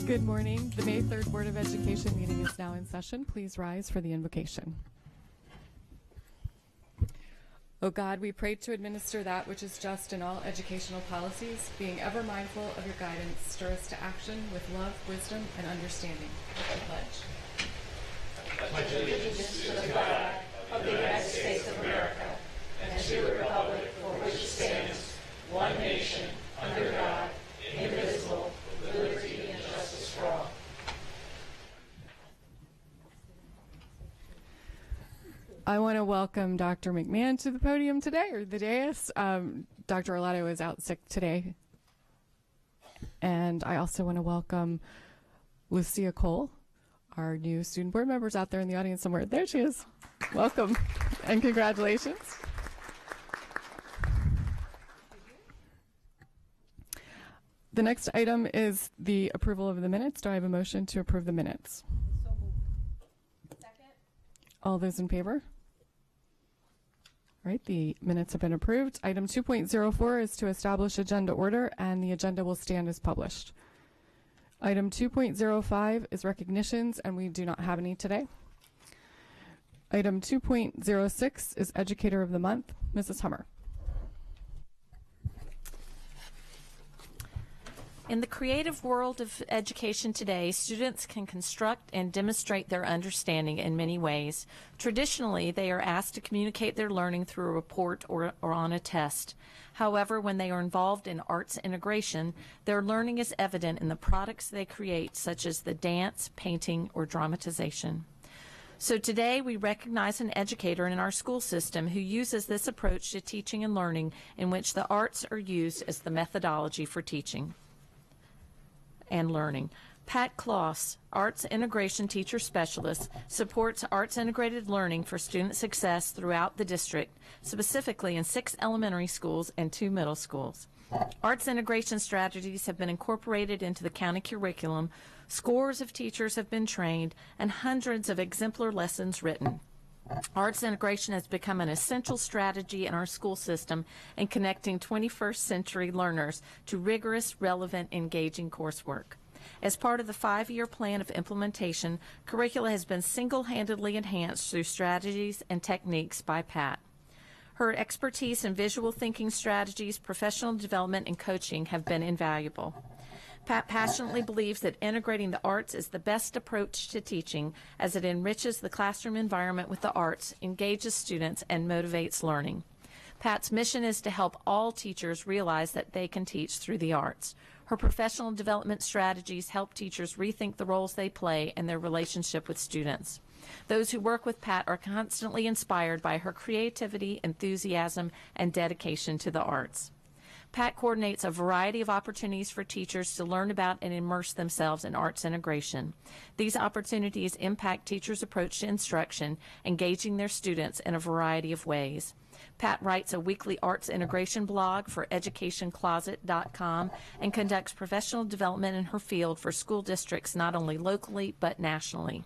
Good morning. The May 3rd Board of Education meeting is now in session. Please rise for the invocation. O God, we pray to administer that which is just in all educational policies, being ever mindful of your guidance, stir us to action with love, wisdom, and understanding. I pledge. I pledge allegiance to the flag of the United States of America and to the republic for which it stands, one nation, under God, indivisible, with liberty and justice for all. I want to welcome Dr. McMahon to the podium today, or the dais. Dr. Orlando is out sick today. And I also want to welcome Lucia Cole, our new student board members out there in the audience somewhere. There she is. Welcome and congratulations. The next item is the approval of the minutes. Do I have a motion to approve the minutes? So moved. Second. All those in favor? All right, the minutes have been approved. Item 2.04 is to establish agenda order, and the agenda will stand as published. Item 2.05 is recognitions, and we do not have any today. Item 2.06 is Educator of the Month. Mrs. Hummer. In the creative world of education today, students can construct and demonstrate their understanding in many ways. Traditionally, they are asked to communicate their learning through a report or on a test. However, when they are involved in arts integration, their learning is evident in the products they create, such as the dance, painting, or dramatization. So today, we recognize an educator in our school system who uses this approach to teaching and learning, in which the arts are used as the methodology for teaching and learning. Pat Klos, Arts Integration Teacher Specialist, supports arts integrated learning for student success throughout the district, specifically in 6 elementary schools and 2 middle schools. Arts integration strategies have been incorporated into the county curriculum, scores of teachers have been trained, and hundreds of exemplar lessons written. Arts integration has become an essential strategy in our school system in connecting 21st century learners to rigorous, relevant, engaging coursework. As part of the 5-year plan of implementation, curricula has been single-handedly enhanced through strategies and techniques by Pat. Her expertise in visual thinking strategies, professional development, and coaching have been invaluable. Pat passionately believes that integrating the arts is the best approach to teaching, as it enriches the classroom environment with the arts, engages students, and motivates learning. Pat's mission is to help all teachers realize that they can teach through the arts. Her professional development strategies help teachers rethink the roles they play and their relationship with students. Those who work with Pat are constantly inspired by her creativity, enthusiasm, and dedication to the arts. Pat coordinates a variety of opportunities for teachers to learn about and immerse themselves in arts integration. These opportunities impact teachers' approach to instruction, engaging their students in a variety of ways. Pat writes a weekly arts integration blog for educationcloset.com and conducts professional development in her field for school districts not only locally but nationally.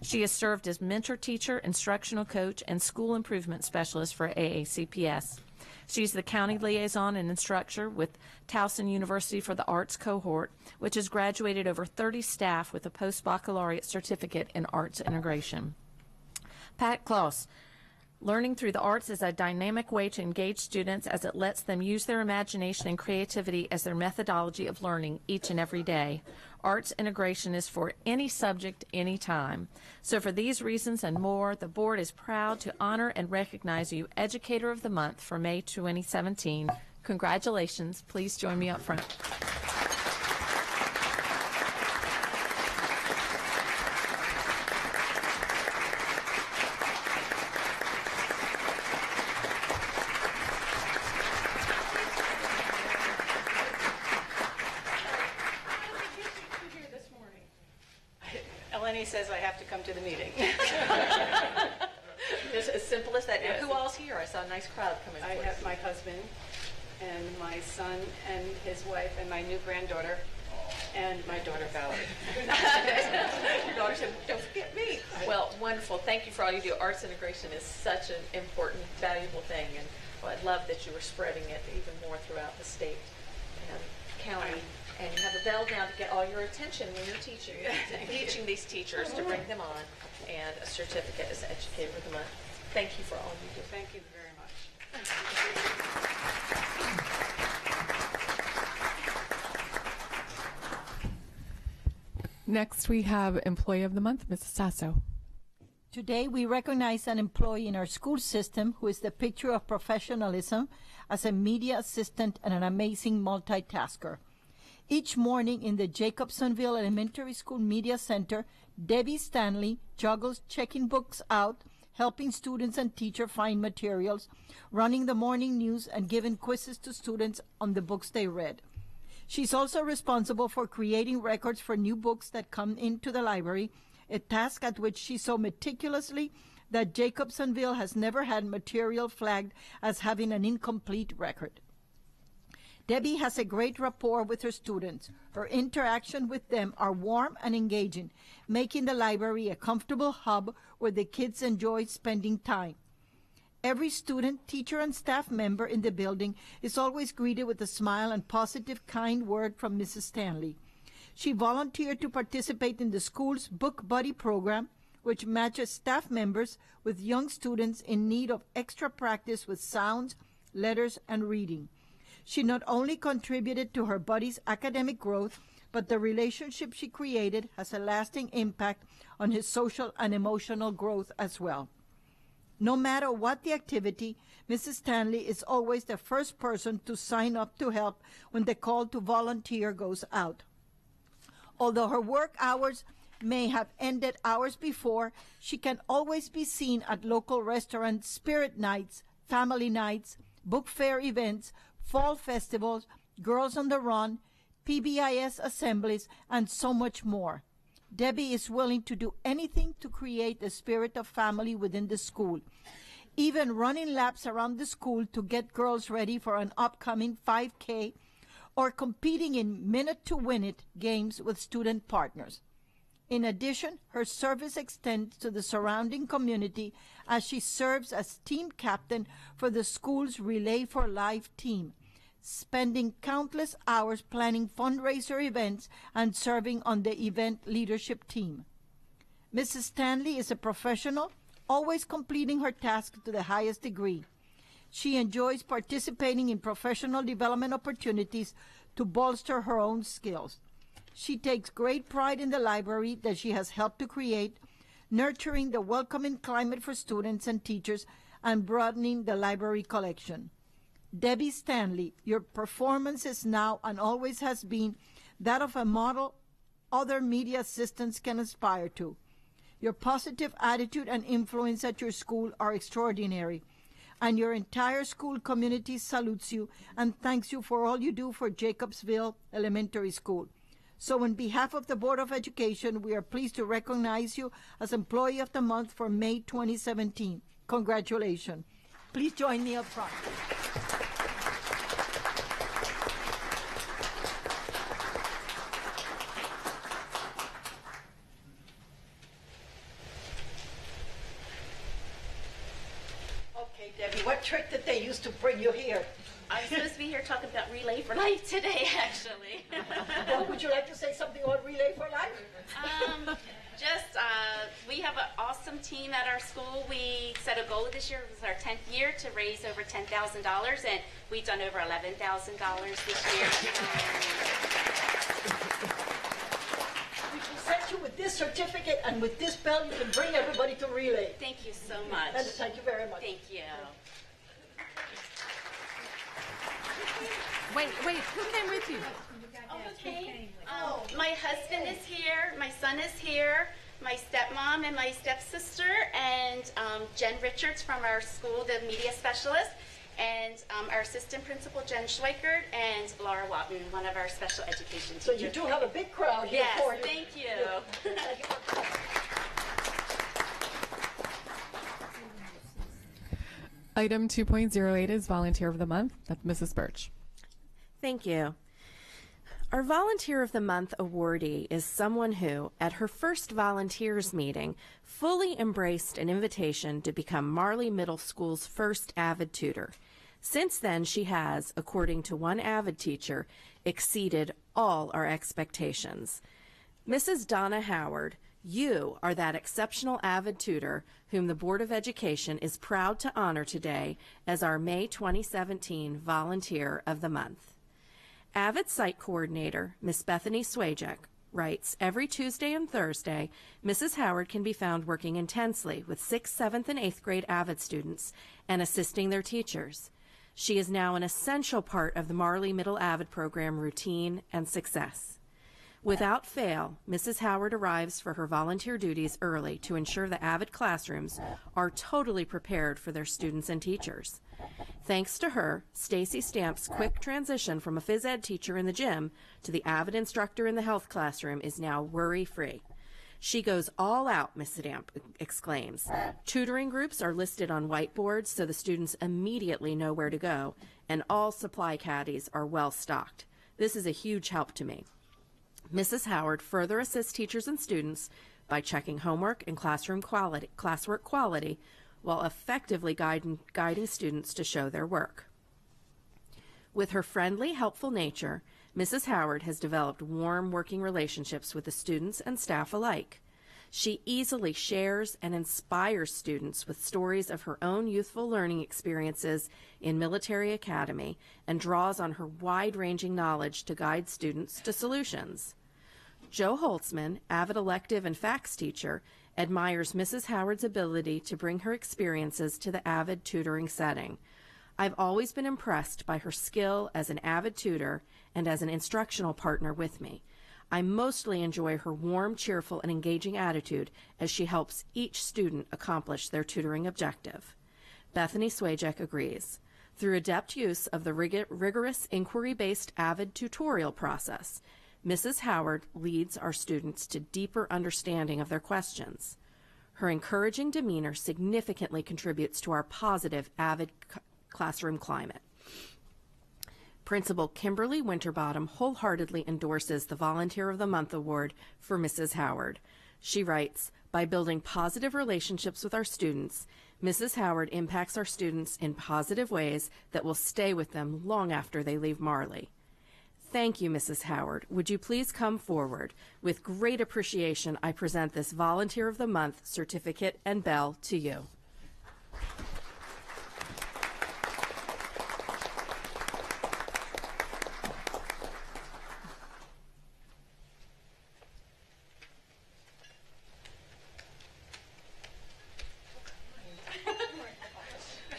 She has served as mentor teacher, instructional coach, and school improvement specialist for AACCPTAS. She's the county liaison and instructor with Towson University for the Arts Cohort, which has graduated over 30 staff with a post-baccalaureate certificate in arts integration. Pat Klos, learning through the arts is a dynamic way to engage students, as it lets them use their imagination and creativity as their methodology of learning each and every day. Arts integration is for any subject, anytime. So for these reasons and more, the board is proud to honor and recognize you Educator of the Month for May 2017. Congratulations. Please join me up front. Melonie says I have to come to the meeting. Just as simple as that. Yes. Who all's here? I saw a nice crowd coming I have my husband and my son and his wife and my new granddaughter and my daughter Valerie. Your daughter said, don't forget me. Well, wonderful. Thank you for all you do. Arts integration is such an important, valuable thing, and I'd love that you were spreading it even more throughout the state and county. And you have a bell down to get all your attention when you're teaching these teachers, to bring them on, and a certificate as Educator of the Month. Thank you for all you do. Thank you very much. Next, we have Employee of the Month, Mrs. Sasso. Today, we recognize an employee in our school system who is the picture of professionalism as a media assistant and an amazing multitasker. Each morning in the Jacobsville Elementary School Media Center, Debbie Stanley juggles checking books out, helping students and teachers find materials, running the morning news, and giving quizzes to students on the books they read. She's also responsible for creating records for new books that come into the library, a task at which she so meticulously that Jacobsville has never had material flagged as having an incomplete record. Debbie has a great rapport with her students. Her interaction with them are warm and engaging, making the library a comfortable hub where the kids enjoy spending time. Every student, teacher, and staff member in the building is always greeted with a smile and positive, kind word from Mrs. Stanley. She volunteered to participate in the school's Book Buddy program, which matches staff members with young students in need of extra practice with sounds, letters, and reading. She not only contributed to her buddy's academic growth, but the relationship she created has a lasting impact on his social and emotional growth as well. No matter what the activity, Mrs. Stanley is always the first person to sign up to help when the call to volunteer goes out. Although her work hours may have ended hours before, she can always be seen at local restaurants, spirit nights, family nights, book fair events, fall festivals, Girls on the Run, PBIS assemblies, and so much more. Debbie is willing to do anything to create a spirit of family within the school, even running laps around the school to get girls ready for an upcoming 5K or competing in Minute to Win It games with student partners. In addition, her service extends to the surrounding community as she serves as team captain for the school's Relay for Life team, spending countless hours planning fundraiser events and serving on the event leadership team. Mrs. Stanley is a professional, always completing her task to the highest degree. She enjoys participating in professional development opportunities to bolster her own skills. She takes great pride in the library that she has helped to create, nurturing the welcoming climate for students and teachers and broadening the library collection. Debbie Stanley, your performance is now and always has been that of a model other media assistants can aspire to. Your positive attitude and influence at your school are extraordinary, and your entire school community salutes you and thanks you for all you do for Jacobsville Elementary School. So on behalf of the Board of Education, we are pleased to recognize you as Employee of the Month for May 2017. Congratulations. Please join me up front. Okay, Debbie, what trick did they use to bring you here? I'm supposed to be here talking about Relay for Life today, actually. Well, would you like to say something on Relay for Life? We have an awesome team at our school. We set a goal this year, it was our 10th year, to raise over $10,000, and we've done over $11,000 this year. We present you with this certificate, and with this bell, you can bring everybody to Relay. Thank you so much. And thank you very much. Thank you. Wait, who came with you? Okay. My husband is here, my son is here, my stepmom and my stepsister, and Jen Richards from our school, the media specialist, and our assistant principal, Jen Schweikert, and Laura Watton, one of our special education teachers. So you do have a big crowd here for you. Yes, thank you. Item 2.08 is Volunteer of the Month. That's Mrs. Birge. Thank you. Our Volunteer of the Month awardee is someone who, at her first volunteers meeting, fully embraced an invitation to become Marley Middle School's first avid tutor. Since then, she has, according to one AVID teacher, exceeded all our expectations. Mrs. Donna Howard, you are that exceptional AVID tutor whom the Board of Education is proud to honor today as our May 2017 Volunteer of the Month. AVID Site Coordinator, Miss Bethany Wajek, writes, every Tuesday and Thursday, Mrs. Howard can be found working intensely with 6th, 7th, and 8th grade AVID students and assisting their teachers. She is now an essential part of the Marley Middle AVID program routine and success. Without fail, Mrs. Howard arrives for her volunteer duties early to ensure the AVID classrooms are totally prepared for their students and teachers. Thanks to her, Stacy Stamp's quick transition from a phys ed teacher in the gym to the AVID instructor in the health classroom is now worry-free. She goes all out, Miss Stamp exclaims. Tutoring groups are listed on whiteboards so the students immediately know where to go, and all supply caddies are well stocked. This is a huge help to me. Mrs. Howard further assists teachers and students by checking homework and classwork quality while effectively guiding students to show their work. With her friendly, helpful nature, Mrs. Howard has developed warm working relationships with the students and staff alike. She easily shares and inspires students with stories of her own youthful learning experiences in military academy and draws on her wide-ranging knowledge to guide students to solutions. Joe Holtzman, AVID elective and FACS teacher, admires Mrs. Howard's ability to bring her experiences to the AVID tutoring setting. I've always been impressed by her skill as an AVID tutor and as an instructional partner with me. I mostly enjoy her warm, cheerful, and engaging attitude as she helps each student accomplish their tutoring objective. Bethany Wajek agrees. Through adept use of the rigorous inquiry-based AVID tutorial process, Mrs. Howard leads our students to deeper understanding of their questions. Her encouraging demeanor significantly contributes to our positive AVID classroom climate. Principal Kimberly Winterbottom wholeheartedly endorses the Volunteer of the Month award for Mrs. Howard. She writes, by building positive relationships with our students, Mrs. Howard impacts our students in positive ways that will stay with them long after they leave Marley. Thank you, Mrs. Howard. Would you please come forward? With great appreciation, I present this Volunteer of the Month certificate and bell to you.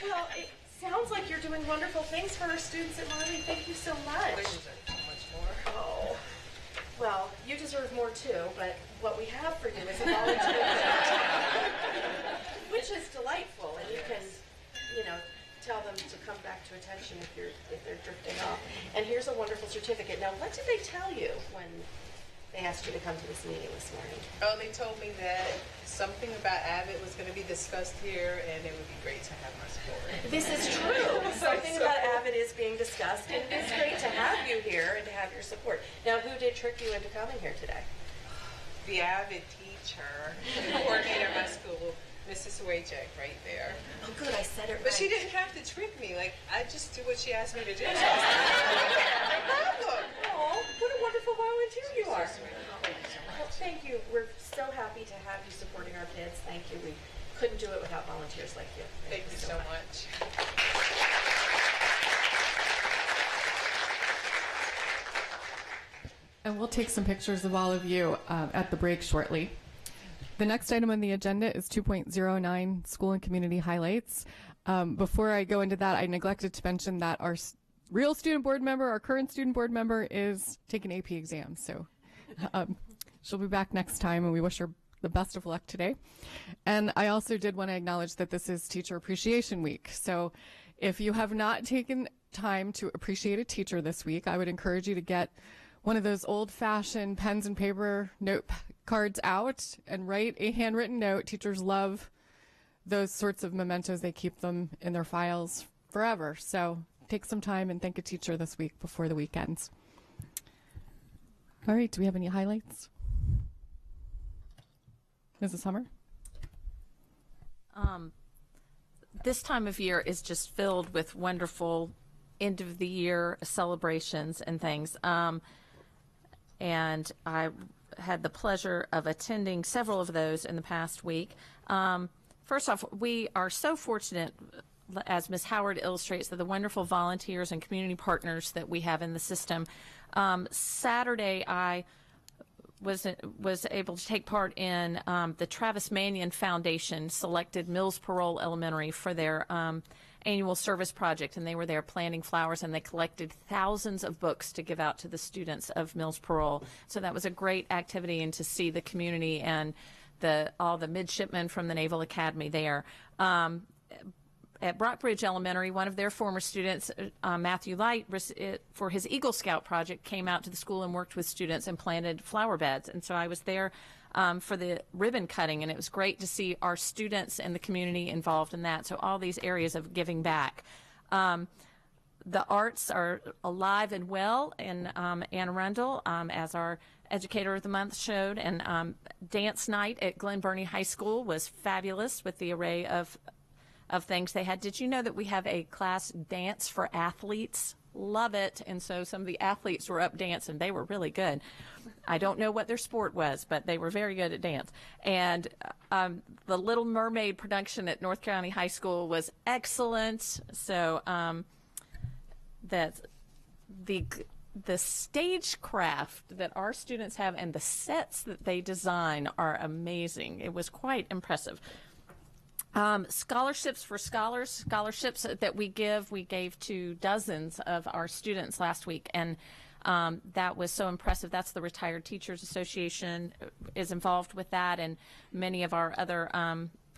Well, it sounds like you're doing wonderful things for our students at Marley. Thank you so much. Oh, well, you deserve more too, but what we have for you is a volunteer, which is delightful, and you can, tell them to come back to attention if they're drifting off. And here's a wonderful certificate. Now, what did they tell you when they asked you to come to this meeting this morning? Oh, they told me that something about AVID was going to be discussed here, and it would be great to have my support. This is true. Something about AVID is being discussed, and it's great to have you here and to have your support. Now, who did trick you into coming here today? The AVID teacher, the coordinator of my school, Mrs. Wajek, right there. Oh, good, I said it right. But she didn't have to trick me. Like, I just do what she asked me to do. Oh, what a wonderful volunteer you are. Well, thank you. We're so happy to have you supporting our kids. Thank you. We couldn't do it without volunteers like you. Thank you so much. And we'll take some pictures of all of you at the break shortly. The next item on the agenda is 2.09 School and Community Highlights. Before I go into that, I neglected to mention that our real student board member, our current student board member, is taking AP exams. So she'll be back next time, and we wish her the best of luck today. And I also did want to acknowledge that this is Teacher Appreciation Week. So if you have not taken time to appreciate a teacher this week, I would encourage you to get one of those old-fashioned pens and paper note cards out and write a handwritten note. Teachers love those sorts of mementos. They keep them in their files forever. So take some time and thank a teacher this week before the weekends. All right, do we have any highlights? Mrs. Hummer? this time of year is just filled with wonderful end of the year celebrations and things. And I had the pleasure of attending several of those in the past week. First off, we are so fortunate, as Ms. Howard illustrates, that the wonderful volunteers and community partners that we have in the system. Saturday, I was able to take part in the Travis Mannion Foundation selected Mills Parole Elementary for their annual service project, and they were there planting flowers, and they collected thousands of books to give out to the students of Mills Parole. So that was a great activity, and to see the community and all the midshipmen from the Naval Academy there. At Brockbridge Elementary, one of their former students, Matthew Light, for his Eagle Scout project, came out to the school and worked with students and planted flower beds. And so I was there for the ribbon cutting, and it was great to see our students and the community involved in that. So all these areas of giving back. The arts are alive and well in Arundel, as our Educator of the Month showed, and dance night at Glen Burnie High School was fabulous with the array of things they had. Did you know that we have a class dance for athletes? Love it. And so some of the athletes were up dancing. They were really good. I don't know what their sport was, but they were very good at dance. And the Little Mermaid production at North County High School was excellent. So that the stagecraft that our students have and the sets that they design are amazing. It was quite impressive. Scholarships for scholarships that we gave to dozens of our students last week, and that was so impressive. That's the Retired Teachers Association is involved with that, and many of our other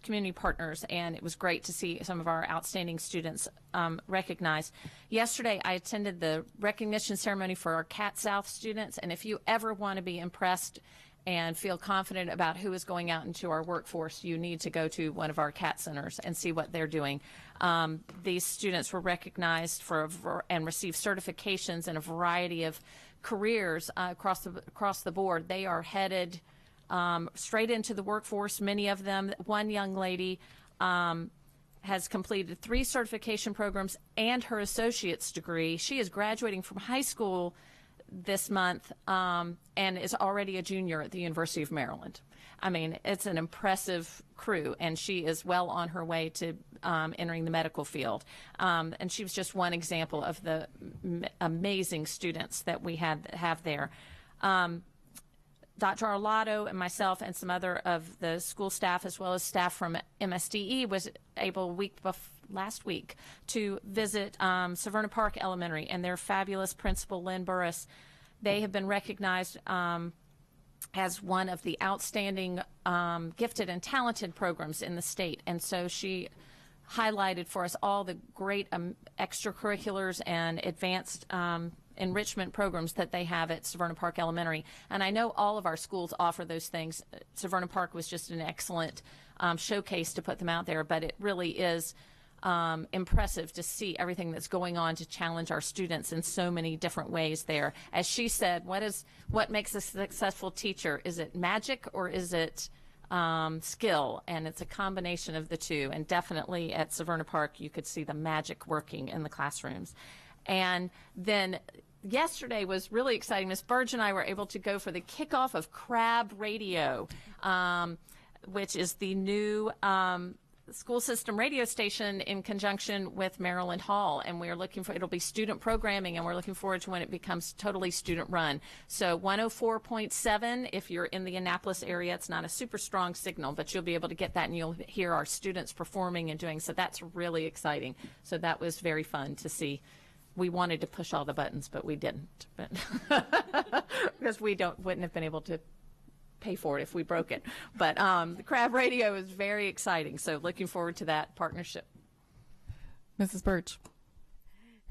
community partners, and it was great to see some of our outstanding students recognized. Yesterday, I attended the recognition ceremony for our Cat South students, and if you ever want to be impressed and feel confident about who is going out into our workforce, you need to go to one of our CAT centers and see what they're doing. These students were recognized and received certifications in a variety of careers across the board. They are headed straight into the workforce, many of them. One young lady has completed 3 certification programs and her associate's degree. She is graduating from high school this month and is already a junior at the University of Maryland. I mean, it's an impressive crew, and she is well on her way to entering the medical field. And she was just one example of the amazing students that we have there. Dr. Arlotto and myself and some other of the school staff, as well as staff from MSDE, was able last week to visit Severna Park Elementary and their fabulous principal, Lynn Burris. They have been recognized as one of the outstanding gifted and talented programs in the state. And so she highlighted for us all the great extracurriculars and advanced enrichment programs that they have at Severna Park Elementary. And I know all of our schools offer those things. Severna Park was just an excellent showcase to put them out there, but it really is impressive to see everything that's going on to challenge our students in so many different ways there. As she said, what makes a successful teacher? Is it magic or is it skill? And it's a combination of the two. And definitely at Severna Park, you could see the magic working in the classrooms. And then yesterday was really exciting. Ms. Birge and I were able to go for the kickoff of Crab Radio, which is the new school system radio station in conjunction with Maryland Hall, and we're looking for, it'll be student programming, and we're looking forward to when it becomes totally student run. So 104.7, if you're in the Annapolis area, it's not a super strong signal, but you'll be able to get that and you'll hear our students performing and doing, so that's really exciting. So that was very fun to see. We wanted to push all the buttons, but we didn't, but because we wouldn't have been able to pay for it if we broke it. But the Crab Radio is very exciting, so looking forward to that partnership. Mrs. Birge.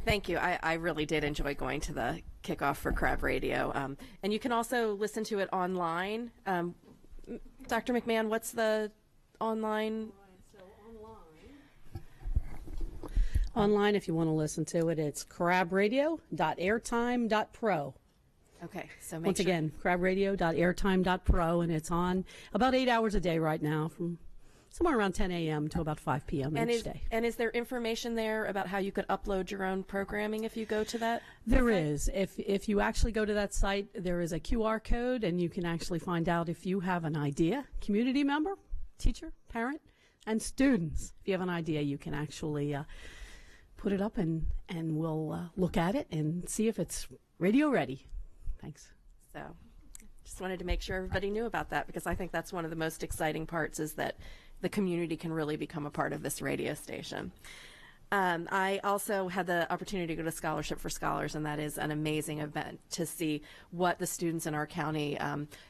Thank you. I really did enjoy going to the kickoff for Crab Radio. And you can also listen to it online. Dr. McMahon, what's the online? Online, if you want to listen to it, it's crabradio.airtime.pro. Okay, so once again, crabradio.airtime.pro, and it's on about 8 hours a day right now, from somewhere around 10 a.m. to about 5 p.m. each day. And is there information there about how you could upload your own programming if you go to that? There is. If you actually go to that site, there is a QR code, and you can actually find out if you have an idea, community member, teacher, parent, and students. If you have an idea, you can actually put it up, and we'll look at it and see if it's radio ready. Thanks. So just wanted to make sure everybody knew about that, because I think that's one of the most exciting parts, is that the community can really become a part of this radio station. I also had the opportunity to go to Scholarship for Scholars, and that is an amazing event to see what the students in our county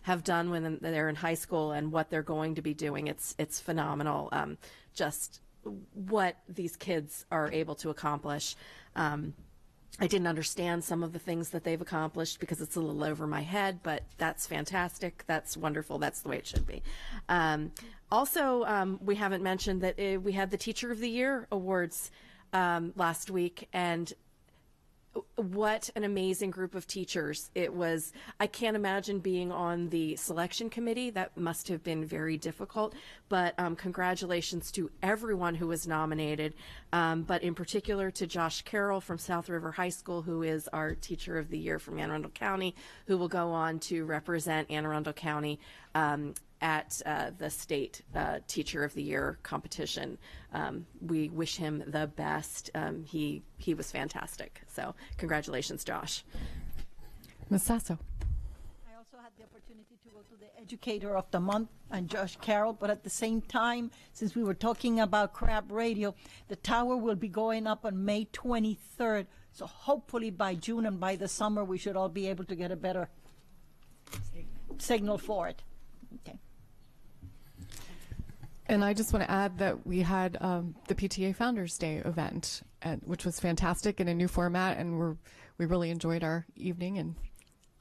have done when they're in high school and what they're going to be doing. It's phenomenal, just what these kids are able to accomplish. I didn't understand some of the things that they've accomplished because it's a little over my head, but that's fantastic. That's wonderful. That's the way it should be. Also, we haven't mentioned that we had the Teacher of the Year awards last week, and what an amazing group of teachers it was. I can't imagine being on the selection committee. That must have been very difficult, but congratulations to everyone who was nominated, but in particular to Josh Carroll from South River High School, who is our Teacher of the Year from Anne Arundel County, who will go on to represent Anne Arundel County at the state Teacher of the Year competition. We wish him the best. He was fantastic. So congratulations, Josh. Ms. Sasso. I also had the opportunity to go to the Educator of the Month and Josh Carroll, but at the same time, since we were talking about Crab Radio, the tower will be going up on May 23rd. So hopefully by June and by the summer, we should all be able to get a better signal for it. Okay. And I just want to add that we had the PTA Founders Day event, which was fantastic in a new format, and we really enjoyed our evening and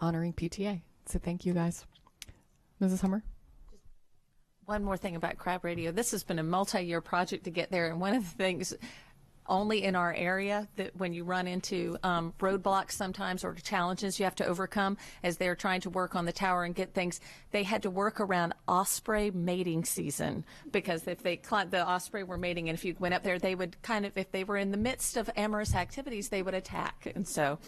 honoring PTA. So thank you guys. Mrs. Hummer? One more thing about Crab Radio. This has been a multi-year project to get there, and one of the things only in our area that when you run into roadblocks sometimes or challenges you have to overcome as they're trying to work on the tower and get things, they had to work around osprey mating season, because if the osprey were mating, and if you went up there, they would kind of, if they were in the midst of amorous activities, they would attack. And so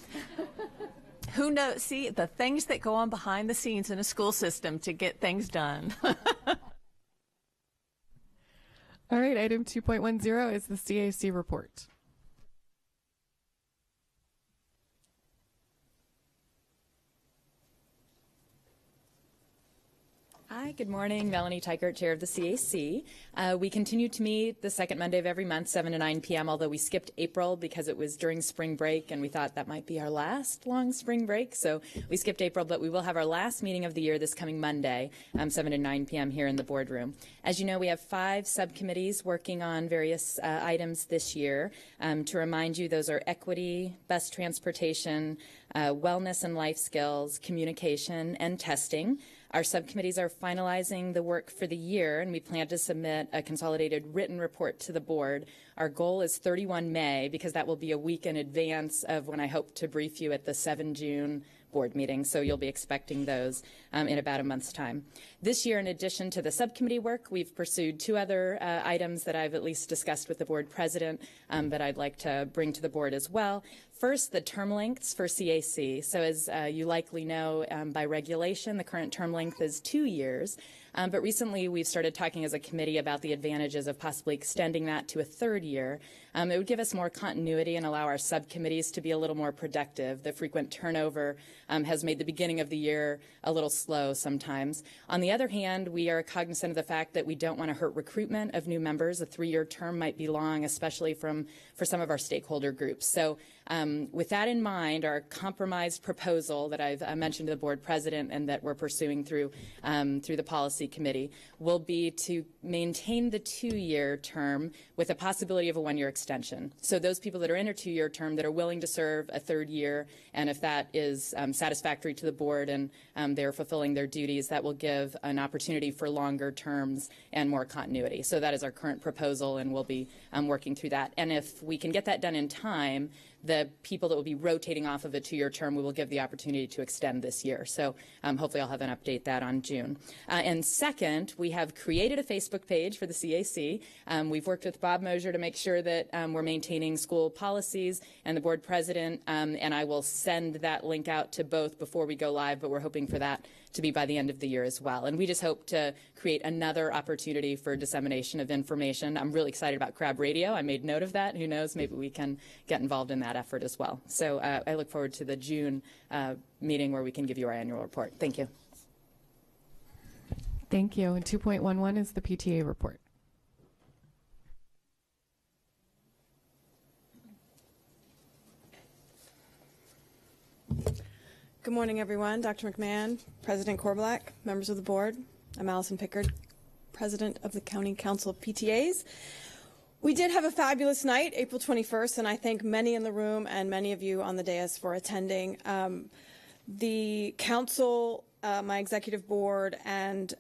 who knows, see the things that go on behind the scenes in a school system to get things done. All right, item 2.10 is the CAC report. Hi, good morning. Melonie, Teichert, Chair of the CAC. We continue to meet the second Monday of every month, 7 to 9 p.m., although we skipped April because it was during spring break, and we thought that might be our last long spring break. So we skipped April, but we will have our last meeting of the year this coming Monday, 7 to 9 p.m. here in the boardroom. As you know, we have 5 subcommittees working on various items this year. To remind you, those are equity, bus transportation, wellness and life skills, communication, and testing. Our subcommittees are finalizing the work for the year, and we plan to submit a consolidated written report to the board. Our goal is 31 May, because that will be a week in advance of when I hope to brief you at the 7 June board meeting, so you'll be expecting those in about a month's time. This year, in addition to the subcommittee work, we've pursued 2 other items that I've at least discussed with the board president, but I'd like to bring to the board as well. First, the term lengths for CAC. So as you likely know, by regulation, the current term length is 2 years. But recently, we've started talking as a committee about the advantages of possibly extending that to a 3rd year. It would give us more continuity and allow our subcommittees to be a little more productive. The frequent turnover has made the beginning of the year a little slow sometimes. On the other hand, we are cognizant of the fact that we don't want to hurt recruitment of new members. A 3-year term might be long, especially for some of our stakeholder groups. So with that in mind, our compromised proposal that I've mentioned to the board president and that we're pursuing through the policy committee will be to maintain the 2-year term with a possibility of a 1-year extension. So those people that are in a 2-year term that are willing to serve a 3rd year, and if that is satisfactory to the board and they're fulfilling their duties, that will give an opportunity for longer terms and more continuity. So that is our current proposal, and we'll be working through that. And if we can get that done in time, the people that will be rotating off of a 2-year term, we will give the opportunity to extend this year. So hopefully I'll have an update that on June. And second, we have created a Facebook page for the CAC. We've worked with Bob Mosier to make sure that we're maintaining school policies, and the board president, and I will send that link out to both before we go live, but we're hoping for that to be by the end of the year as well. And we just hope to create another opportunity for dissemination of information. I'm really excited about Crab Radio. I made note of that. Who knows, maybe we can get involved in that effort as well. So I look forward to the June meeting where we can give you our annual report. Thank you. Thank you. And 2.11 is the PTA report. Good morning, everyone. Dr. McMahon, President Korbelak, members of the board. I'm Allison Pickard, President of the County Council of PTAs. We did have a fabulous night, April 21st, and I thank many in the room and many of you on the dais for attending. The council, my executive board, and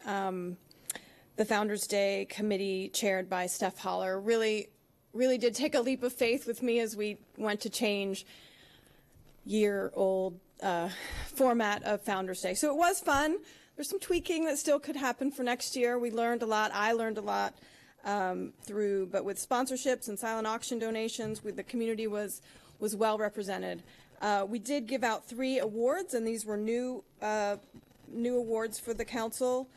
the Founders Day committee chaired by Steph Holler really did take a leap of faith with me as we went to change year-old format of Founders Day. So it was fun. There's some tweaking that still could happen for next year. We learned a lot. I learned a lot but with sponsorships and silent auction donations, the community was well represented. We did give out 3 awards, and these were new awards for the council.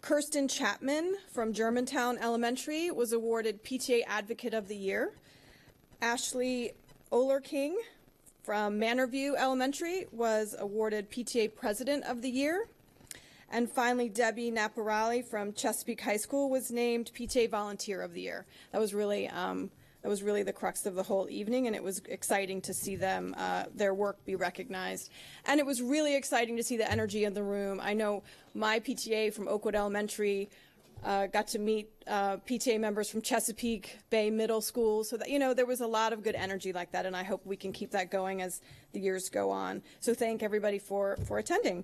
Kirsten Chapman from Germantown Elementary was awarded PTA Advocate of the Year. Ashley Olerking from Manorview Elementary was awarded PTA President of the Year. And finally, Debbie Naparali from Chesapeake High School was named PTA Volunteer of the Year. That was really the crux of the whole evening, and it was exciting to see them, their work be recognized. And it was really exciting to see the energy in the room. I know my PTA from Oakwood Elementary got to meet PTA members from Chesapeake Bay Middle School, so that, there was a lot of good energy like that, and I hope we can keep that going as the years go on. So thank everybody for attending.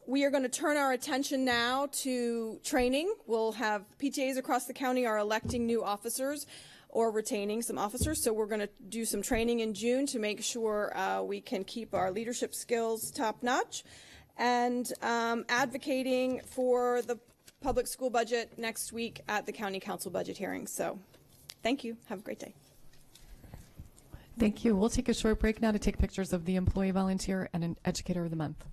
We are going to turn our attention now to training. We'll have PTAs across the county are electing new officers or retaining some officers, so we're going to do some training in June to make sure we can keep our leadership skills top-notch, and advocating for the public school budget next week at the county council budget hearing. So thank you. Have a great day. Thank you. We'll take a short break now to take pictures of the employee volunteer and an educator of the month.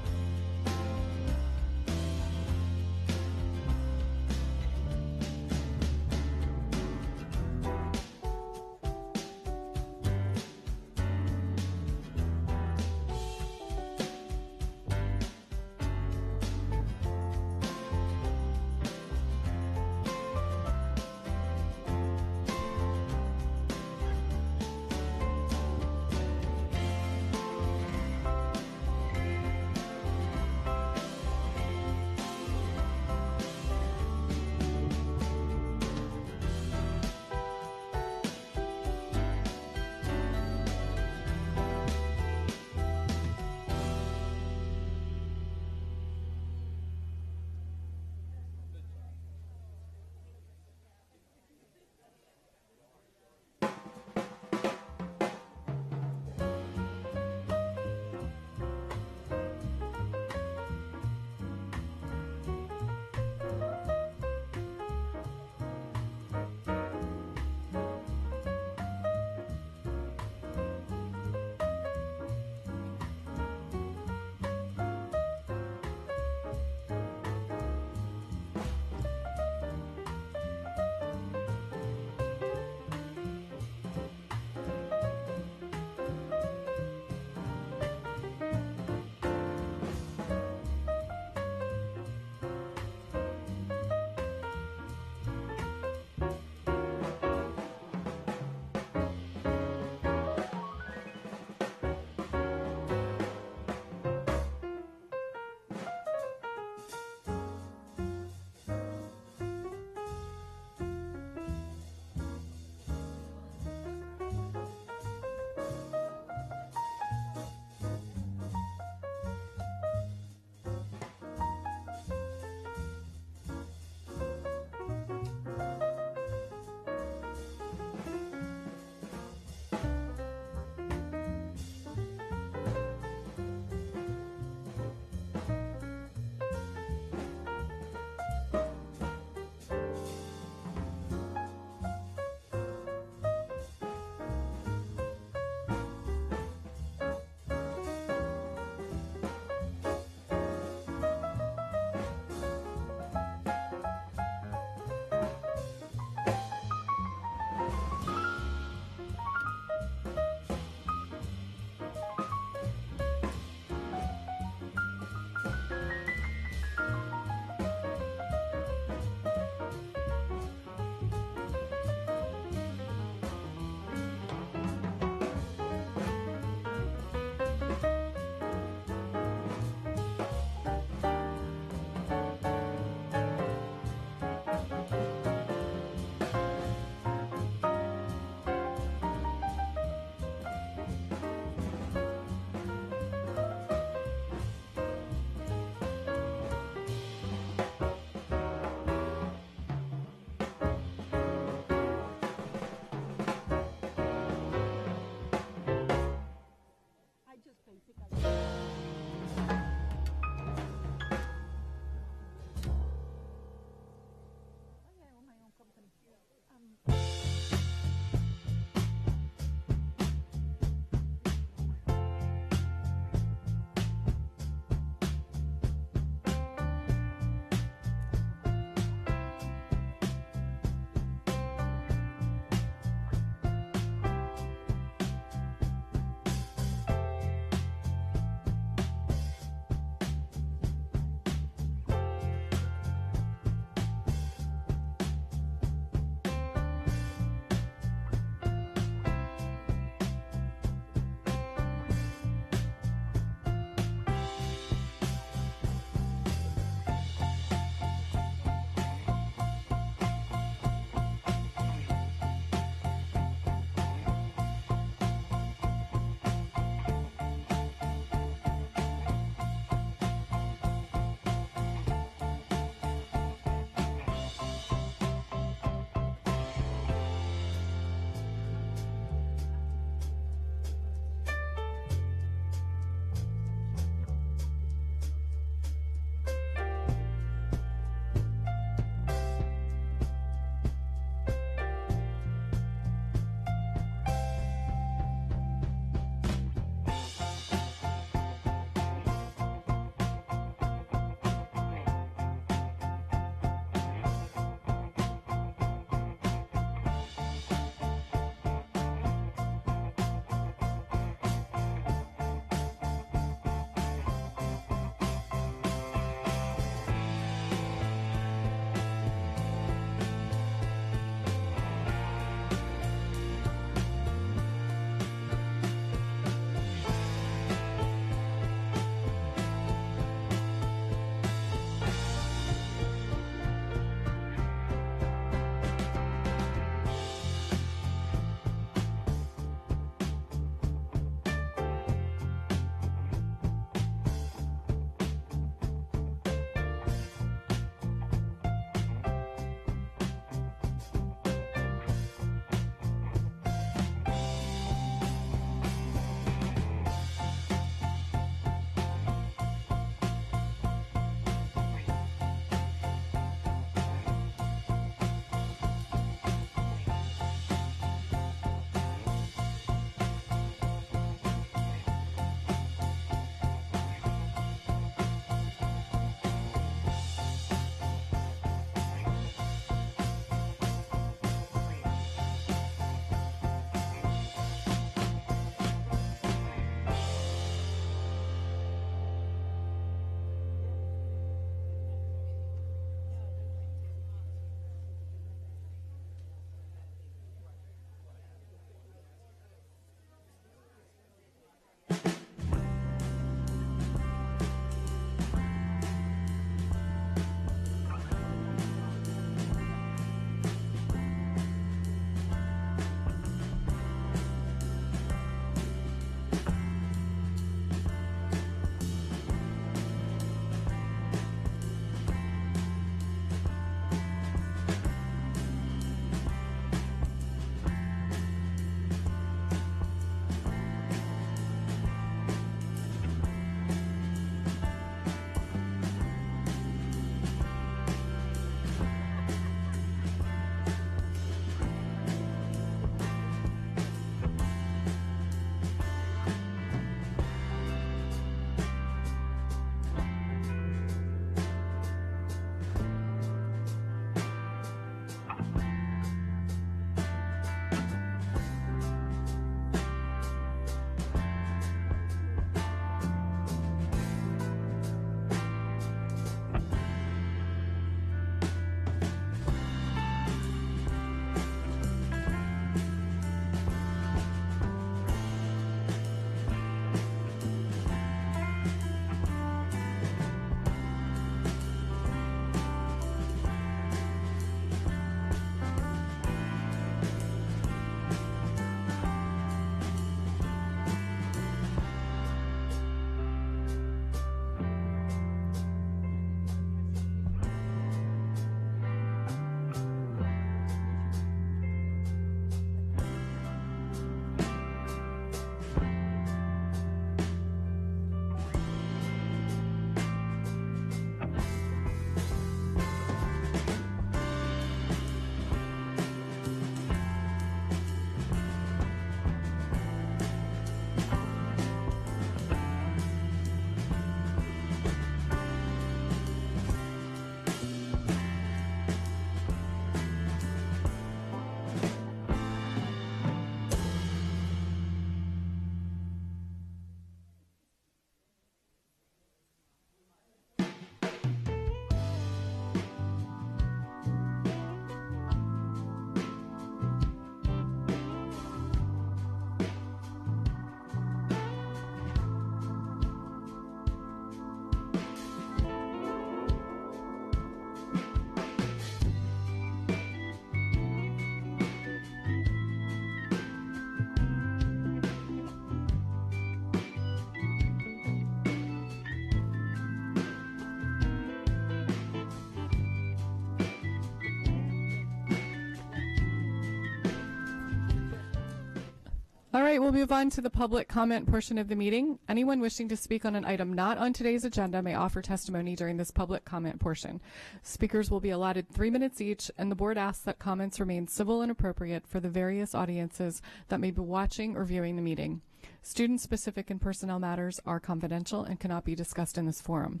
All right, we'll move on to the public comment portion of the meeting. Anyone wishing to speak on an item not on today's agenda may offer testimony during this public comment portion. Speakers will be allotted 3 minutes each, and the board asks that comments remain civil and appropriate for the various audiences that may be watching or viewing the meeting. Student-specific and personnel matters are confidential and cannot be discussed in this forum.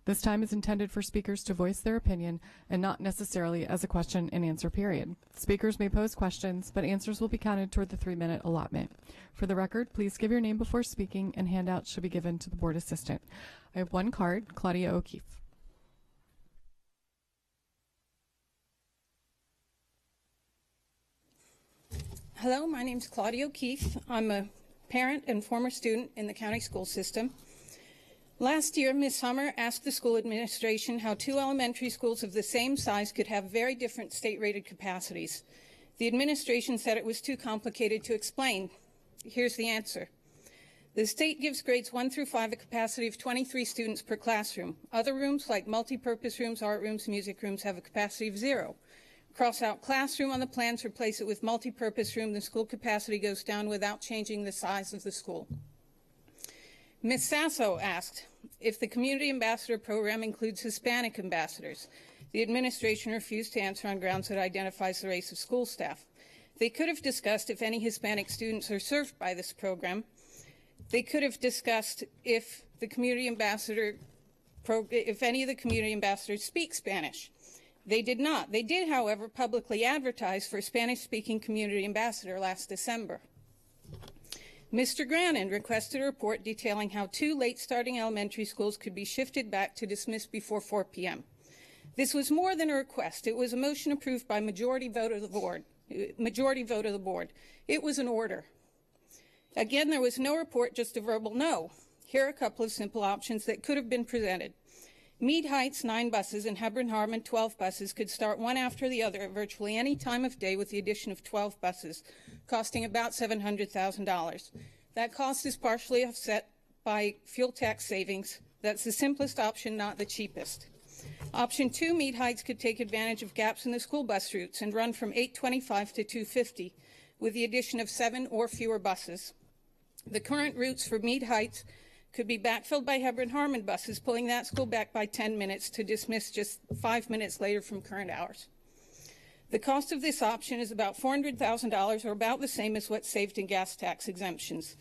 This time is intended for speakers to voice their opinion and not necessarily as a question and answer period. Speakers may pose questions, but answers will be counted toward the 3-minute allotment. For the record, please give your name before speaking, and handouts should be given to the board assistant. I have one card, Claudia O'Keefe. Hello, my name is Claudia O'Keefe. I'm a parent and former student in the county school system. Last year, Ms. Hummer asked the school administration how 2 elementary schools of the same size could have very different state-rated capacities. The administration said it was too complicated to explain. Here's the answer. The state gives grades 1 through 5 a capacity of 23 students per classroom. Other rooms, like multi-purpose rooms, art rooms, music rooms, have a capacity of 0. Cross out classroom on the plans, replace it with multi-purpose room, the school capacity goes down without changing the size of the school. Ms. Sasso asked if the Community Ambassador Program includes Hispanic ambassadors. The administration refused to answer on grounds that identifies the race of school staff. They could have discussed if any Hispanic students are served by this program. They could have discussed if the Community Ambassador, if any of the Community Ambassadors speak Spanish. They did not. They did, however, publicly advertise for a Spanish-speaking Community Ambassador last December. Mr. Grannon requested a report detailing how 2 late-starting elementary schools could be shifted back to dismiss before 4 p.m. This was more than a request. It was a motion approved by majority vote of the board. It was an order. Again, there was no report, just a verbal no. Here are a couple of simple options that could have been presented. Mead Heights 9 buses and Hebron Harmon 12 buses could start one after the other at virtually any time of day with the addition of 12 buses, costing about $700,000. That cost is partially offset by fuel tax savings. That's the simplest option, not the cheapest. Option 2, Mead Heights could take advantage of gaps in the school bus routes and run from 825 to 250 with the addition of 7 or fewer buses. The current routes for Mead Heights could be backfilled by Hebron Harmon buses, pulling that school back by 10 minutes to dismiss just 5 minutes later from current hours. The cost of this option is about $400,000, or about the same as what's saved in gas tax exemptions,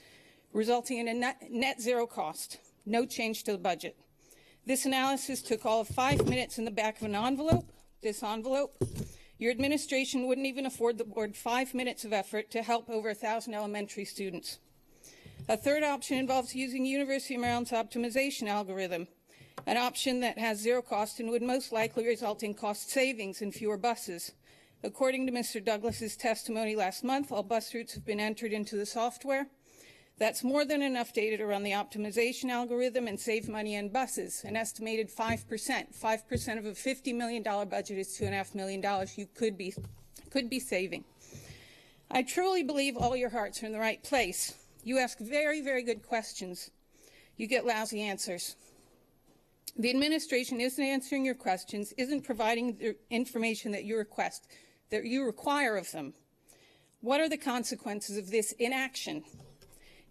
resulting in a net 0 cost, no change to the budget. This analysis took all of 5 minutes in the back of an envelope, this envelope. Your administration wouldn't even afford the board 5 minutes of effort to help over 1,000 elementary students. A third option involves using University of Maryland's optimization algorithm, an option that has 0 cost and would most likely result in cost savings and fewer buses. According to Mr. Douglas's testimony last month, all bus routes have been entered into the software. That's more than enough data to run the optimization algorithm and save money on buses, an estimated 5%. 5% of a $50 million budget is $2.5 million you could be saving. I truly believe all your hearts are in the right place. You ask very, very good questions. You get lousy answers. The administration isn't answering your questions, isn't providing the information that you request, that you require of them. What are the consequences of this inaction?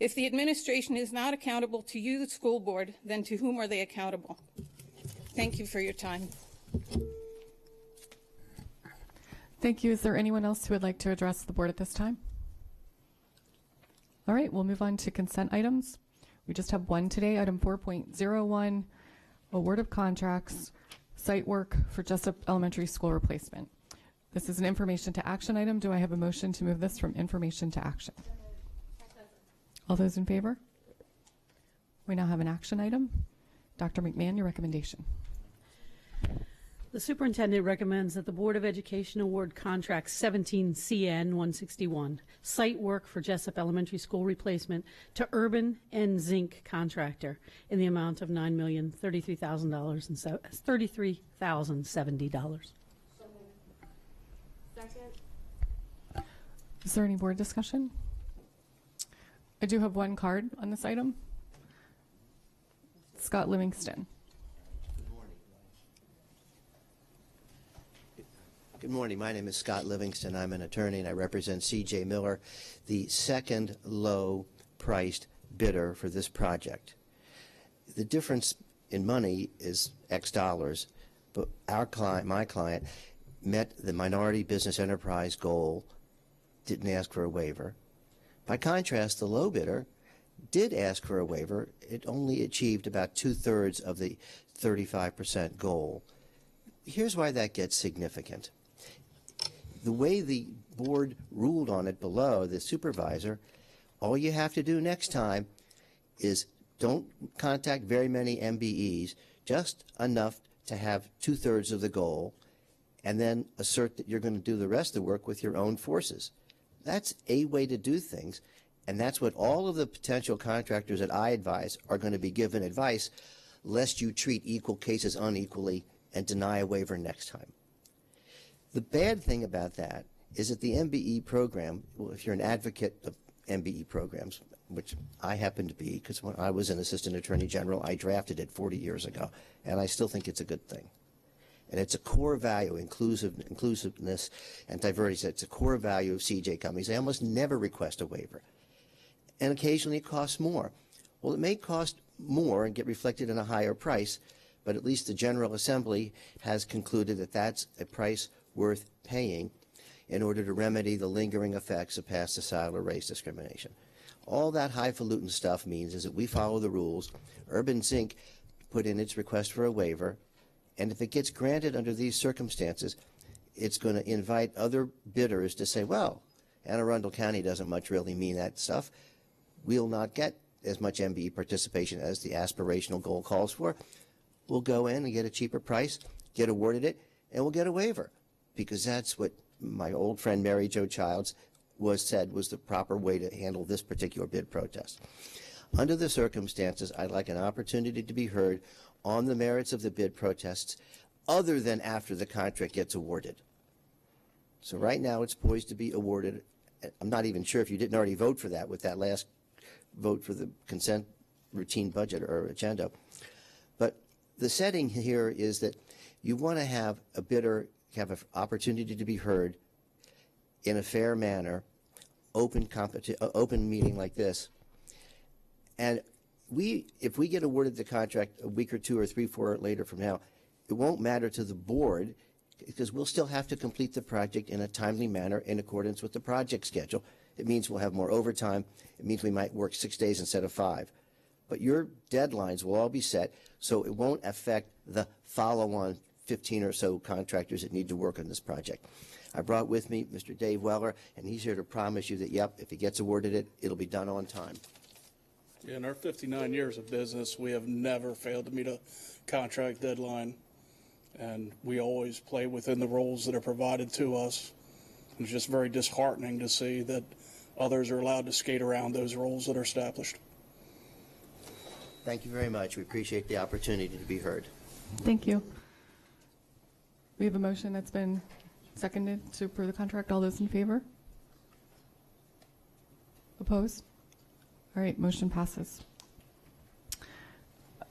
If the administration is not accountable to you, the school board, then to whom are they accountable? Thank you for your time. Thank you. Is there anyone else who would like to address the board at this time? All right, we'll move on to consent items. We just have one today, item 4.01, award of contracts, site work for Jessup Elementary School replacement. This is an information to action item. Do I have a motion to move this from information to action? All those in favor? We now have an action item. Dr. McMahon, your recommendation. The superintendent recommends that the Board of Education award contract 17 CN 161, site work for Jessup Elementary School replacement, to Urban and Zinc contractor in the amount of $9,033,000 and $33,070. Second. Is there any board discussion? I do have one card on this item. Scott Livingston. Good morning. My name is Scott Livingston. I'm an attorney, and I represent C.J. Miller, the second low-priced bidder for this project. The difference in money is X dollars, but our client, my client, met the minority business enterprise goal, didn't ask for a waiver. By contrast, the low bidder did ask for a waiver. It only achieved about 2/3 of the 35% goal. Here's why that gets significant. The way the board ruled on it below, the supervisor, all you have to do next time is don't contact very many MBEs, just enough to have 2/3 of the goal, and then assert that you're going to do the rest of the work with your own forces. That's a way to do things, and that's what all of the potential contractors that I advise are going to be given advice, lest you treat equal cases unequally and deny a waiver next time. The bad thing about that is that the MBE program, well, if you're an advocate of MBE programs, which I happen to be, because when I was an assistant attorney general, I drafted it 40 years ago, and I still think it's a good thing. And it's a core value, inclusiveness and diversity. It's a core value of CJ companies. They almost never request a waiver. And occasionally it costs more. Well, it may cost more and get reflected in a higher price, but at least the General Assembly has concluded that that's a price worth paying in order to remedy the lingering effects of past societal or race discrimination. All that highfalutin stuff means is that we follow the rules. Urban Zinc put in its request for a waiver, and if it gets granted under these circumstances, it's going to invite other bidders to say, well, Anne Arundel County doesn't much really mean that stuff. We'll not get as much MBE participation as the aspirational goal calls for. We'll go in and get a cheaper price, get awarded it, and we'll get a waiver, because that's what my old friend Mary Jo Childs said was the proper way to handle this particular bid protest. Under the circumstances, I'd like an opportunity to be heard on the merits of the bid protests other than after the contract gets awarded. So right now it's poised to be awarded. I'm not even sure if you didn't already vote for that with that last vote for the consent routine budget or agenda. But the setting here is that you want to have a bidder have an opportunity to be heard in a fair manner, open meeting like this. And if we get awarded the contract a week or two or 3, 4 later from now, it won't matter to the board, because we'll still have to complete the project in a timely manner in accordance with the project schedule. It means we'll have more overtime. It means we might work 6 days instead of 5. But your deadlines will all be set, so it won't affect the follow-on 15 or so contractors that need to work on this project. I brought with me Mr. Dave Weller, and he's here to promise you that, yep, if he gets awarded it, it'll be done on time. Yeah, in our 59 years of business, we have never failed to meet a contract deadline, and we always play within the rules that are provided to us. It's just very disheartening to see that others are allowed to skate around those rules that are established. Thank you very much. We appreciate the opportunity to be heard. Thank you. We have a motion that's been seconded to approve the contract. All those in favor? Opposed? All right, motion passes.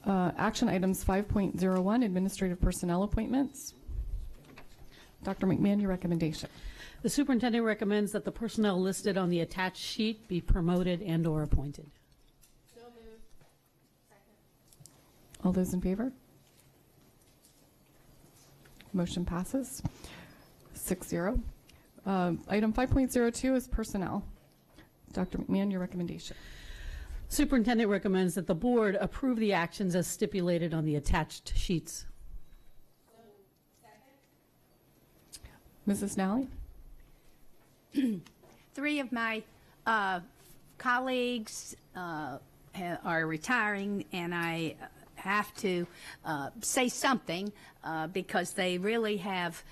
Action items 5.01, administrative personnel appointments. Dr. McMahon, your recommendation. The superintendent recommends that the personnel listed on the attached sheet be promoted and/or appointed. So moved. Second. All those in favor? Motion passes 6-0. Item 5.02 is personnel. Dr. McMahon, your recommendation. Superintendent recommends that the board approve the actions as stipulated on the attached sheets. Mrs. Nalley? 3 of my colleagues are retiring, and I have to say something because they really have,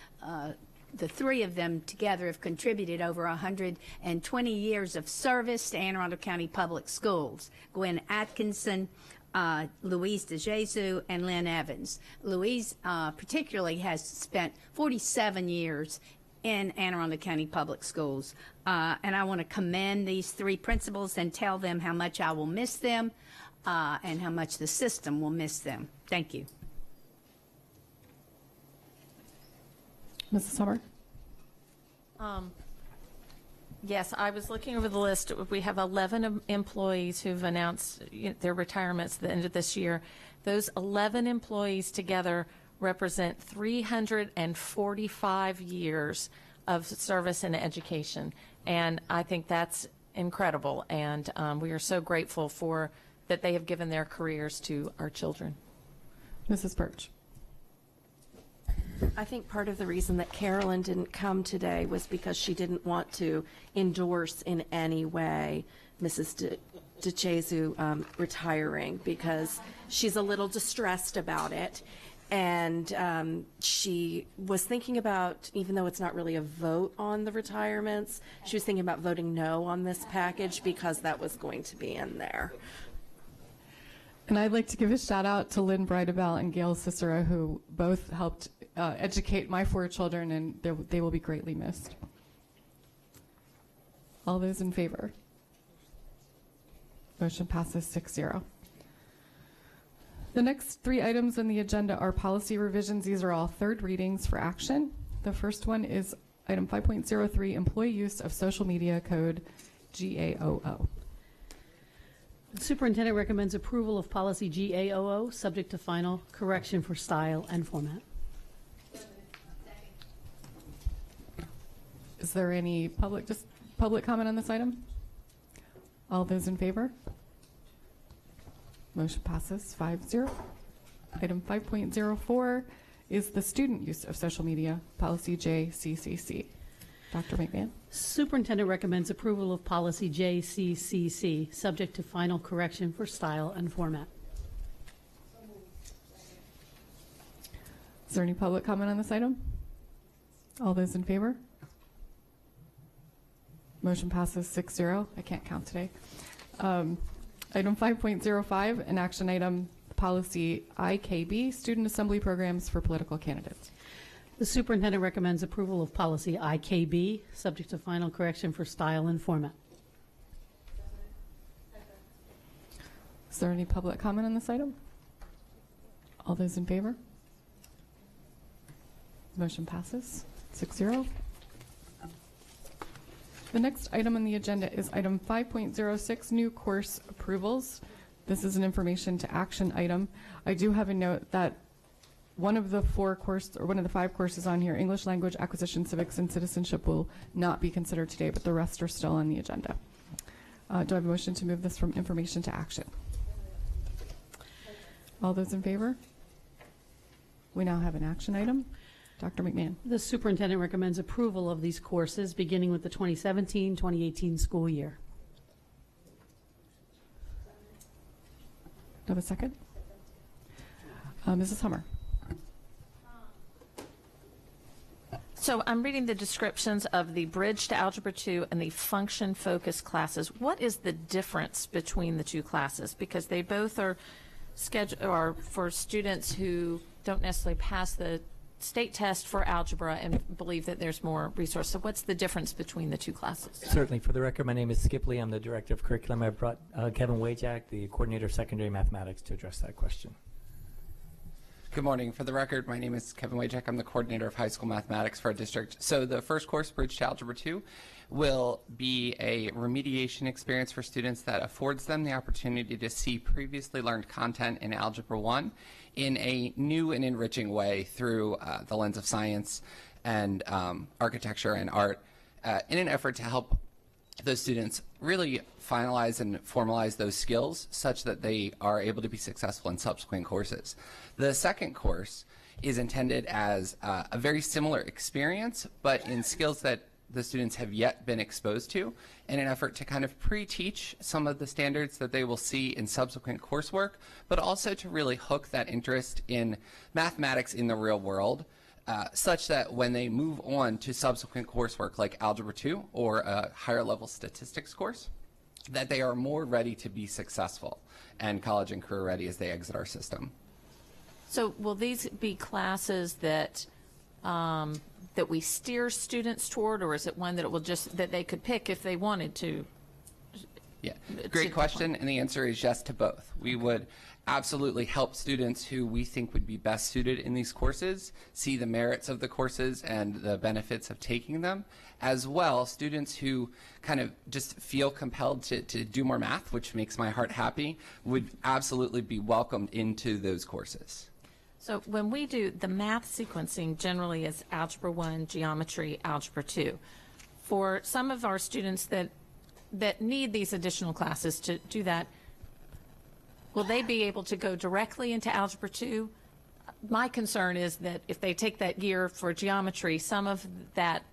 the 3 of them together have contributed over 120 years of service to Anne Arundel County Public Schools. Gwen Atkinson, Louise DeJesus, and Lynn Evans. Louise particularly has spent 47 years in Anne Arundel County Public Schools. And I want to commend these 3 principals and tell them how much I will miss them and how much the system will miss them. Thank you. Mrs. Hubbard? Yes, I was looking over the list. We have 11 employees who've announced their retirements at the end of this year. Those 11 employees together represent 345 years of service in education. And I think that's incredible. And we are so grateful for that they have given their careers to our children. Mrs. Birge. I think part of the reason that Carolyn didn't come today was because she didn't want to endorse in any way Mrs. DeChesu retiring, because she's a little distressed about it. And she was thinking about, even though it's not really a vote on the retirements, she was thinking about voting no on this package because that was going to be in there. And I'd like to give a shout out to Lynn Breidebell and Gail Cicero, who both helped educate my 4 children, and they will be greatly missed. All those in favor? Motion passes 6-0. The next 3 items on the agenda are policy revisions. These are all third readings for action. The first one is item 5.03, employee use of social media code GAOO. The superintendent recommends approval of policy GAOO, subject to final correction for style and format. Is there any public comment on this item? All those in favor? Motion passes 5-0. Item 5.04 is the student use of social media, policy JCCC. Dr. McMahon. Superintendent recommends approval of policy JCCC, subject to final correction for style and format. Is there any public comment on this item? All those in favor? Motion passes 6-0. I can't count today. Item 5.05, an action item, policy IKB, student assembly programs for political candidates. The superintendent recommends approval of policy IKB, subject to final correction for style and format. Is there any public comment on this item? All those in favor? Motion passes 6-0. The next item on the agenda is item 5.06, new course approvals. This is an information to action item. I do have a note that one of the 5 courses on here, English language, acquisition, civics, and citizenship, will not be considered today, but the rest are still on the agenda. Do I have a motion to move this from information to action? All those in favor? We now have an action item. Dr. McMahon. The superintendent recommends approval of these courses beginning with the 2017-2018 school year. Do I have a second? Mrs. Hummer. So I'm reading the descriptions of the Bridge to Algebra 2 and the Function Focus classes. What is the difference between the 2 classes? Because they both are scheduled or for students who don't necessarily pass the state test for algebra and believe that there's more resource. So what's the difference between the 2 classes? Certainly. For the record, my name is Skip Lee. I'm the Director of Curriculum. I brought Kevin Wajek, the Coordinator of Secondary Mathematics, to address that question. Good morning. For the record, my name is Kevin Wajek. I'm the Coordinator of High School Mathematics for our district. So the first course, Bridge to Algebra 2, will be a remediation experience for students that affords them the opportunity to see previously learned content in Algebra 1 in a new and enriching way through the lens of science and architecture and art in an effort to help those students really finalize and formalize those skills such that they are able to be successful in subsequent courses. The second course is intended as a very similar experience, but in skills that the students have yet been exposed to, in an effort to kind of pre-teach some of the standards that they will see in subsequent coursework, but also to really hook that interest in mathematics in the real world, such that when they move on to subsequent coursework like Algebra 2 or a higher level statistics course, that they are more ready to be successful and college and career ready as they exit our system. So will these be classes that that we steer students toward, or is it one that it will just that they could pick if they wanted to? Yeah. Great question, and the answer is yes to both. We would absolutely help students who we think would be best suited in these courses see the merits of the courses and the benefits of taking them. As well, students who kind of just feel compelled to do more math, which makes my heart happy, would absolutely be welcomed into those courses. So when we do the math sequencing, generally is Algebra 1, Geometry, Algebra 2. For some of our students that need these additional classes to do that, will they be able to go directly into Algebra 2? My concern is that if they take that year for geometry, some of that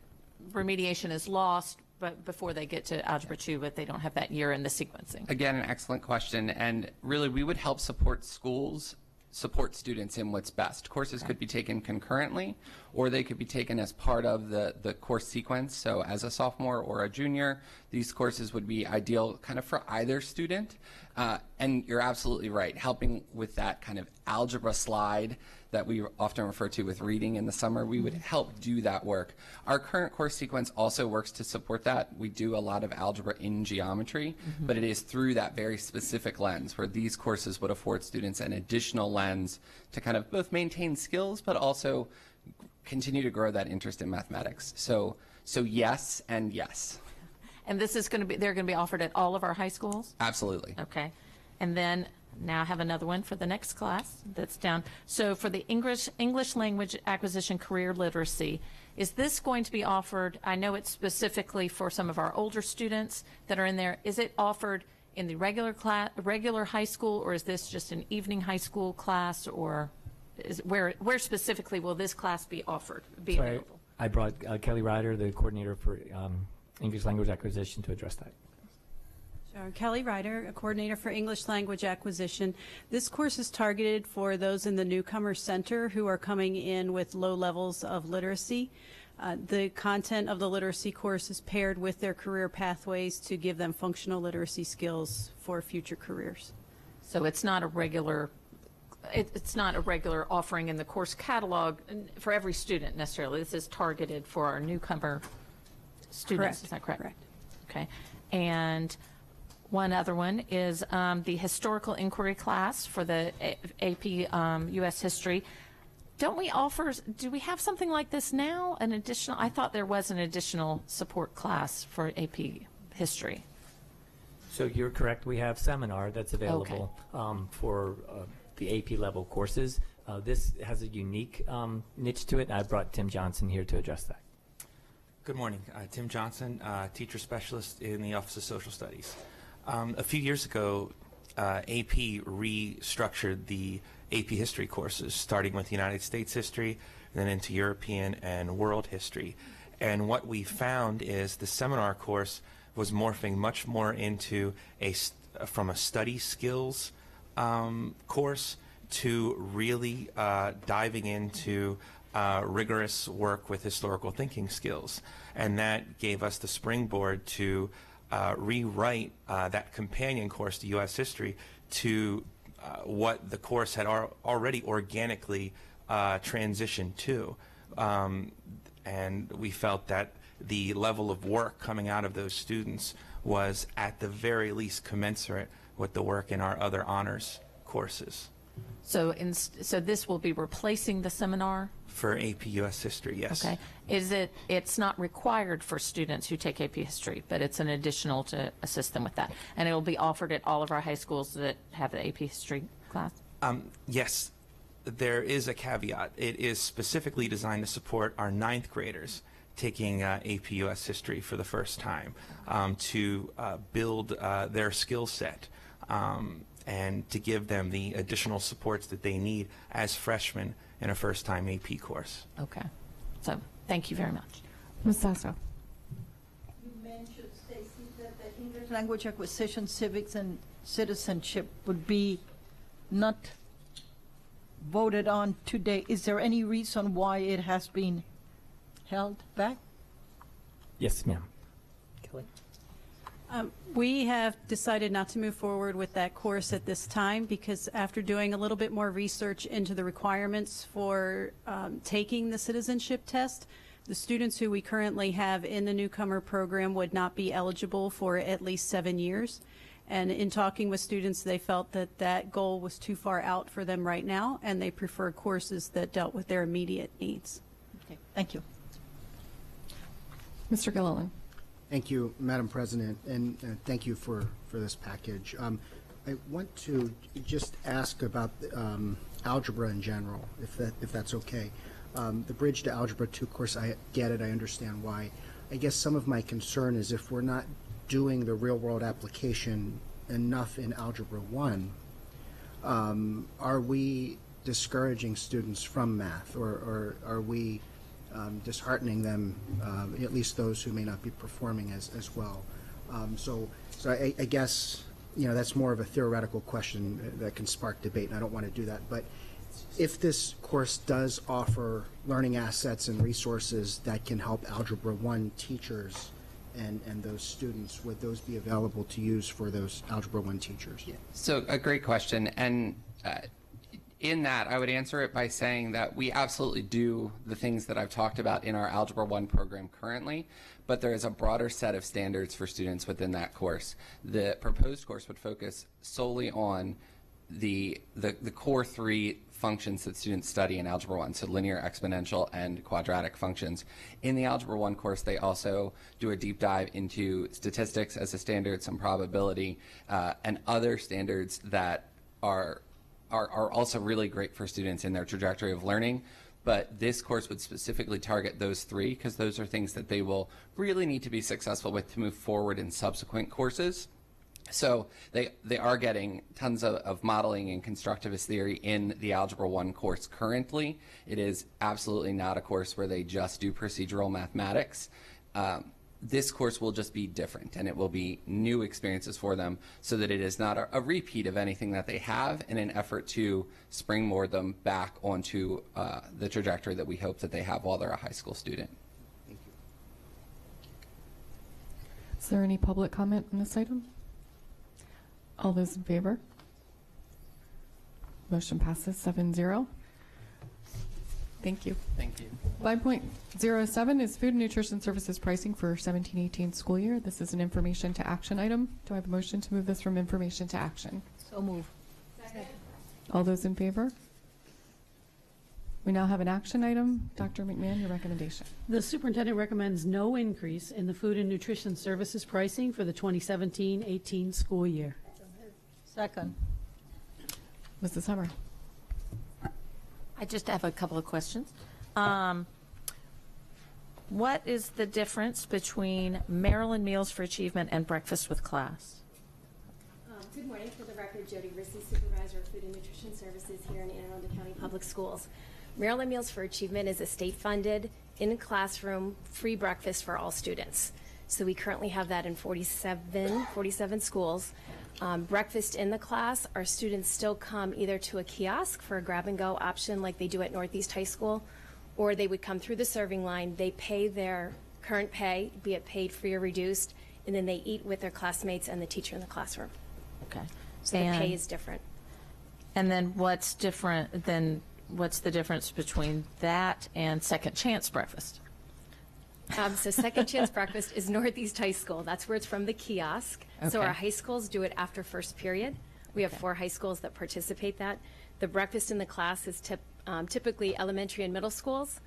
remediation is lost but before they get to Algebra 2, but they don't have that year in the sequencing. Again, an excellent question, and really we would help support schools support students in what's best. Courses could be taken concurrently, or they could be taken as part of the course sequence. So as a sophomore or a junior, these courses would be ideal kind of for either student. And you're absolutely right, helping with that kind of algebra slide that we often refer to with reading in the summer, we would help do that work. Our current course sequence also works to support that. We do a lot of algebra in geometry, but it is through that very specific lens where these courses would afford students an additional lens to kind of both maintain skills, but also continue to grow that interest in mathematics. So yes and yes. And this is going to be, they're going to be offered at all of our high schools? Absolutely. Okay. And then now I have another one for the next class that's down. So for the English language acquisition career literacy, is this going to be offered, I know it's specifically for some of our older students that are in there, is it offered in the regular high school, or is this just an evening high school class, or is where specifically will this class be offered, available? I brought Kelly Reider, the coordinator for English language acquisition, to address that. Sure. Kelly Reider, a coordinator for English language acquisition. This course is targeted for those in the newcomer center who are coming in with low levels of literacy. The content of the literacy course is paired with their career pathways to give them functional literacy skills for future careers. So it's not a regular offering in the course catalog for every student necessarily. This is targeted for our newcomer students. Correct. Is that correct? Correct. Okay. And one other one is the historical inquiry class for the AP U.S. History. Do we have something like this now? An additional, I thought there was an additional support class for AP History. So you're correct. We have seminar that's available for the AP level courses. This has a unique niche to it, and I brought Tim Johnson here to address that. Good morning. Tim Johnson, teacher specialist in the Office of Social Studies. A few years ago, AP restructured the AP history courses, starting with United States history, then into European and world history. And what we found is the seminar course was morphing much more into from a study skills course to really diving into rigorous work with historical thinking skills. And that gave us the springboard to rewrite that companion course to U.S. history to what the course had already organically transitioned to. And we felt that the level of work coming out of those students was at the very least commensurate with the work in our other honors courses. So this will be replacing the seminar? For AP U.S. History, yes. Okay. It's not required for students who take AP History, but it's an additional to assist them with that. And it will be offered at all of our high schools that have the AP History class? Yes. There is a caveat. It is specifically designed to support our 9th graders taking AP U.S. History for the first time to build their skill set and to give them the additional supports that they need as freshmen in a first-time AP course. Okay. So thank you very much. Ms. Sasso. You mentioned, Stacy, that the English language acquisition, civics, and citizenship would be not voted on today. Is there any reason why it has been held back? Yes, ma'am. Kelly? We have decided not to move forward with that course at this time because after doing a little bit more research into the requirements for taking the citizenship test, the students who we currently have in the newcomer program would not be eligible for at least 7 years. And in talking with students, they felt that that goal was too far out for them right now, and they preferred courses that dealt with their immediate needs. Okay, thank you. Mr. Gilliland. Thank you, Madam President, and thank you for this package. I want to just ask about algebra in general, if that's okay. The Bridge to Algebra 2 course, I get it, I understand why. I guess some of my concern is if we're not doing the real-world application enough in Algebra 1, are we discouraging students from math, or are we disheartening them, at least those who may not be performing as well? So I guess, that's more of a theoretical question that can spark debate, and I don't want to do that. But if this course does offer learning assets and resources that can help Algebra 1 teachers and those students, would those be available to use for those Algebra 1 teachers? Yeah. So a great question. And in that, I would answer it by saying that we absolutely do the things that I've talked about in our Algebra 1 program currently, but there is a broader set of standards for students within that course. The proposed course would focus solely on the core three functions that students study in Algebra 1, so linear, exponential, and quadratic functions. In the Algebra 1 course, they also do a deep dive into statistics as a standard, some probability, and other standards that are also really great for students in their trajectory of learning. But this course would specifically target those three because those are things that they will really need to be successful with to move forward in subsequent courses. So they are getting tons of modeling and constructivist theory in the Algebra 1 course currently. It is absolutely not a course where they just do procedural mathematics. This course will just be different, and it will be new experiences for them so that it is not a repeat of anything that they have in an effort to springboard them back onto the trajectory that we hope that they have while they're a high school student. Thank you. Is there any public comment on this item? All those in favor? Motion passes 7-0. Thank you. Thank you. 5.07 is Food and Nutrition Services pricing for 17-18 school year. This is an information to action item. Do I have a motion to move this from information to action? So move. Second. All those in favor? We now have an action item. Dr. McMahon, your recommendation. The superintendent recommends no increase in the food and nutrition services pricing for the 2017-18 school year. Second. Mrs. Hummer. I just have a couple of questions. What is the difference between Maryland Meals for Achievement and Breakfast with Class? Good morning. For the record, Jody Rissy, Supervisor of Food and Nutrition Services here in Anne Arundel County Public Schools. Maryland Meals for Achievement is a state-funded, in-classroom, free breakfast for all students. So we currently have that in 47 schools. Breakfast in the class, our students still come either to a kiosk for a grab-and-go option like they do at Northeast High School, or they would come through the serving line. They pay their current pay, be it paid, free, or reduced, and then they eat with their classmates and the teacher in the classroom. Okay. So the pay is different. And then what's the difference between that and Second Chance Breakfast? So Second Chance Breakfast is Northeast High School. That's where it's from the kiosk. So Okay. our high schools do it after first period. We have 4 high schools that participate that. The breakfast in the class is typically elementary and middle schools.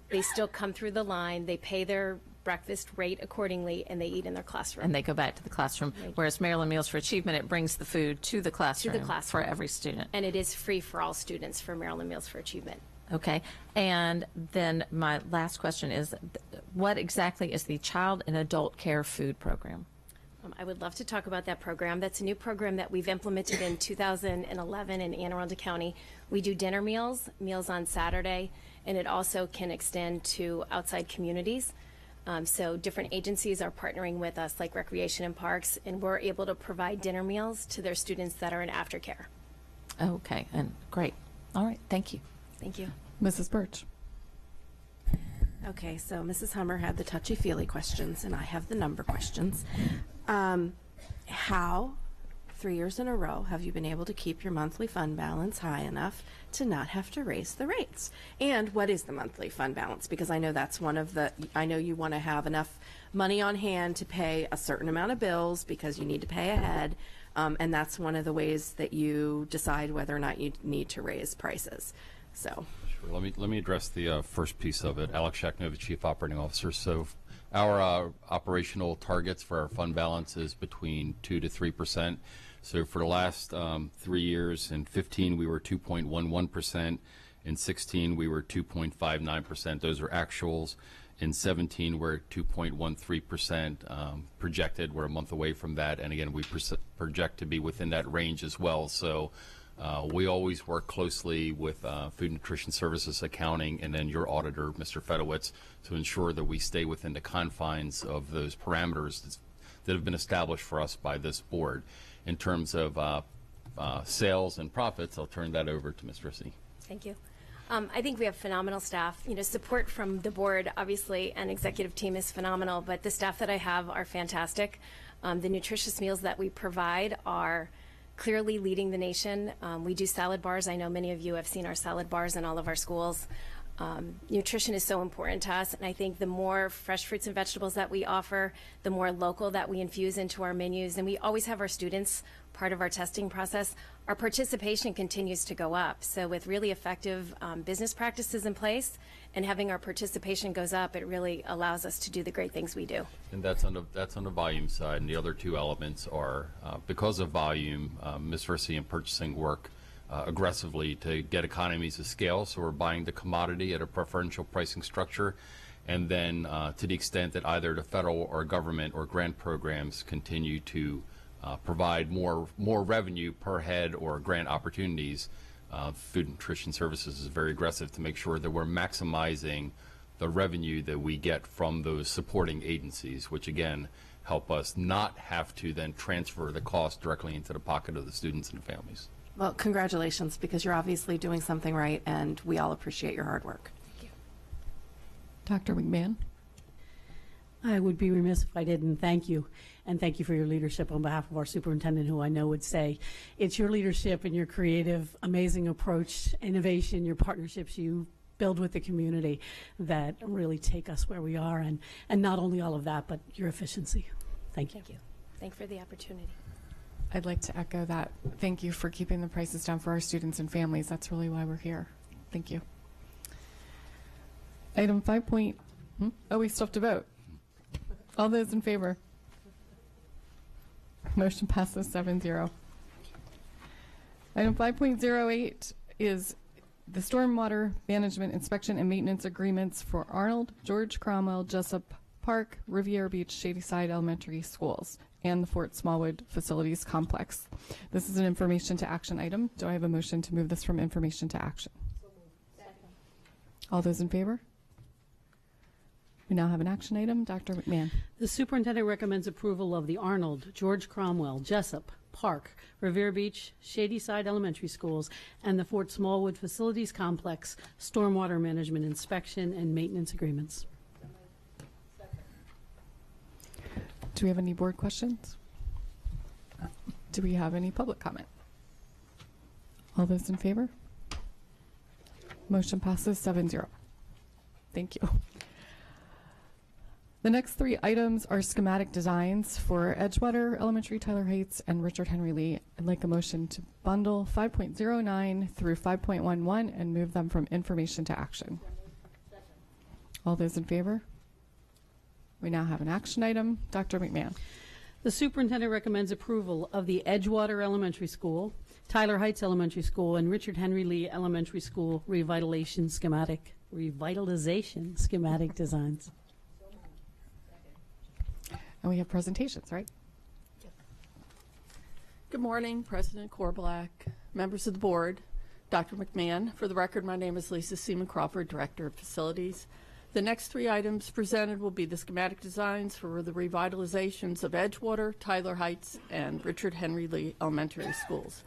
They still come through the line. They pay their breakfast rate accordingly, and they eat in their classroom. And they go back to the classroom. Whereas Maryland Meals for Achievement, it brings the food to the classroom, for every student. And it is free for all students for Maryland Meals for Achievement. Okay. And then my last question is, what exactly is the Child and Adult Care Food Program? I would love to talk about that program. That's a new program that we've implemented in 2011 in Anne Arundel County. We do dinner meals on Saturday, and it also can extend to outside communities. So different agencies are partnering with us, like Recreation and Parks, and we're able to provide dinner meals to their students that are in aftercare. Okay, and great. All right, thank you. Thank you. Mrs. Birge. Okay, so Mrs. Hummer had the touchy-feely questions, and I have the number questions. How, 3 years in a row, have you been able to keep your monthly fund balance high enough to not have to raise the rates? And what is the monthly fund balance? Because I know that's I know you want to have enough money on hand to pay a certain amount of bills because you need to pay ahead. and that's one of the ways that you decide whether or not you need to raise prices. So. Sure. Let me address the first piece of it. Alex Shaknova, Chief Operating Officer. So our operational targets for our fund balance is between 2 to 3%. So for the last 3 years, in 15 we were 2.11%. In 16 we were 2.59%. Those are actuals. In 17 we're at 2.13%. Projected, we're a month away from that. And again, we project to be within that range as well. So we always work closely with Food Nutrition Services Accounting and then your auditor, Mr. Fedowitz, to ensure that we stay within the confines of those parameters that have been established for us by this board. In terms of sales and profits, I'll turn that over to Ms. Rissy. Thank you. I think we have phenomenal staff. You know, support from the board, obviously, and executive team is phenomenal, but the staff that I have are fantastic. The nutritious meals that we provide are clearly leading the nation. We do salad bars. I know many of you have seen our salad bars in all of our schools. Nutrition is so important to us, and I think the more fresh fruits and vegetables that we offer, the more local that we infuse into our menus, and we always have our students part of our testing process, our participation continues to go up. So with really effective business practices in place and having our participation goes up, it really allows us to do the great things we do. And that's on the volume side, and the other two elements are because of volume, Ms. Rissy and purchasing work aggressively to get economies of scale. So we're buying the commodity at a preferential pricing structure, and then to the extent that either the federal or government or grant programs continue to provide more revenue per head or grant opportunities, Food and Nutrition Services is very aggressive to make sure that we're maximizing the revenue that we get from those supporting agencies, which again help us not have to then transfer the cost directly into the pocket of the students and the families. Well, congratulations, because you're obviously doing something right, and we all appreciate your hard work. Thank you. Dr. McMahon. I would be remiss if I didn't thank you, and thank you for your leadership on behalf of our superintendent, who I know would say it's your leadership and your creative, amazing approach, innovation, your partnerships you build with the community that really take us where we are, and not only all of that, but your efficiency. Thank you. Thank you. Thank you for the opportunity. I'd like to echo that. Thank you for keeping the prices down for our students and families. That's really why we're here. Thank you. Item 5. Oh, we still have to vote. All those in favor? Motion passes 7-0. Item 5.08 is the stormwater management inspection and maintenance agreements for Arnold, George Cromwell, Jessup Park, Riviera Beach, Shadyside Elementary Schools, and the Fort Smallwood Facilities Complex. This is an information to action item. Do I have a motion to move this from information to action? All those in favor? We now have an action item. Dr. McMahon. The superintendent recommends approval of the Arnold, George Cromwell, Jessup Park, Riviera Beach, Shadyside Elementary Schools, and the Fort Smallwood Facilities Complex stormwater management inspection and maintenance agreements. Do we have any board questions? Do we have any public comment? All those in favor? Motion passes 7-0. Thank you. The next 3 items are schematic designs for Edgewater Elementary, Tyler Heights, and Richard Henry Lee. I'd like a motion to bundle 5.09 through 5.11 and move them from information to action. All those in favor? We now have an action item. Dr. McMahon. The superintendent recommends approval of the Edgewater Elementary School, Tyler Heights Elementary School, and Richard Henry Lee Elementary School revitalization schematic designs. And we have presentations, right? Good morning, President Korbelak, members of the board, Dr. McMahon. For the record, my name is Lisa Seaman Crawford, Director of Facilities. The next 3 items presented will be the schematic designs for the revitalizations of Edgewater, Tyler Heights, and Richard Henry Lee Elementary Schools.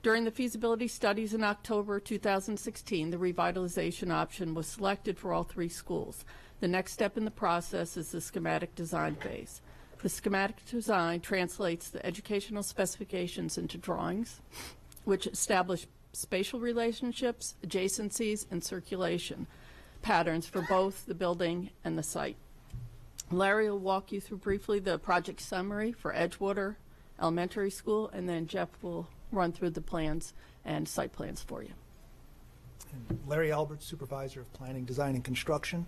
During the feasibility studies in October 2016, the revitalization option was selected for all 3 schools. The next step in the process is the schematic design phase. The schematic design translates the educational specifications into drawings, which establish spatial relationships, adjacencies, and circulation patterns for both the building and the site. Larry will walk you through briefly the project summary for Edgewater Elementary School, and then Jeff will run through the plans and site plans for you. Larry Albert, Supervisor of Planning, Design, and Construction.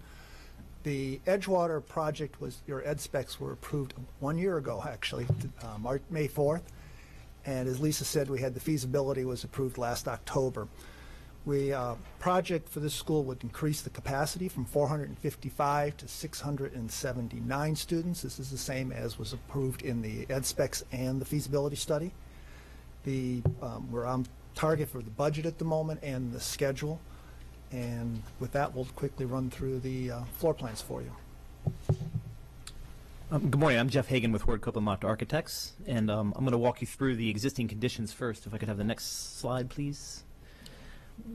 The Edgewater project your ed specs were approved 1 year ago, actually, May 4th. And as Lisa said, we had the feasibility was approved last October. Project for this school would increase the capacity from 455 to 679 students. This is the same as was approved in the ed specs and the feasibility study. We're on target for the budget at the moment and the schedule. And with that, we'll quickly run through the floor plans for you. Good morning. I'm Jeff Hagan with Ward Copeland Mott Architects, and I'm going to walk you through the existing conditions first. If I could have the next slide, please.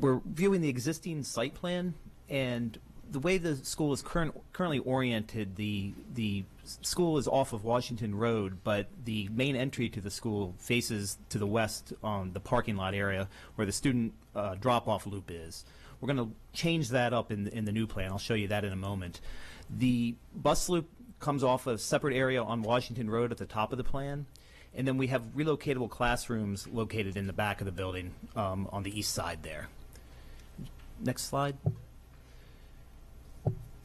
We're viewing the existing site plan, and the way the school is currently oriented, the school is off of Washington Road, but the main entry to the school faces to the west on the parking lot area where the student drop-off loop is. We're going to change that up in the new plan. I'll show you that in a moment. The bus loop comes off a separate area on Washington Road at the top of the plan, and then we have relocatable classrooms located in the back of the building on the east side there. Next slide.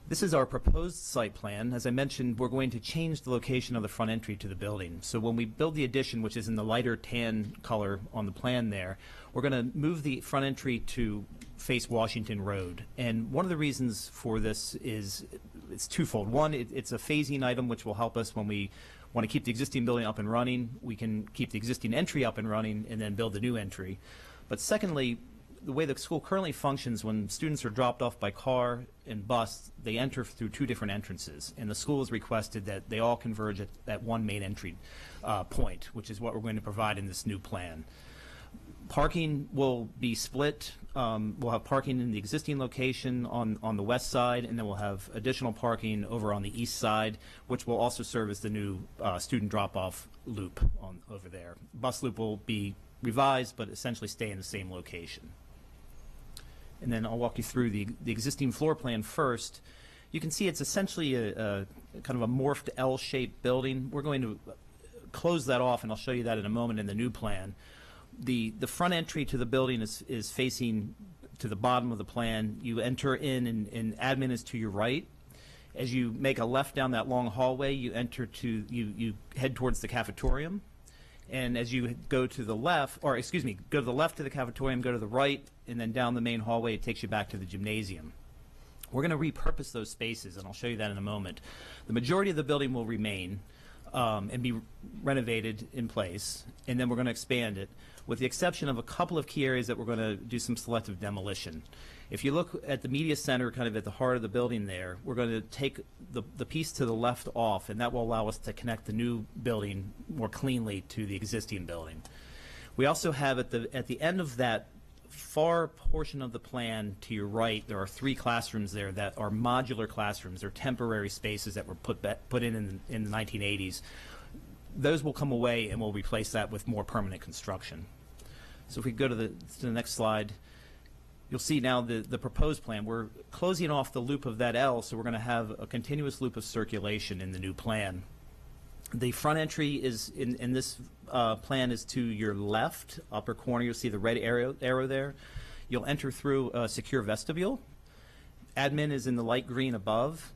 This is our proposed site plan. As I mentioned, we're going to change the location of the front entry to the building. So when we build the addition, which is in the lighter tan color on the plan there, we're going to move the front entry to face Washington Road. And one of the reasons for this is it's twofold. One, it's a phasing item which will help us when we want to keep the existing building up and running. We can keep the existing entry up and running and then build the new entry. But secondly, the way the school currently functions, when students are dropped off by car and bus, they enter through two different entrances, and the school has requested that they all converge at one main entry point, which is what we're going to provide in this new plan. Parking will be split. We'll have parking in the existing location on the west side, and then we'll have additional parking over on the east side, which will also serve as the new student drop-off loop over there. Bus loop will be revised, but essentially stay in the same location. And then I'll walk you through the existing floor plan first. You can see it's essentially a kind of a morphed L-shaped building. We're going to close that off, and I'll show you that in a moment in the new plan. The front entry to the building is facing to the bottom of the plan. You enter in, and admin is to your right. As you make a left down that long hallway, you head towards the cafetorium. And as you go to the left, or excuse me, go to the left to the cafetorium, go to the right, and then down the main hallway, it takes you back to the gymnasium. We're going to repurpose those spaces, and I'll show you that in a moment. The majority of the building will remain and be renovated in place, and then we're going to expand it, with the exception of a couple of key areas that we're going to do some selective demolition. If you look at the media center, kind of at the heart of the building there, we're going to take the piece to the left off, and that will allow us to connect the new building more cleanly to the existing building. We also have at the end of that far portion of the plan to your right, there are 3 classrooms there that are modular classrooms. They're temporary spaces that were put in the 1980s. Those will come away, and we'll replace that with more permanent construction. So if we go to the next slide, you'll see now the proposed plan. We're closing off the loop of that L, so we're going to have a continuous loop of circulation in the new plan. The front entry is in this plan is to your left upper corner. You'll see the red arrow there. You'll enter through a secure vestibule. Admin is in the light green above.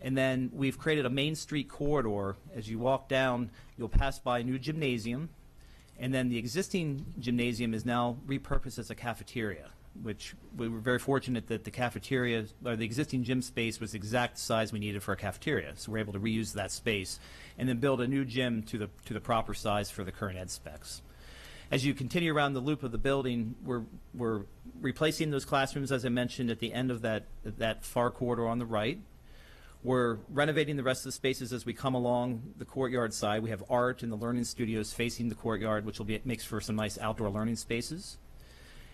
And then we've created a Main Street corridor. As you walk down, you'll pass by a new gymnasium. And then the existing gymnasium is now repurposed as a cafeteria, which we were very fortunate that the cafeteria, or the existing gym space, was the exact size we needed for a cafeteria. So we're able to reuse that space and then build a new gym to the proper size for the current ed specs. As you continue around the loop of the building, we're replacing those classrooms, as I mentioned, at the end of that far corridor on the right. We're renovating the rest of the spaces as we come along the courtyard side. We have art and the learning studios facing the courtyard, which makes for some nice outdoor learning spaces.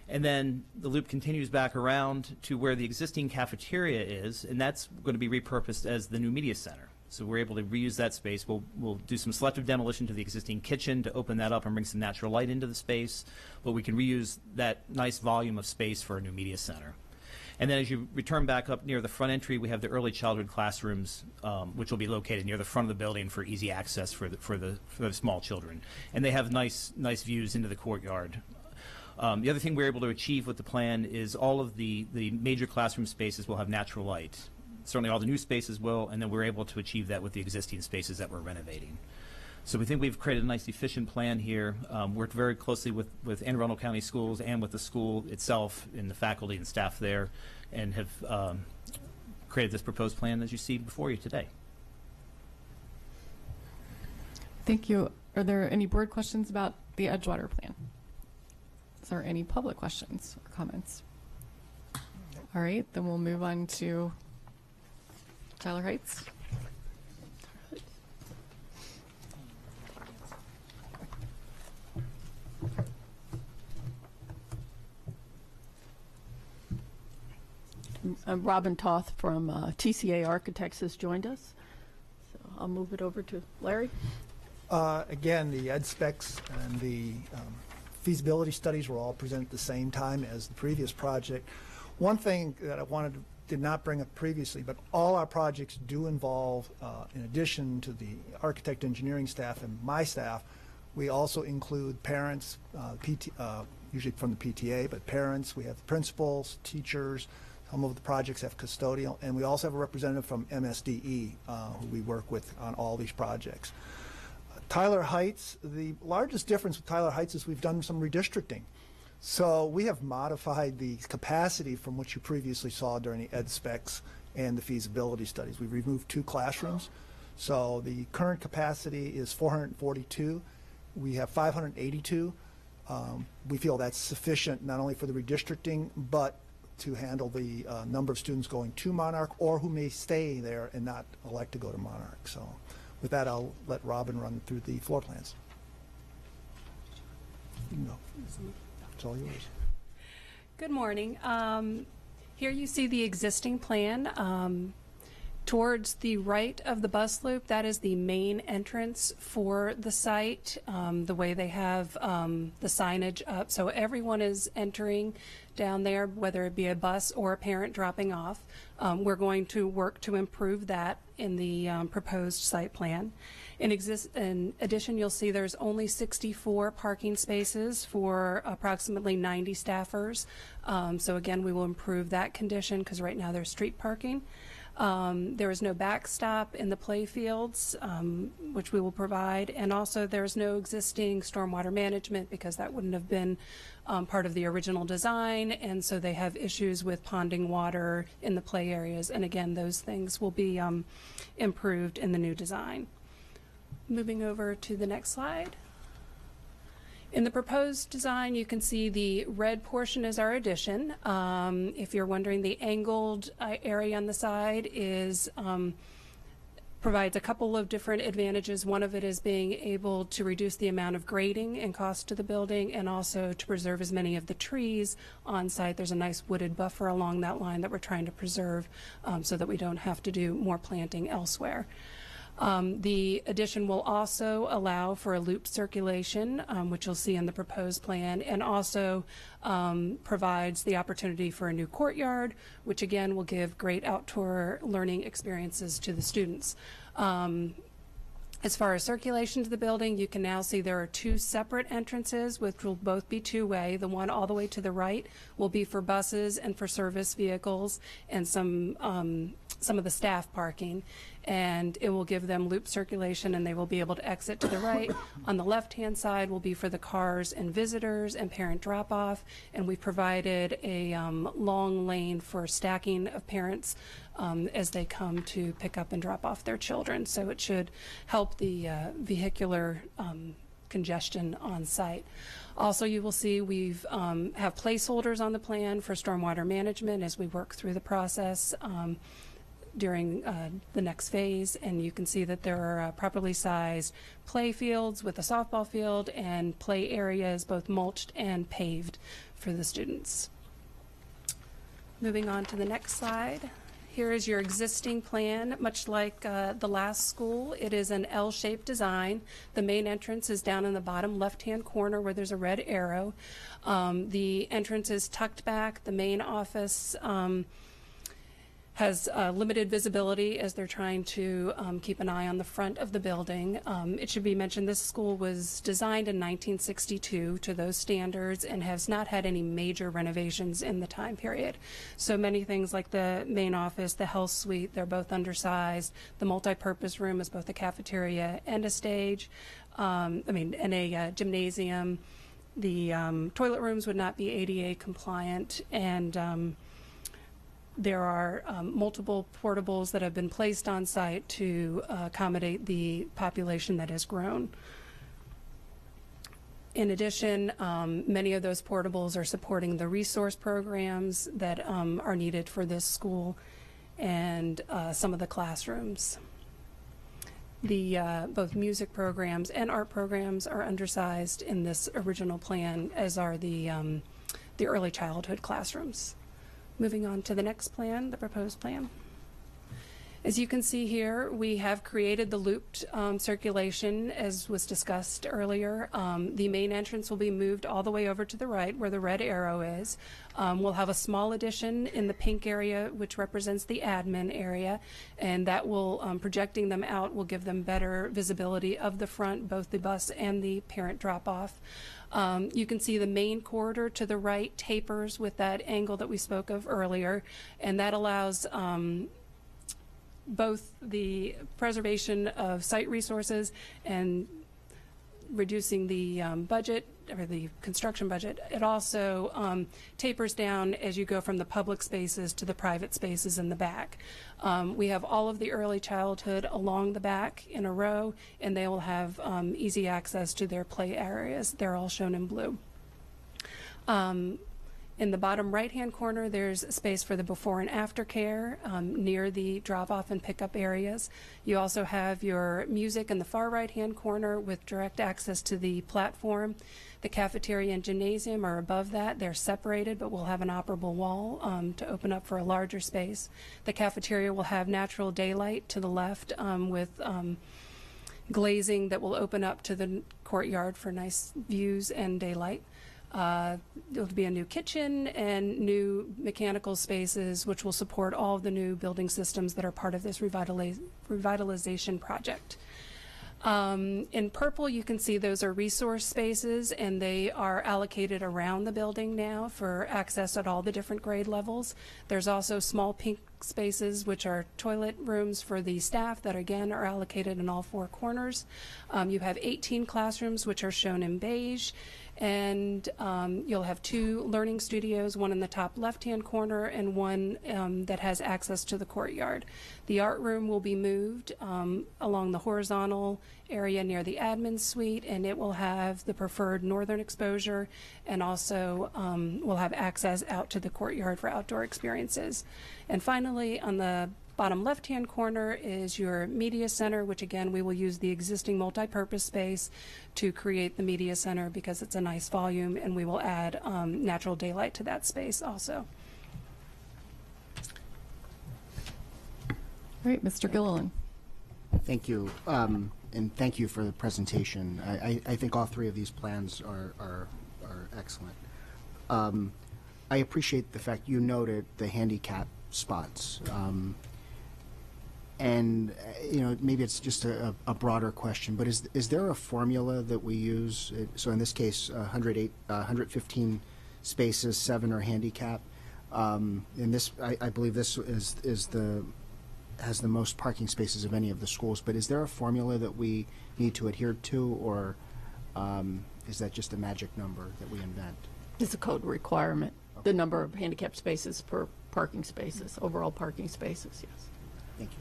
And then the loop continues back around to where the existing cafeteria is, and that's going to be repurposed as the new media center. So we're able to reuse that space. We'll do some selective demolition to the existing kitchen to open that up and bring some natural light into the space, but we can reuse that nice volume of space for a new media center. And then as you return back up near the front entry, we have the early childhood classrooms, which will be located near the front of the building for easy access for the small children. And they have nice views into the courtyard. The other thing we're able to achieve with the plan is all of the major classroom spaces will have natural light. Certainly all the new spaces will, and then we're able to achieve that with the existing spaces that we're renovating. So we think we've created a nice, efficient plan here. Worked very closely with Anne Arundel County Schools and with the school itself and the faculty and staff there, and have created this proposed plan as you see before you today. Thank you. Are there any board questions about the Edgewater plan? Is there any public questions or comments? All right, then we'll move on to Tyler Heights. Robin Toth from TCA Architects has joined us. So I'll move it over to Larry. Again, the ed specs and the feasibility studies were all presented at the same time as the previous project. One thing that I did not bring up previously, but all our projects do involve, in addition to the architect engineering staff and my staff, we also include parents, usually from the PTA, but parents, we have principals, teachers. Some of the projects have custodial, and we also have a representative from MSDE who we work with on all these projects. Tyler Heights, the largest difference with Tyler Heights is we've done some redistricting. So we have modified the capacity from what you previously saw during the ed specs and the feasibility studies. We've removed 2 classrooms. So the current capacity is 442. We have 582. We feel that's sufficient not only for the redistricting, but to handle the number of students going to Monarch or who may stay there and not elect to go to Monarch. So with that, I'll let Robin run through the floor plans. No, it's all yours. Good morning. Here you see the existing plan. Towards the right of the bus loop, that is the main entrance for the site, the way they have the signage up. So everyone is entering down there, whether it be a bus or a parent dropping off. We're going to work to improve that in the proposed site plan. In addition, you'll see there's only 64 parking spaces for approximately 90 staffers. So again, we will improve that condition because right now there's street parking. There is no backstop in the play fields, which we will provide, and also there's no existing stormwater management because that wouldn't have been part of the original design, and so they have issues with ponding water in the play areas, and again, those things will be improved in the new design. Moving over to the next slide. In the proposed design, you can see the red portion is our addition. If you're wondering, the angled area on the side is provides a couple of different advantages. One of it is being able to reduce the amount of grading and cost to the building, and also to preserve as many of the trees on site. There's a nice wooded buffer along that line that we're trying to preserve so that we don't have to do more planting elsewhere. The addition will also allow for a loop circulation, which you'll see in the proposed plan, and also provides the opportunity for a new courtyard, which again will give great outdoor learning experiences to the students. As far as circulation to the building, you can now see there are 2 separate entrances, which will both be 2-way. The one all the way to the right will be for buses and for service vehicles and some of the staff parking, and it will give them loop circulation and they will be able to exit to the right. On the left-hand side will be for the cars and visitors and parent drop-off, and we provided a long lane for stacking of parents as they come to pick up and drop off their children. So it should help the vehicular congestion on site. Also, you will see we've have placeholders on the plan for stormwater management as we work through the process during the next phase, and you can see that there are properly sized play fields with a softball field and play areas both mulched and paved for the students. Moving on to the next slide. Here is your existing plan. Much like the last school, it is an L-shaped design. The main entrance is down in the bottom left-hand corner where there's a red arrow. The entrance is tucked back. The main office has limited visibility as they're trying to keep an eye on the front of the building. It should be mentioned this school was designed in 1962 to those standards and has not had any major renovations in the time period. So many things like the main office, the health suite, they're both undersized. The multi-purpose room is both a cafeteria and a stage, and a gymnasium. The toilet rooms would not be ADA compliant, and there are multiple portables that have been placed on site to accommodate the population that has grown. In addition, many of those portables are supporting the resource programs that are needed for this school and some of the classrooms. The both music programs and art programs are undersized in this original plan, as are the early childhood classrooms. Moving on to the next plan, the proposed plan. As you can see here, we have created the looped circulation as was discussed earlier. The main entrance will be moved all the way over to the right where the red arrow is. We'll have a small addition in the pink area which represents the admin area, and that will, projecting them out, will give them better visibility of the front, both the bus and the parent drop-off. You can see the main corridor to the right tapers with that angle that we spoke of earlier, and that allows both the preservation of site resources and reducing the budget, or the construction budget. It also tapers down as you go from the public spaces to the private spaces in the back. We have all of the early childhood along the back in a row, and they will have easy access to their play areas. They're all shown in blue. In the bottom right-hand corner, there's space for the before and after care near the drop-off and pickup areas. You also have your music in the far right-hand corner with direct access to the platform. The cafeteria and gymnasium are above that. They're separated, but we'll have an operable wall to open up for a larger space. The cafeteria will have natural daylight to the left with glazing that will open up to the courtyard for nice views and daylight. There'll be a new kitchen and new mechanical spaces which will support all of the new building systems that are part of this revitalization project. In purple, you can see those are resource spaces, and they are allocated around the building now for access at all the different grade levels. There's also small pink spaces, which are toilet rooms for the staff that, again, are allocated in all four corners. You have 18 classrooms, which are shown in beige. And you'll have 2 learning studios, one in the top left-hand corner and one that has access to the courtyard. The art room will be moved along the horizontal area near the admin suite, and it will have the preferred northern exposure, and also will have access out to the courtyard for outdoor experiences. And finally, on the bottom left-hand corner is your media center, which again we will use the existing multi-purpose space to create the media center because it's a nice volume, and we will add natural daylight to that space also. All right, Mr. Gilliland. Thank you, and thank you for the presentation. I think all 3 of these plans are excellent. I appreciate the fact you noted the handicap spots. And maybe it's just a broader question, but is there a formula that we use? So in this case, 115 spaces, 7 are handicap. And this, I believe, this has the most parking spaces of any of the schools. But is there a formula that we need to adhere to, or is that just a magic number that we invent? It's a code requirement. Okay. The number of handicap spaces per parking spaces, overall parking spaces. Yes. Thank you.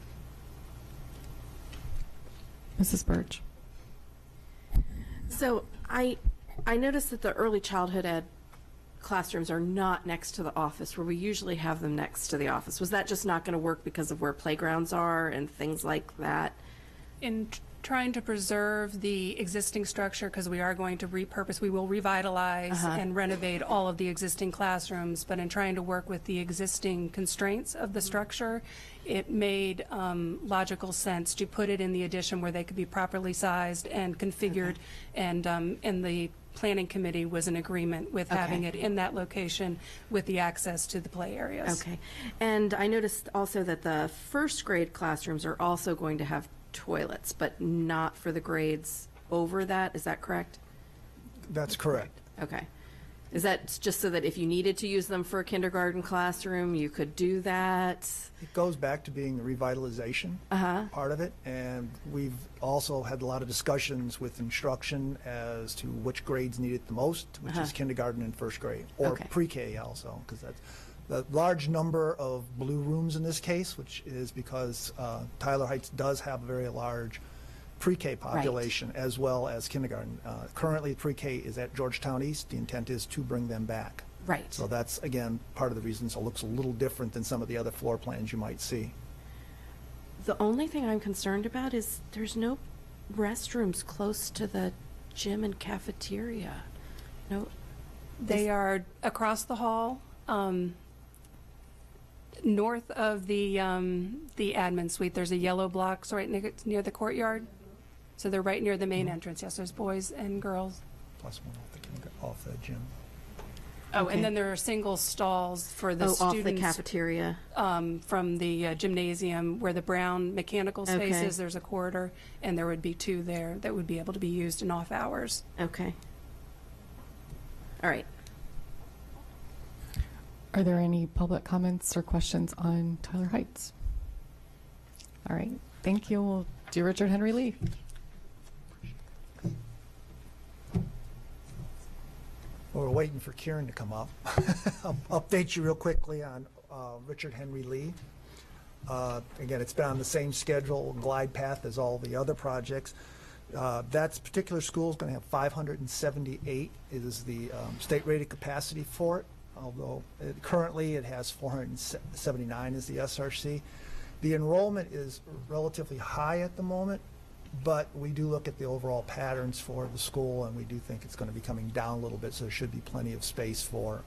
Mrs. Birge. So I noticed that the early childhood ed classrooms are not next to the office where we usually have them next to the office. Was that just not going to work because of where playgrounds are and things like that? In trying to preserve the existing structure because we are going to repurpose, we will revitalize and renovate all of the existing classrooms, but in trying to work with the existing constraints of the structure, it made logical sense to put it in the addition where they could be properly sized and configured, and the planning committee was in agreement with having it in that location with the access to the play areas. Okay. And I noticed also that the first grade classrooms are also going to have toilets, but not for the grades over that. Is that correct? That's correct. Okay. Is that just so that if you needed to use them for a kindergarten classroom, you could do that? It goes back to being the revitalization part of it, and we've also had a lot of discussions with instruction as to which grades need it the most, which is kindergarten and first grade, or pre-K also, because that's the large number of blue rooms in this case, which is because Tyler Heights does have a very large pre-K population as well as kindergarten. Currently, pre-K is at Georgetown East. The intent is to bring them back. Right. So that's, again, part of the reasons it looks a little different than some of the other floor plans you might see. The only thing I'm concerned about is there's no restrooms close to the gym and cafeteria. No. They are across the hall, north of the admin suite. There's a yellow block right near the courtyard. So they're right near the main entrance. Yes, there's boys and girls. Plus one off the gym. Oh, and then there are single stalls for the students. Off the cafeteria. From the gymnasium where the brown mechanical space is, there's a corridor, and there would be two there that would be able to be used in off hours. Okay. All right. Are there any public comments or questions on Tyler Heights? All right, thank you. We'll do Richard Henry Lee. Well, we're waiting for Kieran to come up. I'll update you real quickly on Richard Henry Lee. Again, it's been on the same schedule, glide path as all the other projects. That particular school is going to have 578 is the state rated capacity for it, although currently it has 479 as the SRC. The enrollment is relatively high at the moment, but we do look at the overall patterns for the school, and we do think it's going to be coming down a little bit, so there should be plenty of space for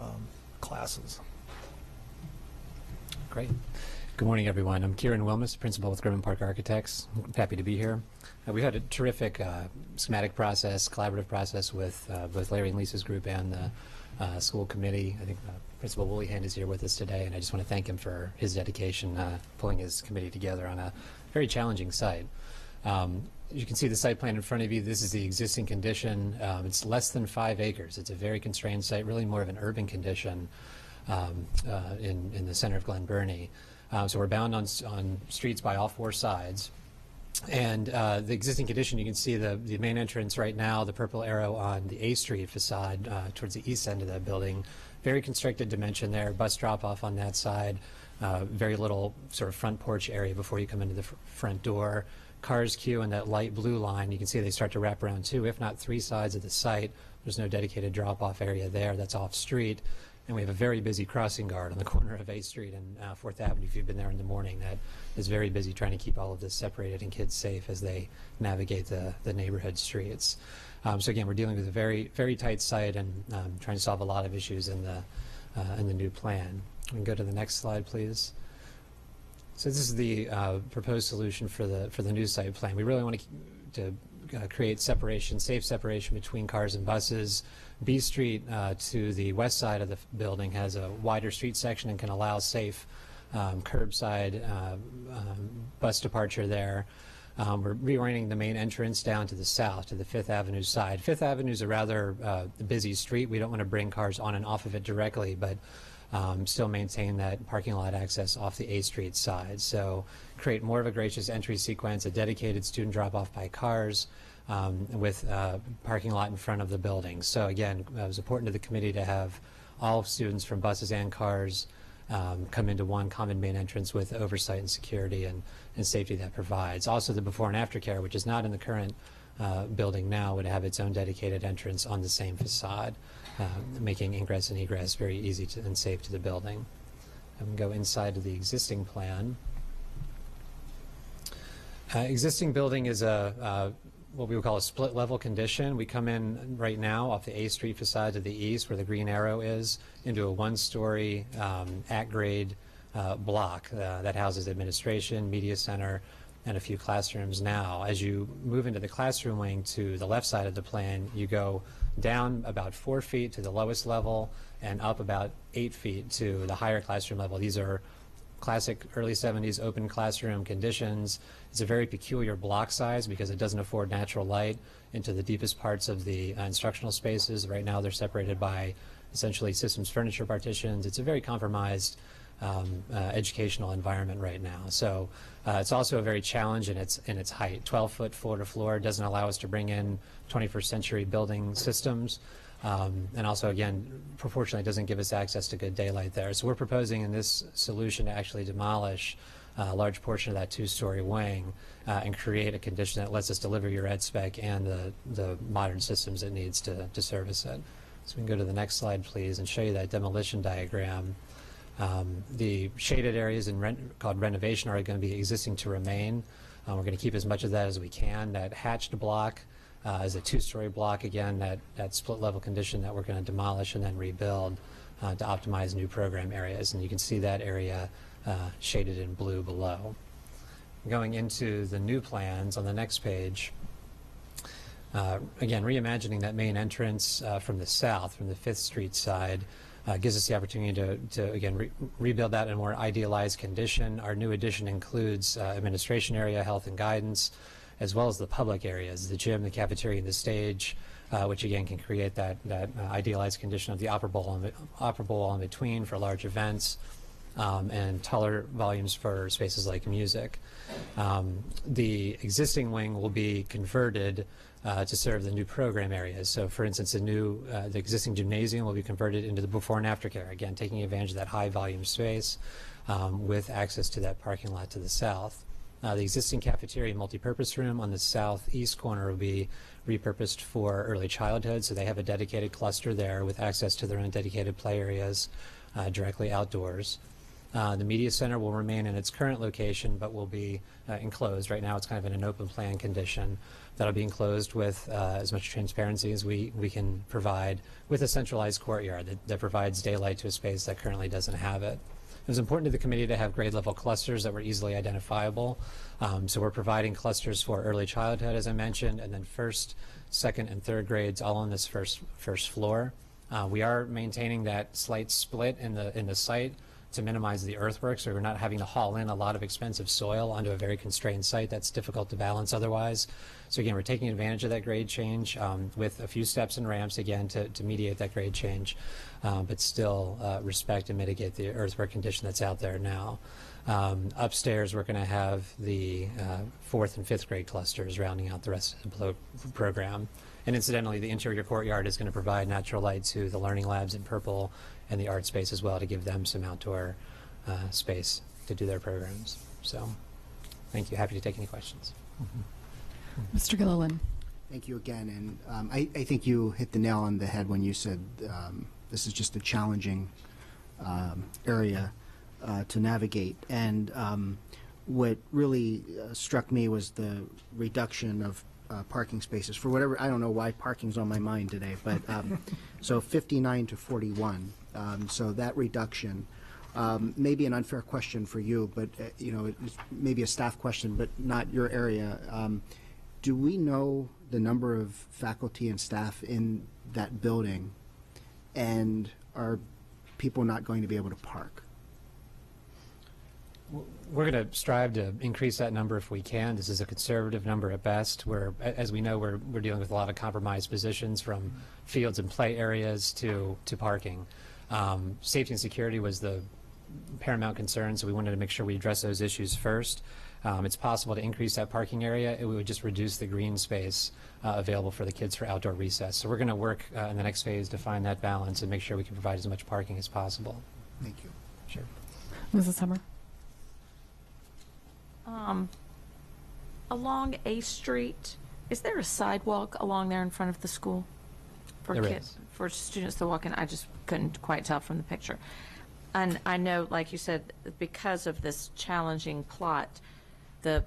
classes. Great. Good morning, everyone. I'm Kieran Wilmus, principal with Griffin Park Architects. I'm happy to be here. We've had a terrific schematic process, collaborative process with both Larry and Lisa's group and the school committee. I think Principal Woolleyhand is here with us today, and I just want to thank him for his dedication pulling his committee together on a very challenging site. You can see the site plan in front of you. This is the existing condition. It's less than 5 acres. It's a very constrained site, really more of an urban condition in the center of Glen Burnie. So we're bound on streets by all 4 sides. And the existing condition, you can see the main entrance right now, the purple arrow on the A Street facade towards the east end of that building. Very constricted dimension there, bus drop-off on that side, very little sort of front porch area before you come into the front door. Cars queue in that light blue line. You can see they start to wrap around 2, if not 3 sides of the site. There's no dedicated drop-off area there. That's off-street. And we have a very busy crossing guard on the corner of A Street and 4th Avenue. If you've been there in the morning, that is very busy trying to keep all of this separated and kids safe as they navigate the neighborhood streets. So again, we're dealing with a very, very tight site and trying to solve a lot of issues in the new plan. We can go to the next slide, please. So this is the proposed solution for the new site plan. We really want to create separation, safe separation between cars and buses. B Street to the west side of the building has a wider street section and can allow safe curbside bus departure there. We're reorienting the main entrance down to the south, to the 5th Avenue side. 5th Avenue is a rather busy street. We don't want to bring cars on and off of it directly, but still maintain that parking lot access off the A Street side. So create more of a gracious entry sequence, a dedicated student drop-off by cars with parking lot in front of the building. So again, it was important to the committee to have all students from buses and cars come into one common main entrance with oversight and security and safety that provides. Also the before and after care, which is not in the current building now, would have its own dedicated entrance on the same facade, making ingress and egress very easy and safe to the building. And we go inside to the existing plan. Existing building is what we would call a split level condition. We come in right now off the A Street facade to the east, where the green arrow is, into a one-story at-grade block that houses administration, media center, and a few classrooms now. As you move into the classroom wing to the left side of the plan, you go down about 4 feet to the lowest level and up about 8 feet to the higher classroom level. These are classic early 70s open classroom conditions. It's a very peculiar block size because it doesn't afford natural light into the deepest parts of the instructional spaces. Right now they're separated by essentially systems furniture partitions. It's a very compromised educational environment right now. So it's also a very challenge in its height. 12-foot floor-to-floor doesn't allow us to bring in 21st century building systems. And also, again, proportionally doesn't give us access to good daylight there. So we're proposing in this solution to actually demolish a large portion of that two-story wing and create a condition that lets us deliver your ed spec and the modern systems it needs to service it. So we can go to the next slide, please, and show you that demolition diagram. The shaded areas called renovation are going to be existing to remain. We're going to keep as much of that as we can. That hatched block is a two-story block, again, that split level condition that we're going to demolish and then rebuild to optimize new program areas. And you can see that area shaded in blue below. Going into the new plans on the next page, again, reimagining that main entrance from the south, from the 5th Street side, gives us the opportunity to again, rebuild that in a more idealized condition. Our new addition includes administration area, health and guidance, as well as the public areas, the gym, the cafeteria, and the stage, which again can create that idealized condition of the operable in between for large events, and taller volumes for spaces like music. The existing wing will be converted to serve the new program areas. So for instance, the existing gymnasium will be converted into the before and after care, again taking advantage of that high volume space with access to that parking lot to the south. The existing cafeteria and multipurpose room on the southeast corner will be repurposed for early childhood, so they have a dedicated cluster there with access to their own dedicated play areas directly outdoors. The media center will remain in its current location but will be enclosed. Right now it's kind of in an open plan condition. That'll be enclosed with as much transparency as we can provide, with a centralized courtyard that provides daylight to a space that currently doesn't have it. It was important to the committee to have grade level clusters that were easily identifiable. So we're providing clusters for early childhood, as I mentioned, and then first, second, and third grades all on this first floor. We are maintaining that slight split in the site to minimize the earthwork, so we're not having to haul in a lot of expensive soil onto a very constrained site that's difficult to balance otherwise. So again, we're taking advantage of that grade change with a few steps and ramps, again, to mediate that grade change, but still respect and mitigate the earthwork condition that's out there now. Upstairs, we're going to have the 4th and 5th grade clusters rounding out the rest of the program. And incidentally, the interior courtyard is going to provide natural light to the learning labs in purple and the art space as well, to give them some outdoor space to do their programs. So thank you. Happy to take any questions. Mr. Gilliland. Thank you again. And I think you hit the nail on the head when you said this is just a challenging area to navigate. And what really struck me was the reduction of parking spaces. For whatever, I don't know why parking's on my mind today, but so 59 to 41. So that reduction, maybe an unfair question for you, but you know, it's maybe a staff question, but not your area. Do we know the number of faculty and staff in that building, and are people not going to be able to park? We're going to strive to increase that number if we can. This is a conservative number at best. As we know, we're dealing with a lot of compromised positions, from fields and play areas to parking. Safety and security was the paramount concern, so we wanted to make sure we address those issues first. It's possible to increase that parking area. It would just reduce the green space available for the kids for outdoor recess. So we're going to work in the next phase to find that balance and make sure we can provide as much parking as possible. Thank you. Sure. Mrs. Hummer. Along A Street, is there a sidewalk along there in front of the school for There kids, is. for students to walk in? I just couldn't quite tell from the picture. And I know, like you said, because of this challenging plot, the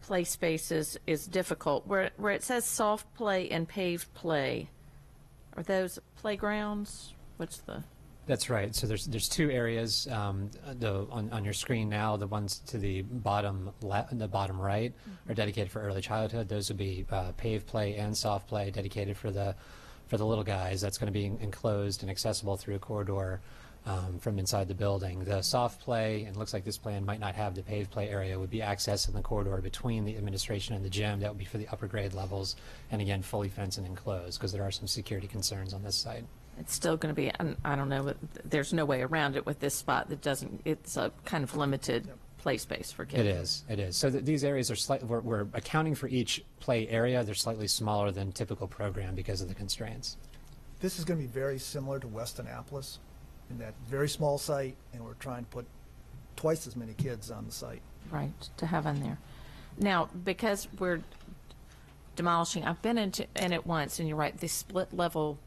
play spaces is difficult. Where it says soft play and paved play, are those playgrounds? What's the? That's right. So there's two areas on your screen now. The ones to the bottom right are dedicated for early childhood. Those would be paved play and soft play, dedicated for the little guys. That's going to be enclosed and accessible through a corridor from inside the building. The soft play, and it looks like this plan might not have the paved play area, would be accessed in the corridor between the administration and the gym. That would be for the upper grade levels, and again, fully fenced and enclosed, because there are some security concerns on this site. It's still going to be, I don't know, there's no way around it with this spot that doesn't, it's a kind of limited play space for kids. It is. So these areas are slightly, we're accounting for each play area. They're slightly smaller than typical program because of the constraints. This is going to be very similar to West Annapolis in that very small site, and we're trying to put twice as many kids on the site. Right, to have in there. Now, because we're demolishing, I've been in it once, and you're right, the split level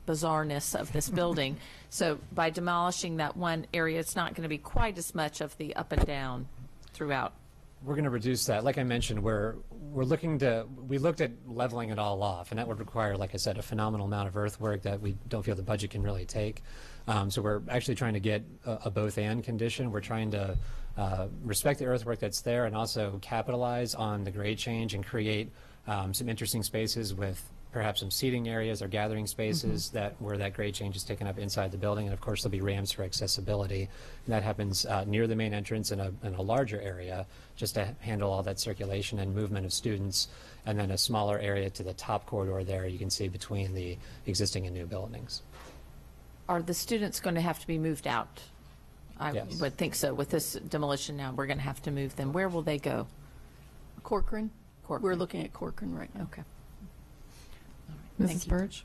bizarreness of this building. So by demolishing that one area, it's not going to be quite as much of the up and down throughout. We're going to reduce that. Like I mentioned, we looked at leveling it all off, and that would require, like I said, a phenomenal amount of earthwork that we don't feel the budget can really take. So we're actually trying to get a both-and condition. We're trying to respect the earthwork that's there and also capitalize on the grade change and create some interesting spaces with perhaps some seating areas or gathering spaces where that grade change is taken up inside the building. And of course, there'll be ramps for accessibility. And that happens near the main entrance in a larger area, just to handle all that circulation and movement of students. And then a smaller area to the top corridor there, you can see between the existing and new buildings. Are the students going to have to be moved out? Yes. Would think so. With this demolition now, we're going to have to move them. Where will they go? Corcoran. We're looking at Corcoran right now. Okay. Mrs. Birge?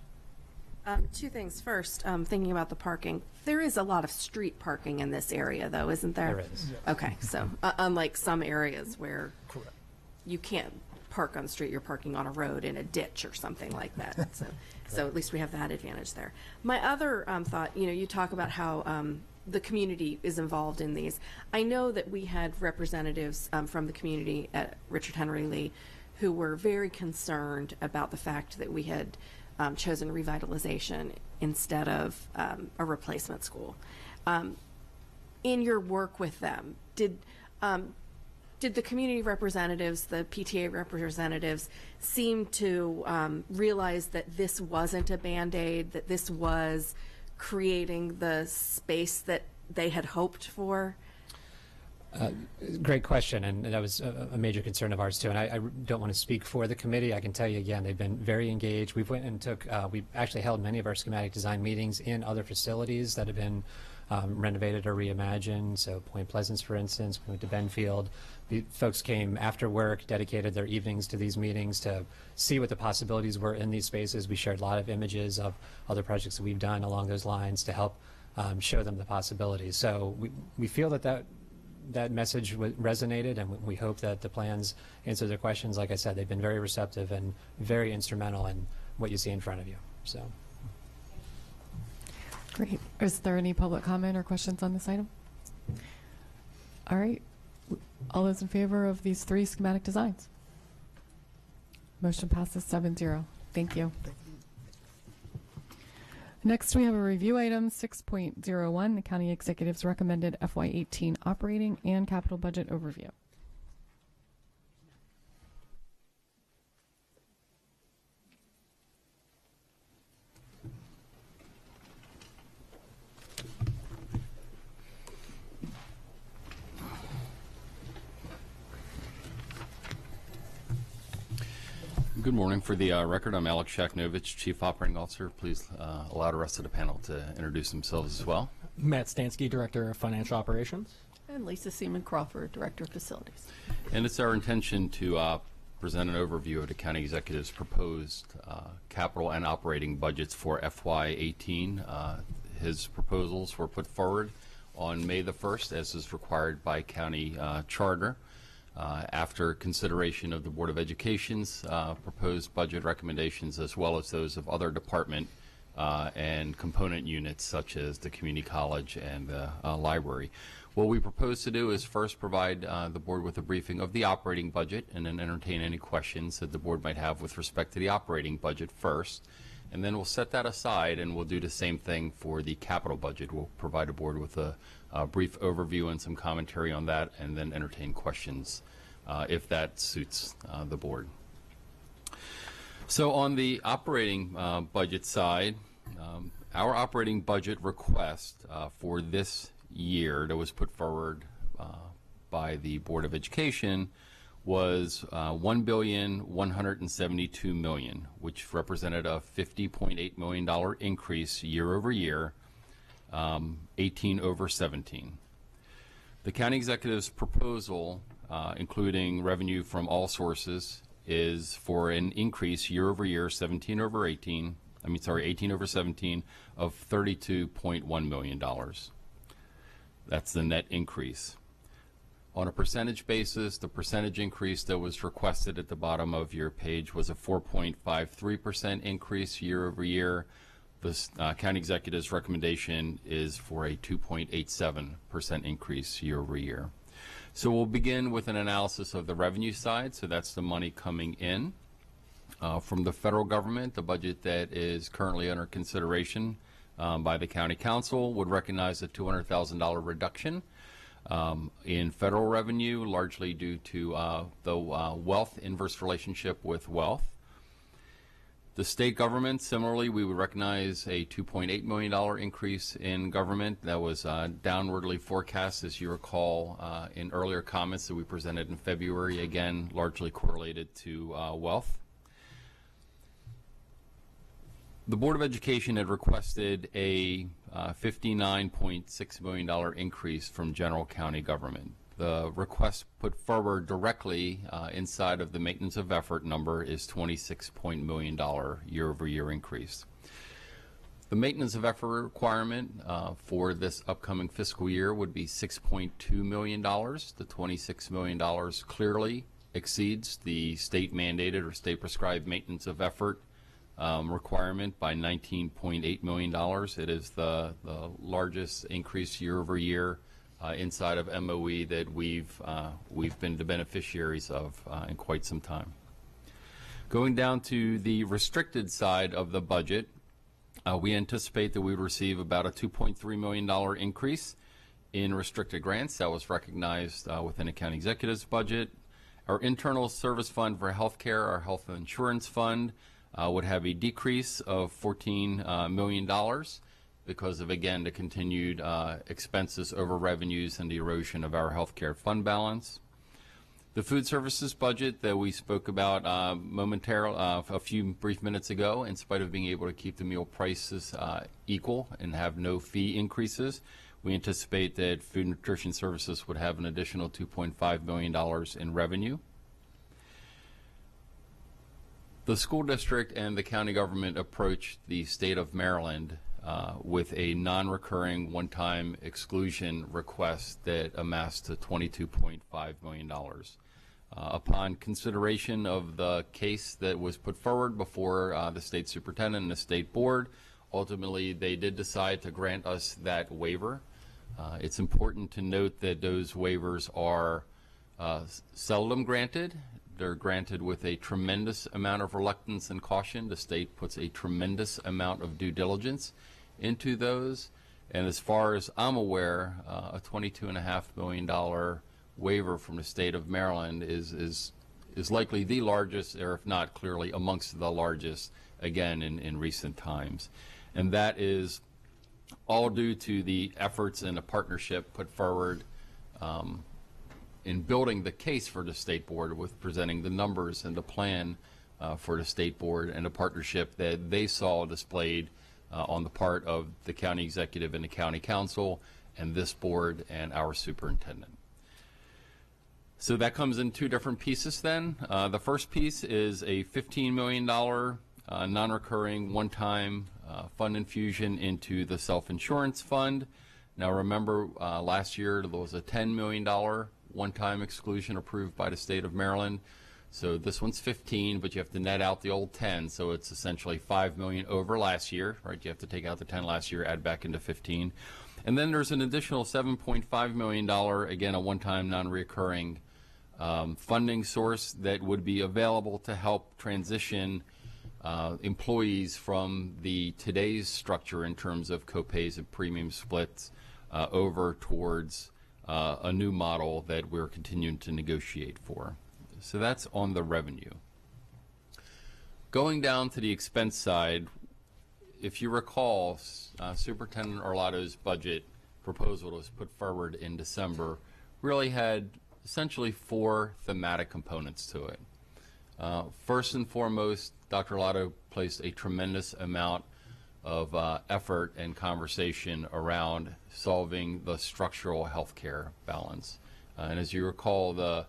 Two things. First, thinking about the parking, there is a lot of street parking in this area, though, isn't there? There is. Okay, so unlike some areas where you can't park on the street, you're parking on a road in a ditch or something like that. So at least we have that advantage there. My other thought, you talk about how the community is involved in these. I know that we had representatives from the community at Richard Henry Lee who were very concerned about the fact that we had chosen revitalization instead of a replacement school. In your work with them, did the community representatives, the PTA representatives, seem to realize that this wasn't a Band-Aid, that this was creating the space that they had hoped for? Great question, and that was a major concern of ours too. And I don't want to speak for the committee. I can tell you again, they've been very engaged. We went and we actually held many of our schematic design meetings in other facilities that have been renovated or reimagined. So Point Pleasant, for instance, we went to Benfield. The folks came after work, dedicated their evenings to these meetings to see what the possibilities were in these spaces. We shared a lot of images of other projects that we've done along those lines to help show them the possibilities. So we feel that message resonated, and we hope that the plans answer their questions. Like I said, they've been very receptive and very instrumental in what you see in front of you. So, Great. Is there any public comment or questions on this item? All right. All those in favor of these three schematic designs? Motion passes 7-0. Thank you. Next, we have a review item 6.01, the County Executive's recommended FY18 operating and capital budget overview. Good morning. For the record, I'm Alex Shaknovich, Chief Operating Officer. Please allow the rest of the panel to introduce themselves as well. Matt Stansky, Director of Financial Operations. And Lisa Seaman Crawford, Director of Facilities. And it's our intention to present an overview of the County Executive's proposed capital and operating budgets for FY18. His proposals were put forward on May the 1st, as is required by county charter. After consideration of the Board of Education's proposed budget recommendations, as well as those of other department and component units such as the community college and the library. What we propose to do is first provide the board with a briefing of the operating budget and then entertain any questions that the board might have with respect to the operating budget first. And then we'll set that aside and we'll do the same thing for the capital budget. We'll provide the board with a brief overview and some commentary on that and then entertain questions if that suits the board. So on the operating budget side, our operating budget request for this year that was put forward by the Board of Education was $1,172,000,000, which represented a $50.8 million increase year over year, 18 over 17. The county executive's proposal, including revenue from all sources, is for an increase year over year, 18 over 17, of $32.1 million. That's the net increase. On a percentage basis, the percentage increase that was requested at the bottom of your page was a 4.53% increase year over year. The county executive's recommendation is for a 2.87% increase year over year. So we'll begin with an analysis of the revenue side. So that's the money coming in from the federal government. The budget that is currently under consideration by the county council would recognize a $200,000 reduction in federal revenue, largely due to the wealth inverse relationship with wealth. The state government, similarly, we would recognize a $2.8 million increase in government that was downwardly forecast, as you recall, in earlier comments that we presented in February, again, largely correlated to wealth. The Board of Education had requested a $59.6 million increase from general county government. The request put forward directly inside of the maintenance of effort number is $26 million year-over-year increase. The maintenance of effort requirement for this upcoming fiscal year would be $6.2 million. The $26 million clearly exceeds the state mandated or state prescribed maintenance of effort requirement by $19.8 million. It is the largest increase year over year inside of MOE that we've been the beneficiaries of in quite some time. Going down to the restricted side of the budget, we anticipate that we would receive about a $2.3 million increase in restricted grants. That was recognized within the county executive's budget. Our internal service fund for healthcare, our health insurance fund, would have a decrease of $14 million because of, again, the continued expenses over revenues and the erosion of our healthcare fund balance. The food services budget that we spoke about momentarily, a few brief minutes ago, in spite of being able to keep the meal prices equal and have no fee increases, we anticipate that food and nutrition services would have an additional $2.5 million in revenue. The school district and the county government approached the state of Maryland with a non-recurring one-time exclusion request that amassed to $22.5 million. Upon consideration of the case that was put forward before the state superintendent and the state board, ultimately they did decide to grant us that waiver. It's important to note that those waivers are seldom granted. They're granted with a tremendous amount of reluctance and caution. The state puts a tremendous amount of due diligence into those. And as far as I'm aware, a $22.5 million waiver from the state of Maryland is likely the largest, or if not clearly amongst the largest, again, in recent times. And that is all due to the efforts and the partnership put forward in building the case for the state board with presenting the numbers and the plan for the state board and the partnership that they saw displayed on the part of the county executive and the county council and this board and our superintendent. So that comes in two different pieces then. The first piece is a $15 million non-recurring one-time fund infusion into the self-insurance fund. Now remember, last year there was a $10 million one-time exclusion approved by the state of Maryland. So this one's 15, but you have to net out the old 10, so it's essentially 5 million over last year, right? You have to take out the 10 last year, add back into 15. And then there's an additional $7.5 million, again, a one-time non-recurring funding source that would be available to help transition employees from today's structure in terms of copays and premium splits over towards a new model that we're continuing to negotiate for. So that's on the revenue. Going down to the expense side, if you recall, Superintendent Arlotto's budget proposal that was put forward in December really had essentially 4 thematic components to it. First and foremost, Dr. Arlotto placed a tremendous amount of effort and conversation around solving the structural health care balance. And as you recall, the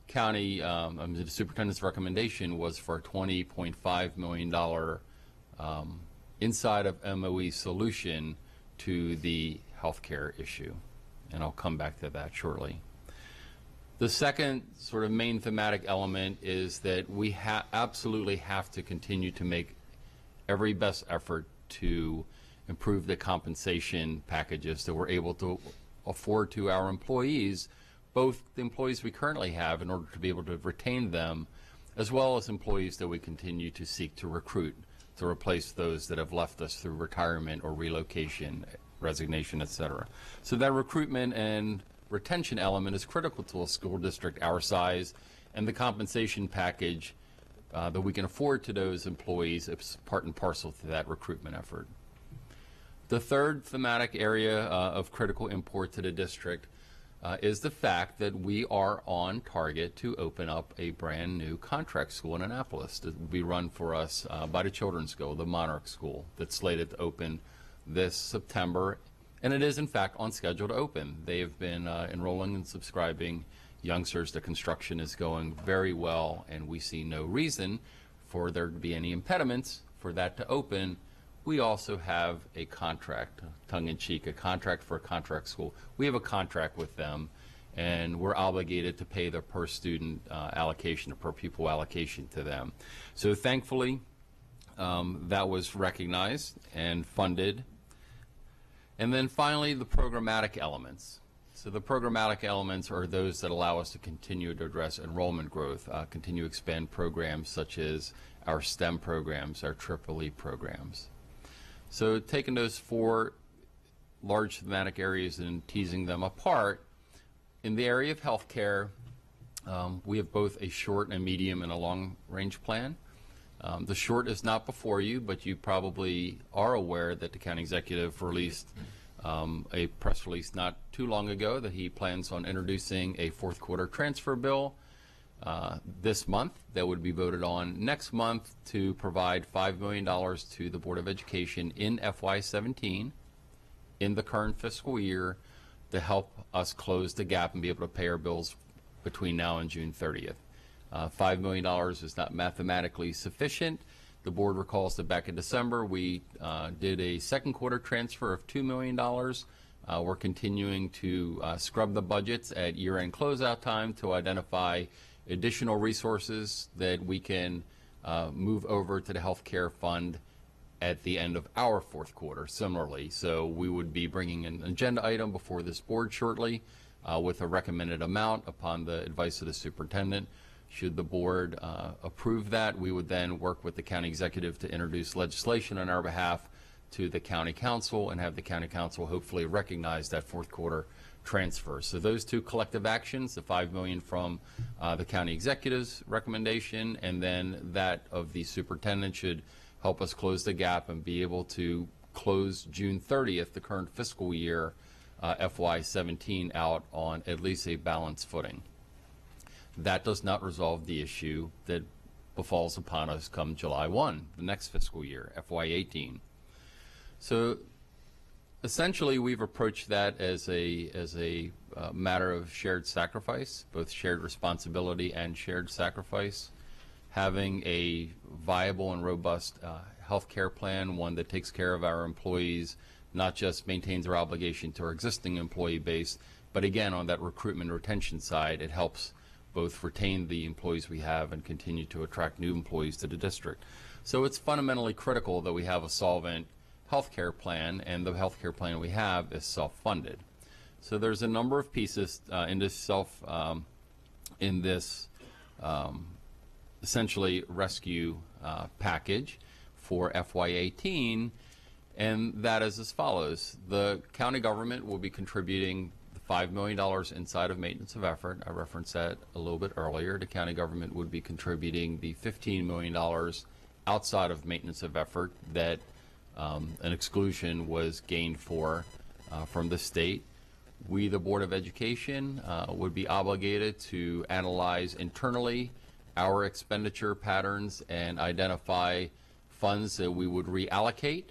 county, the superintendent's recommendation was for a $20.5 million inside of MOE solution to the healthcare issue. And I'll come back to that shortly. The second sort of main thematic element is that we absolutely have to continue to make every best effort to improve the compensation packages that we're able to afford to our employees, both the employees we currently have in order to be able to retain them, as well as employees that we continue to seek to recruit to replace those that have left us through retirement or relocation, resignation, etc. So that recruitment and retention element is critical to a school district our size, and the compensation package that we can afford to those employees is part and parcel to that recruitment effort. The third thematic area of critical import to the district is the fact that we are on target to open up a brand new contract school in Annapolis that will be run for us by the Children's School, the Monarch School, that's slated to open this September. And it is, in fact, on schedule to open. They have been enrolling and subscribing youngsters. The construction is going very well, and we see no reason for there to be any impediments for that to open. We also have a contract, tongue-in-cheek, a contract for a contract school. We have a contract with them, and we're obligated to pay the per student allocation, or per pupil allocation to them. So thankfully, that was recognized and funded. And then finally, the programmatic elements. So the programmatic elements are those that allow us to continue to address enrollment growth, continue to expand programs such as our STEM programs, our EEE programs. So taking those 4 large thematic areas and teasing them apart, in the area of healthcare, we have both a short, and medium, and a long-range plan. The short is not before you, but you probably are aware that the county executive released a press release not too long ago that he plans on introducing a 4th quarter transfer bill this month that would be voted on next month to provide $5 million to the Board of Education in FY17 in the current fiscal year to help us close the gap and be able to pay our bills between now and June 30th. $5 million is not mathematically sufficient. The board recalls that back in December we did a 2nd quarter transfer of $2 million. We're continuing to scrub the budgets at year-end closeout time to identify additional resources that we can move over to the healthcare fund at the end of our 4th quarter similarly. So we would be bringing an agenda item before this board shortly with a recommended amount upon the advice of the superintendent. Should the board approve that, we would then work with the county executive to introduce legislation on our behalf to the county council and have the county council hopefully recognize that 4th quarter transfer. So those 2 collective actions, the $5 million from the county executive's recommendation and then that of the superintendent, should help us close the gap and be able to close June 30th, the current fiscal year, FY17, out on at least a balanced footing. That does not resolve the issue that befalls upon us come July 1, the next fiscal year, FY18. So essentially we've approached that as a matter of shared sacrifice, both shared responsibility and shared sacrifice. Having a viable and robust health care plan, one that takes care of our employees, not just maintains our obligation to our existing employee base, but again on that recruitment and retention side, it helps both retain the employees we have and continue to attract new employees to the district. So it's fundamentally critical that we have a solvent healthcare plan, and the healthcare plan we have is self-funded. So there's a number of pieces in this essentially rescue package for FY18, and that is as follows. The county government will be contributing the $5 million inside of maintenance of effort. I referenced that a little bit earlier. The county government would be contributing the $15 million outside of maintenance of effort that an exclusion was gained for from the state. We, the Board of Education, would be obligated to analyze internally our expenditure patterns and identify funds that we would reallocate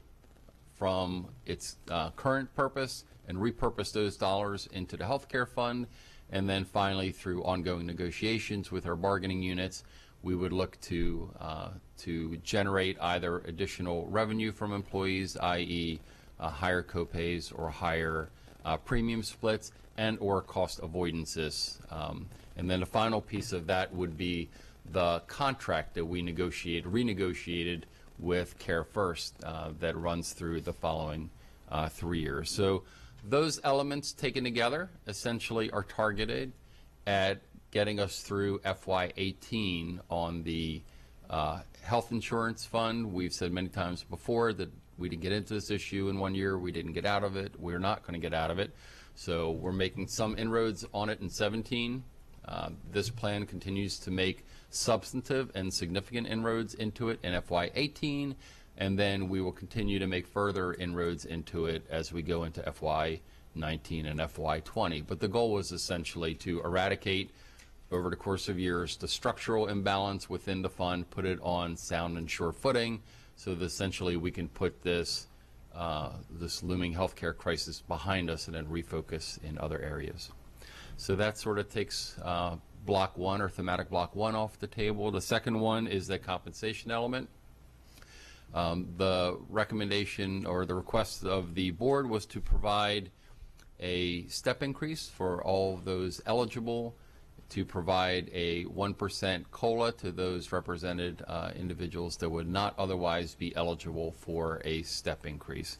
from its current purpose and repurpose those dollars into the healthcare fund. And then finally, through ongoing negotiations with our bargaining units, we would look to generate either additional revenue from employees, i.e. higher copays or higher premium splits, and or cost avoidances. And then the final piece of that would be the contract that we renegotiated with Care First that runs through the following 3 years. So those elements taken together essentially are targeted at getting us through FY18 on the health insurance fund. We've said many times before that we didn't get into this issue in 1 year. We didn't get out of it. We're not going to get out of it. So we're making some inroads on it in 17. This plan continues to make substantive and significant inroads into it in FY18, and then we will continue to make further inroads into it as we go into FY19 and FY20. But the goal was essentially to eradicate over the course of years the structural imbalance within the fund, put it on sound and sure footing, so that essentially we can put this looming healthcare crisis behind us and then refocus in other areas. So that sort of takes block one, or thematic block one, off the table. The second one is the compensation element. The recommendation or the request of the board was to provide a step increase for all of those eligible, to provide a 1% COLA to those represented individuals that would not otherwise be eligible for a step increase.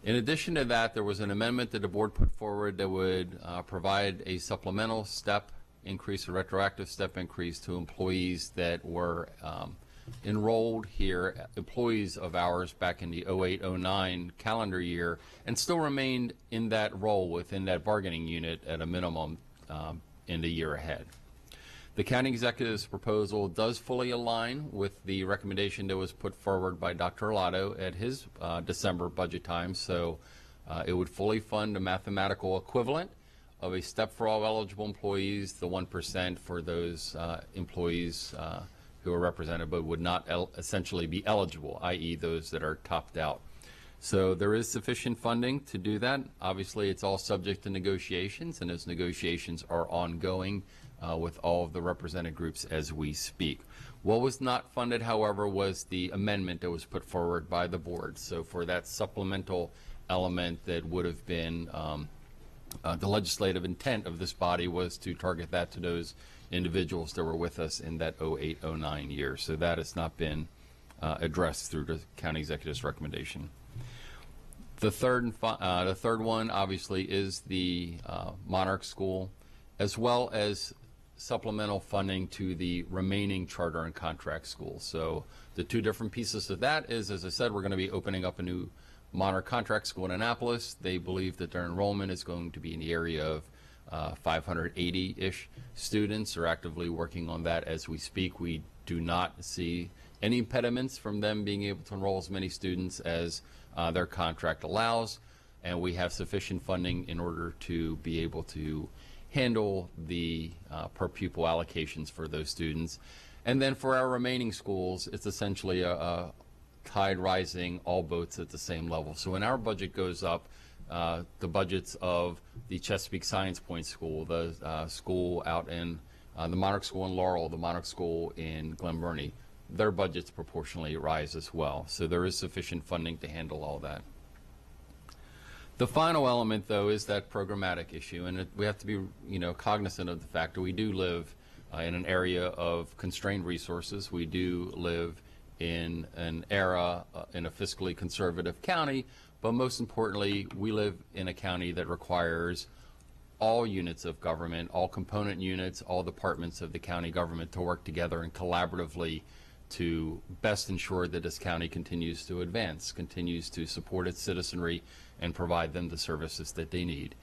In addition to that, there was an amendment that the board put forward that would provide a supplemental step increase, a retroactive step increase to employees that were enrolled here, employees of ours back in the 08-09 calendar year, and still remained in that role within that bargaining unit at a minimum in the year ahead. The county executive's proposal does fully align with the recommendation that was put forward by Dr. Arlato at his December budget time. So it would fully fund a mathematical equivalent of a step for all eligible employees, the 1% for those employees who are represented but would not essentially be eligible, i.e. those that are topped out. So there is sufficient funding to do that. Obviously, it's all subject to negotiations, and those negotiations are ongoing with all of the represented groups as we speak. What was not funded, however, was the amendment that was put forward by the board. So for that supplemental element that would have been the legislative intent of this body was to target that to those individuals that were with us in that 08-09 year. So that has not been addressed through the county executive's recommendation. The third one, obviously, is the Monarch School, as well as supplemental funding to the remaining charter and contract schools. So the two different pieces of that is, as I said, we're going to be opening up a new Monarch contract school in Annapolis. They believe that their enrollment is going to be in the area of 580-ish students. Are actively working on that as we speak. We do not see any impediments from them being able to enroll as many students as their contract allows, and we have sufficient funding in order to be able to handle the per pupil allocations for those students. And then for our remaining schools, it's essentially a tide rising, all boats at the same level. So when our budget goes up, the budgets of the Chesapeake Science Point School, the school out in the Monarch School in Laurel, the Monarch School in Glen Burnie, their budgets proportionally rise as well. So there is sufficient funding to handle all that. The final element, though, is that programmatic issue, and we have to be, cognizant of the fact that we do live in an area of constrained resources. We do live in an era in a fiscally conservative county, but most importantly, we live in a county that requires all units of government, all component units, all departments of the county government to work together and collaboratively to best ensure that this county continues to advance, continues to support its citizenry, and provide them the services that they need.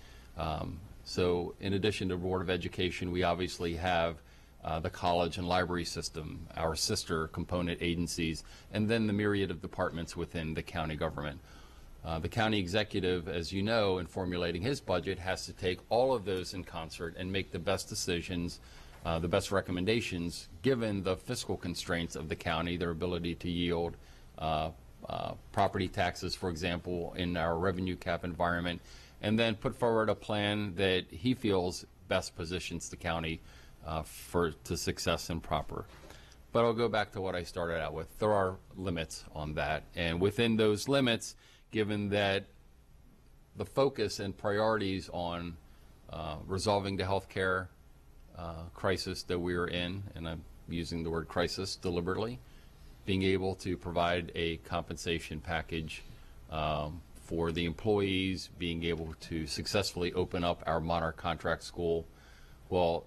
So in addition to Board of Education, we obviously have the college and library system, our sister component agencies, and then the myriad of departments within the county government. The county executive, as you know, in formulating his budget, has to take all of those in concert and make the best decisions, the best recommendations, given the fiscal constraints of the county, their ability to yield property taxes, for example, in our revenue cap environment, and then put forward a plan that he feels best positions the county to success and proper. But I'll go back to what I started out with. There are limits on that, and within those limits, given that the focus and priorities on resolving the healthcare crisis that we are in, and I'm using the word crisis deliberately, being able to provide a compensation package for the employees, being able to successfully open up our Monarch Contract School, well,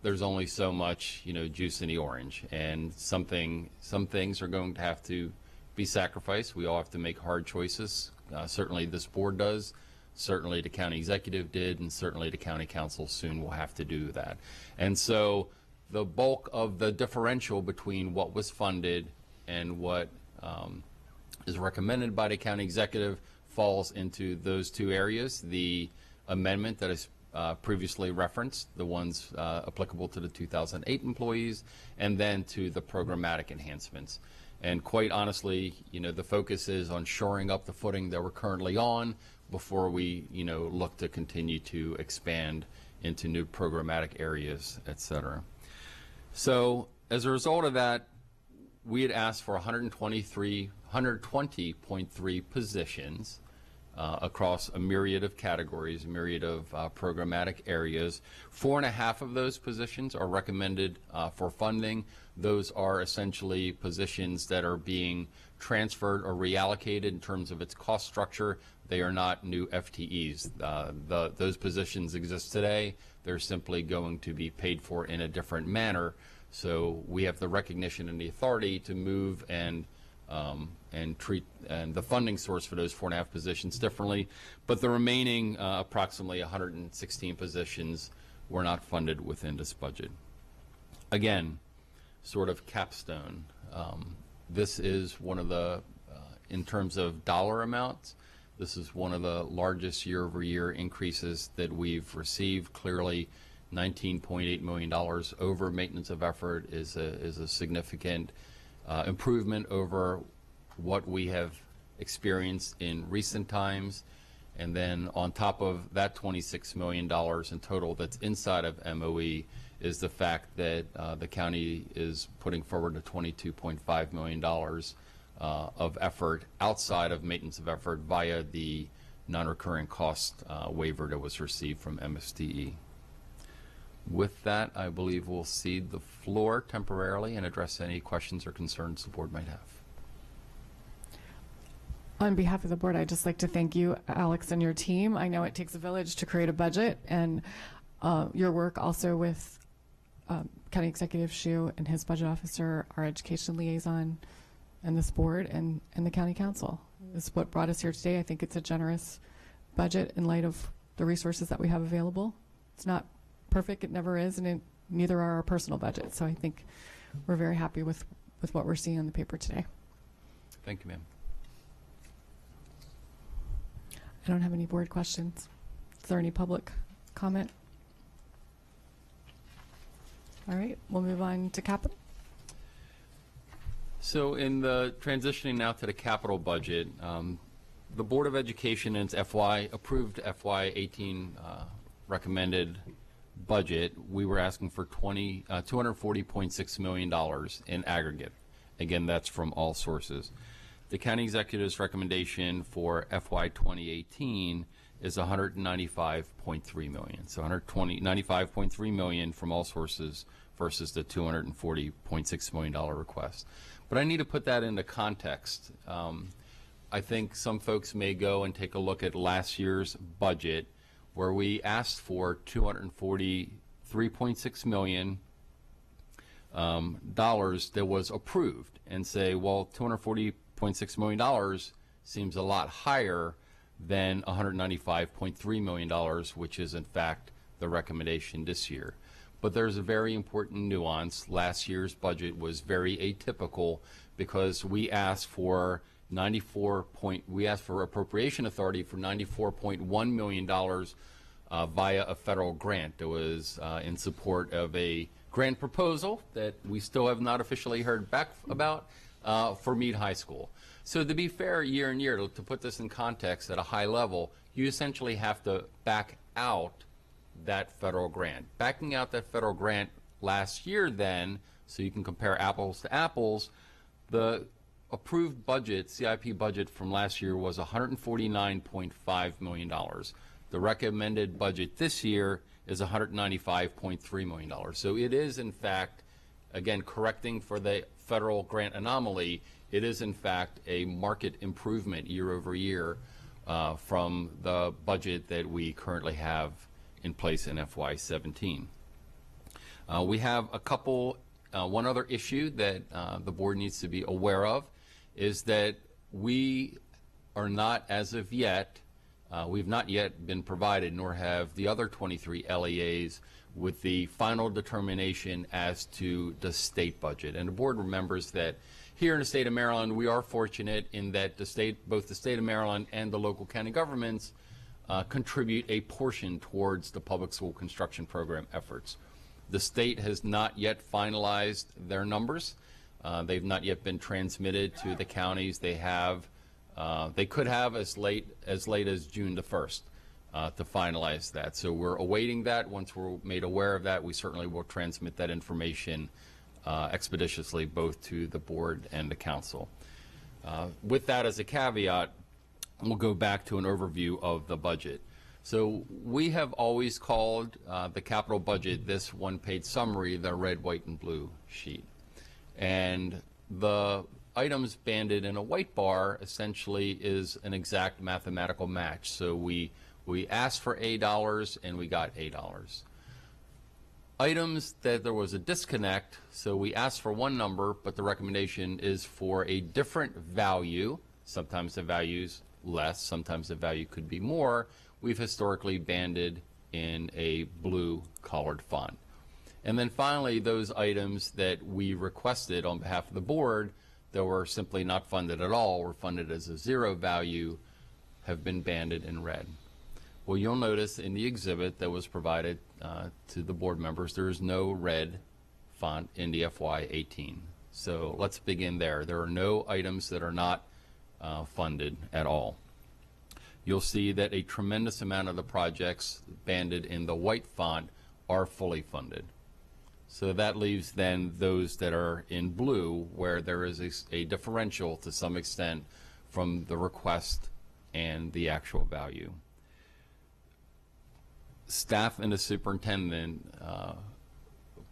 there's only so much, juice in the orange, and some things are going to have to be sacrificed. We all have to make hard choices. Certainly this board does, certainly the county executive did, and certainly the county council soon will have to do that. And so the bulk of the differential between what was funded and what is recommended by the county executive falls into those two areas: the amendment that is previously referenced, the ones applicable to the 2008 employees, and then to the programmatic enhancements. And quite honestly, the focus is on shoring up the footing that we're currently on before we, look to continue to expand into new programmatic areas, et cetera. So as a result of that, we had asked for 120.3 positions across a myriad of categories, a myriad of programmatic areas. 4.5 of those positions are recommended for funding. Those are essentially positions that are being transferred or reallocated in terms of its cost structure. They are not new FTEs. Those positions exist today. They're simply going to be paid for in a different manner. So we have the recognition and the authority to move and treat the funding source for those 4.5 positions differently. But the remaining approximately 116 positions were not funded within this budget. Again, sort of capstone. This is one of the, in terms of dollar amounts, this is one of the largest year-over-year increases that we've received. Clearly, $19.8 million over maintenance of effort is a significant improvement over what we have experienced in recent times. And then on top of that $26 million in total that's inside of MOE is the fact that the county is putting forward a $22.5 million of effort outside of maintenance of effort via the non-recurring cost waiver that was received from MSDE. With that, I believe we'll cede the floor temporarily and address any questions or concerns the board might have. On behalf of the board, I'd just like to thank you, Alex, and your team. I know it takes a village to create a budget, and your work also with County Executive Shu and his budget officer, our education liaison, and this board, and the county council. This is what brought us here today. I think it's a generous budget in light of the resources that we have available. It's not perfect, it never is, and neither are our personal budgets. So I think we're very happy with what we're seeing on the paper today. Thank you, ma'am. I don't have any board questions. Is there any public comment? All right, we'll move on to capital. So in the transitioning now to the capital budget, the Board of Education in its approved FY18 recommended budget, we were asking for $240.6 million in aggregate. Again, that's from all sources. The county executive's recommendation for FY 2018 is $195.3 million. So $95.3 million from all sources versus the $240.6 million request. But I need to put that into context. I think some folks may go and take a look at last year's budget where we asked for $243.6 million that was approved and say, well, $240.6 million seems a lot higher than $195.3 million, which is in fact the recommendation this year. But there's a very important nuance. Last year's budget was very atypical because we asked for appropriation authority for $94.1 million via a federal grant that was in support of a grant proposal that we still have not officially heard back about for Meade High School. So to be fair, year and year, to put this in context at a high level, you essentially have to back out that federal grant. Backing out that federal grant last year then, so you can compare apples to apples, the approved budget, CIP budget from last year was $149.5 million. The recommended budget this year is $195.3 million. So it is in fact, again, correcting for the federal grant anomaly, it is in fact a market improvement year over year from the budget that we currently have in place in FY17. We have a couple, one other issue that the board needs to be aware of is that we are not, as of yet, we've not yet been provided, nor have the other 23 LEAs, with the final determination as to the state budget. And the board remembers that here in the state of Maryland, we are fortunate in that both the state of Maryland and the local county governments contribute a portion towards the public school construction program efforts. The state has not yet finalized their numbers. They've not yet been transmitted to the counties. They could have as late as June the 1st to finalize that. So we're awaiting that. Once we're made aware of that, we certainly will transmit that information expeditiously both to the board and the council. With that as a caveat, we'll go back to an overview of the budget. So we have always called the capital budget, this one-page summary, the red, white, and blue sheet. And the items banded in a white bar essentially is an exact mathematical match. So we asked for $A and we got $A. Items that there was a disconnect, so we asked for one number, but the recommendation is for a different value. Sometimes the value's less, sometimes the value could be more. We've historically banded in a blue colored font. And then finally, those items that we requested on behalf of the board that were simply not funded at all, were funded as a zero value, have been banded in red. Well, you'll notice in the exhibit that was provided to the board members, there is no red font in the FY18. So let's begin there. There are no items that are not funded at all. You'll see that a tremendous amount of the projects banded in the white font are fully funded. So that leaves then those that are in blue, where there is a differential to some extent from the request and the actual value. Staff and the superintendent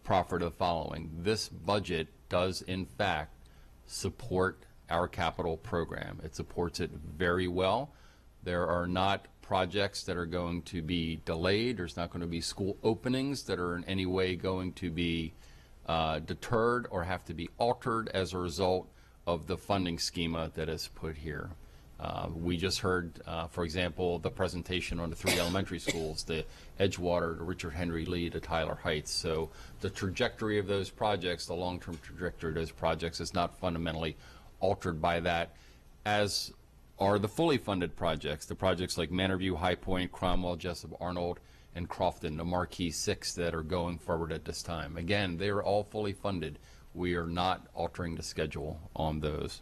proffered the following. This budget does in fact support our capital program. It supports it very well. There are not projects that are going to be delayed. There's not going to be school openings that are in any way going to be deterred or have to be altered as a result of the funding schema that is put here. We just heard, for example, the presentation on the 3 elementary schools, the Edgewater, the Richard Henry Lee, the Tyler Heights. So the trajectory of those projects, the long-term trajectory of those projects is not fundamentally altered by that, as are the fully funded projects, the projects like Manorview, High Point, Cromwell, Jessup, Arnold, and Crofton, the marquee 6 that are going forward at this time. Again, they are all fully funded. We are not altering the schedule on those.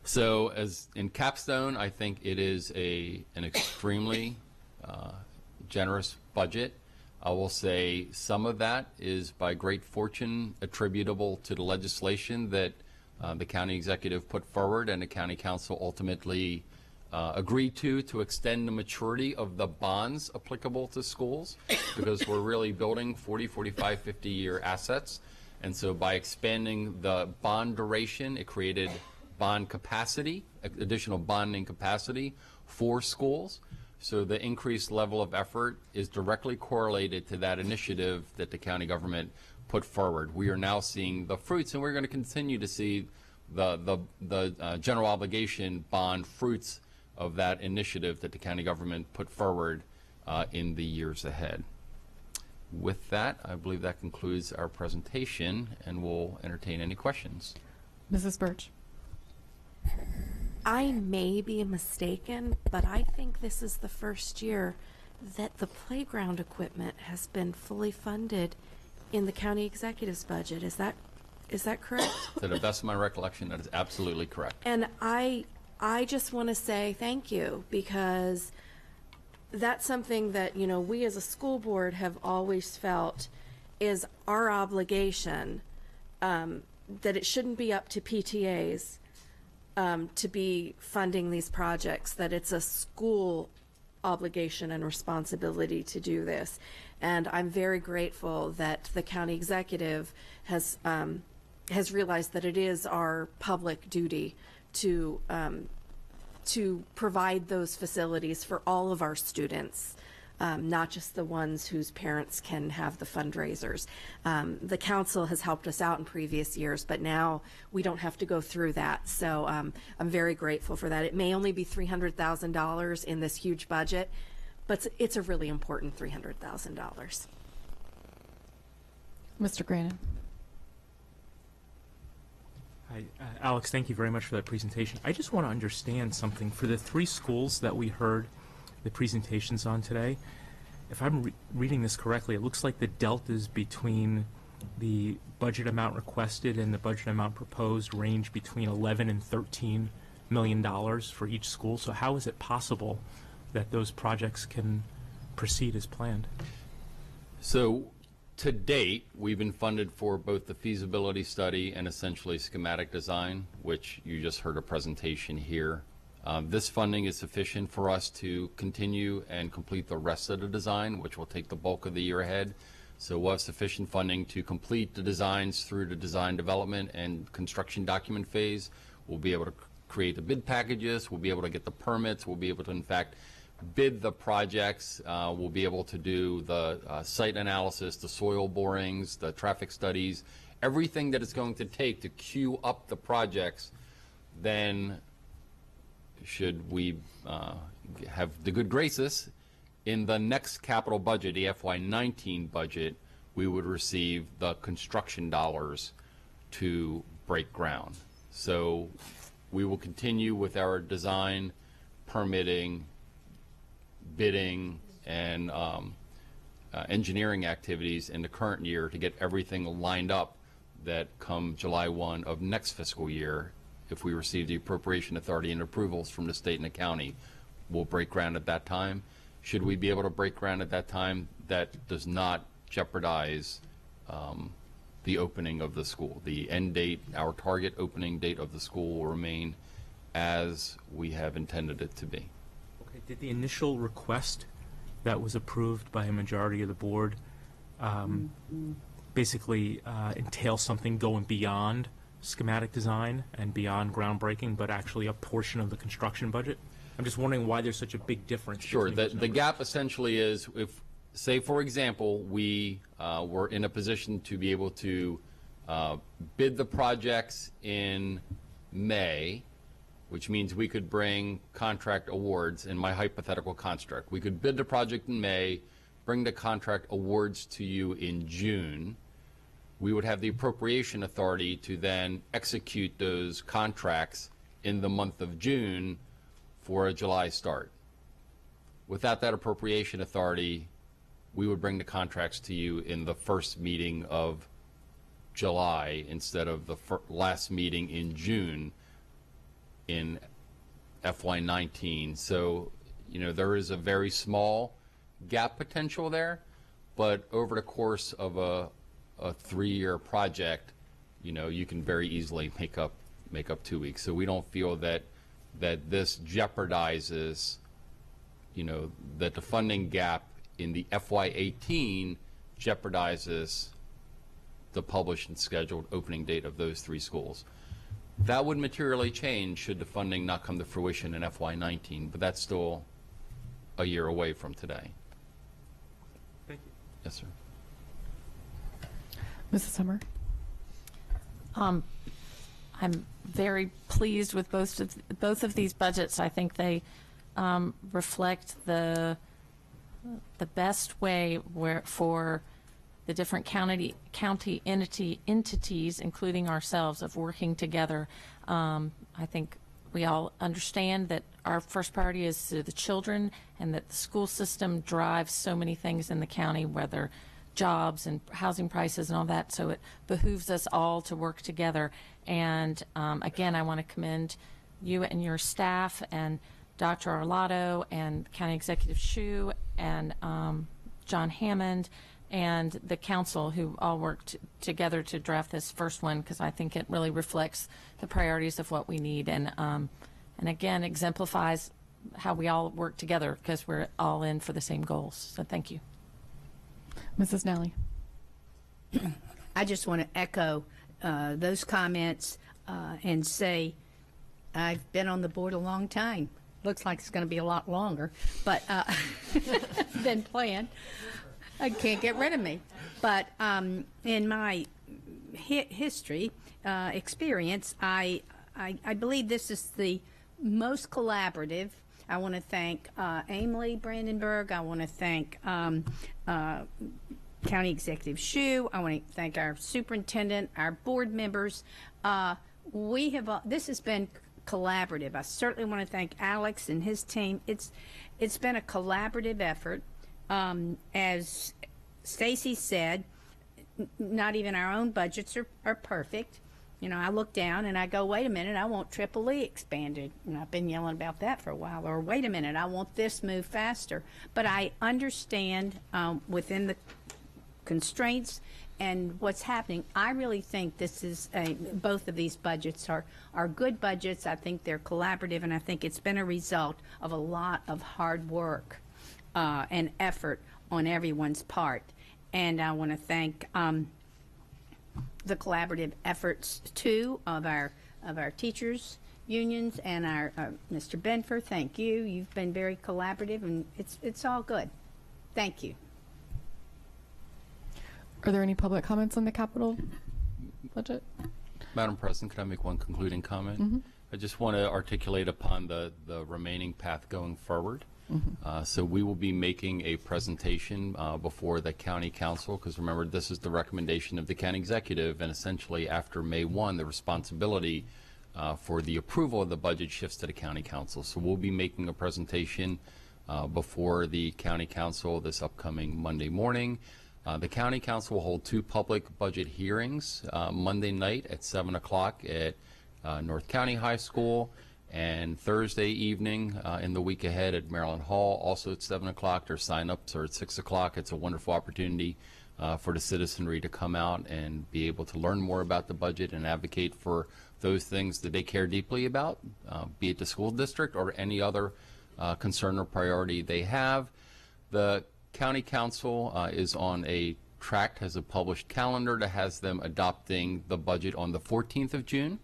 So as in capstone, I think it is an extremely generous budget. I will say some of that is by great fortune attributable to the legislation that the county executive put forward and the county council ultimately agreed to extend the maturity of the bonds applicable to schools, because we're really building 40, 45, 50-year assets. And so by expanding the bond duration, it created bond capacity, additional bonding capacity for schools. So the increased level of effort is directly correlated to that initiative that the county government put forward. We are now seeing the fruits, and we're going to continue to see the general obligation bond fruits of that initiative that the county government put forward in the years ahead. With that, I believe that concludes our presentation, and we'll entertain any questions. Mrs. Birge. I may be mistaken, but I think this is the first year that the playground equipment has been fully funded in the county executive's budget. Is that correct? To the best of my recollection, that is absolutely correct. And I just want to say thank you, because that's something that, you know, we as a school board have always felt is our obligation, that it shouldn't be up to PTAs to be funding these projects, that it's a school obligation and responsibility to do this. And I'm very grateful that the county executive has realized that it is our public duty to provide those facilities for all of our students, not just the ones whose parents can have the fundraisers. The council has helped us out in previous years, but now we don't have to go through that. So I'm very grateful for that. It may only be $300,000 in this huge budget, but it's a really important $300,000. Mr. Grannon. Hi, Alex, thank you very much for that presentation. I just want to understand something. For the 3 schools that we heard the presentations on today, if I'm reading this correctly, it looks like the deltas between the budget amount requested and the budget amount proposed range between $11 and $13 million for each school. So how is it possible that those projects can proceed as planned? So to date, we've been funded for both the feasibility study and essentially schematic design, which you just heard a presentation here. This funding is sufficient for us to continue and complete the rest of the design, which will take the bulk of the year ahead. So we'll have sufficient funding to complete the designs through the design development and construction document phase. We'll be able to create the bid packages. We'll be able to get the permits. We'll be able to, in fact, bid the projects. We'll be able to do the site analysis, the soil borings, the traffic studies, everything that it's going to take to queue up the projects. Then, should we have the good graces, in the next capital budget, the FY19 budget, we would receive the construction dollars to break ground. So we will continue with our design, permitting, bidding, and engineering activities in the current year to get everything lined up that come July 1 of next fiscal year, if we receive the appropriation authority and approvals from the state and the county, we'll break ground at that time. Should we be able to break ground at that time, that does not jeopardize the opening of the school. The end date, our target opening date of the school, will remain as we have intended it to be. Okay. Did the initial request that was approved by a majority of the board basically entail something going beyond schematic design and beyond groundbreaking, but actually a portion of the construction budget? I'm just wondering why there's such a big difference. Sure. The gap essentially is, if, say, for example, we were in a position to be able to bid the projects in May, which means we could bring contract awards in my hypothetical construct. We could bid the project in May, bring the contract awards to you in June. We would have the appropriation authority to then execute those contracts in the month of June for a July start. Without that appropriation authority, we would bring the contracts to you in the first meeting of July instead of the last meeting in June in FY19. So, you know, there is a very small gap potential there, but over the course of a 3-year project, you know, you can very easily make up make up 2 weeks. So we don't feel that this jeopardizes, that the funding gap in the FY18 jeopardizes the published and scheduled opening date of those 3 schools. That would materially change should the funding not come to fruition in FY19, but that's still a year away from today. Thank you. Yes, sir. Mrs. Summer? I'm very pleased with both of these budgets. I think they reflect the best way for the different county entities, including ourselves, of working together. I think we all understand that our first priority is to the children, and that the school system drives so many things in the county, whether jobs and housing prices and all that, so it behooves us all to work together. And again, I want to commend you and your staff and Dr. Arlotto and County Executive Shue and John Hammond and the council, who all worked together to draft this first one, because I think it really reflects the priorities of what we need, and again exemplifies how we all work together, because we're all in for the same goals. So thank you. Mrs. Nalley? I just want to echo those comments and say I've been on the board a long time. Looks like it's going to be a lot longer, but than planned. I can't get rid of me. But in my history, experience, I believe this is the most collaborative. I want to thank Aimee Brandenburg. I want to thank County Executive Shue. I want to thank our superintendent, our board members. This has been collaborative. I certainly want to thank Alex and his team. It's been a collaborative effort. As Stacy said, not even our own budgets are perfect. I look down and I go, wait a minute, I want EEE expanded. And I've been yelling about that for a while. Or wait a minute, I want this moved faster. But I understand within the constraints and what's happening. I really think this is both of these budgets are good budgets. I think they're collaborative, and I think it's been a result of a lot of hard work and effort on everyone's part. And I want to thank the collaborative efforts too of our teachers unions and our Mr. Benfer. Thank you. You've been very collaborative, and it's all good. Thank you. Are there any public comments on the capital budget? Madam President, could I make one concluding comment? Mm-hmm. I just want to articulate upon the remaining path going forward. Mm-hmm. So we will be making a presentation before the county council, because remember, this is the recommendation of the county executive, and essentially after May 1, the responsibility for the approval of the budget shifts to the county council. So we'll be making a presentation before the county council this upcoming Monday morning. The county council will hold 2 public budget hearings Monday night at 7 o'clock at North County High School, and Thursday evening in the week ahead at Maryland Hall, also at 7 o'clock. Their sign-ups are at 6 o'clock. It's a wonderful opportunity for the citizenry to come out and be able to learn more about the budget and advocate for those things that they care deeply about, be it the school district or any other concern or priority they have. The County Council is on a track, has a published calendar that has them adopting the budget on the 14th of June,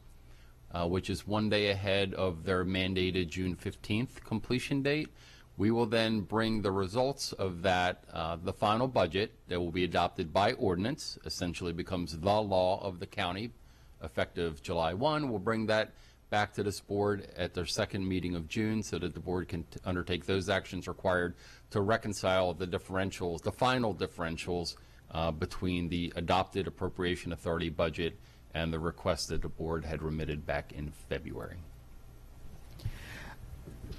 which is one day ahead of their mandated June 15th completion date. We will then bring the results of that, the final budget that will be adopted by ordinance, essentially becomes the law of the county, effective July 1. We'll bring that back to this board at their second meeting of June so that the board can undertake those actions required to reconcile the differentials, the final differentials between the adopted appropriation authority budget and the request that the board had remitted back in February.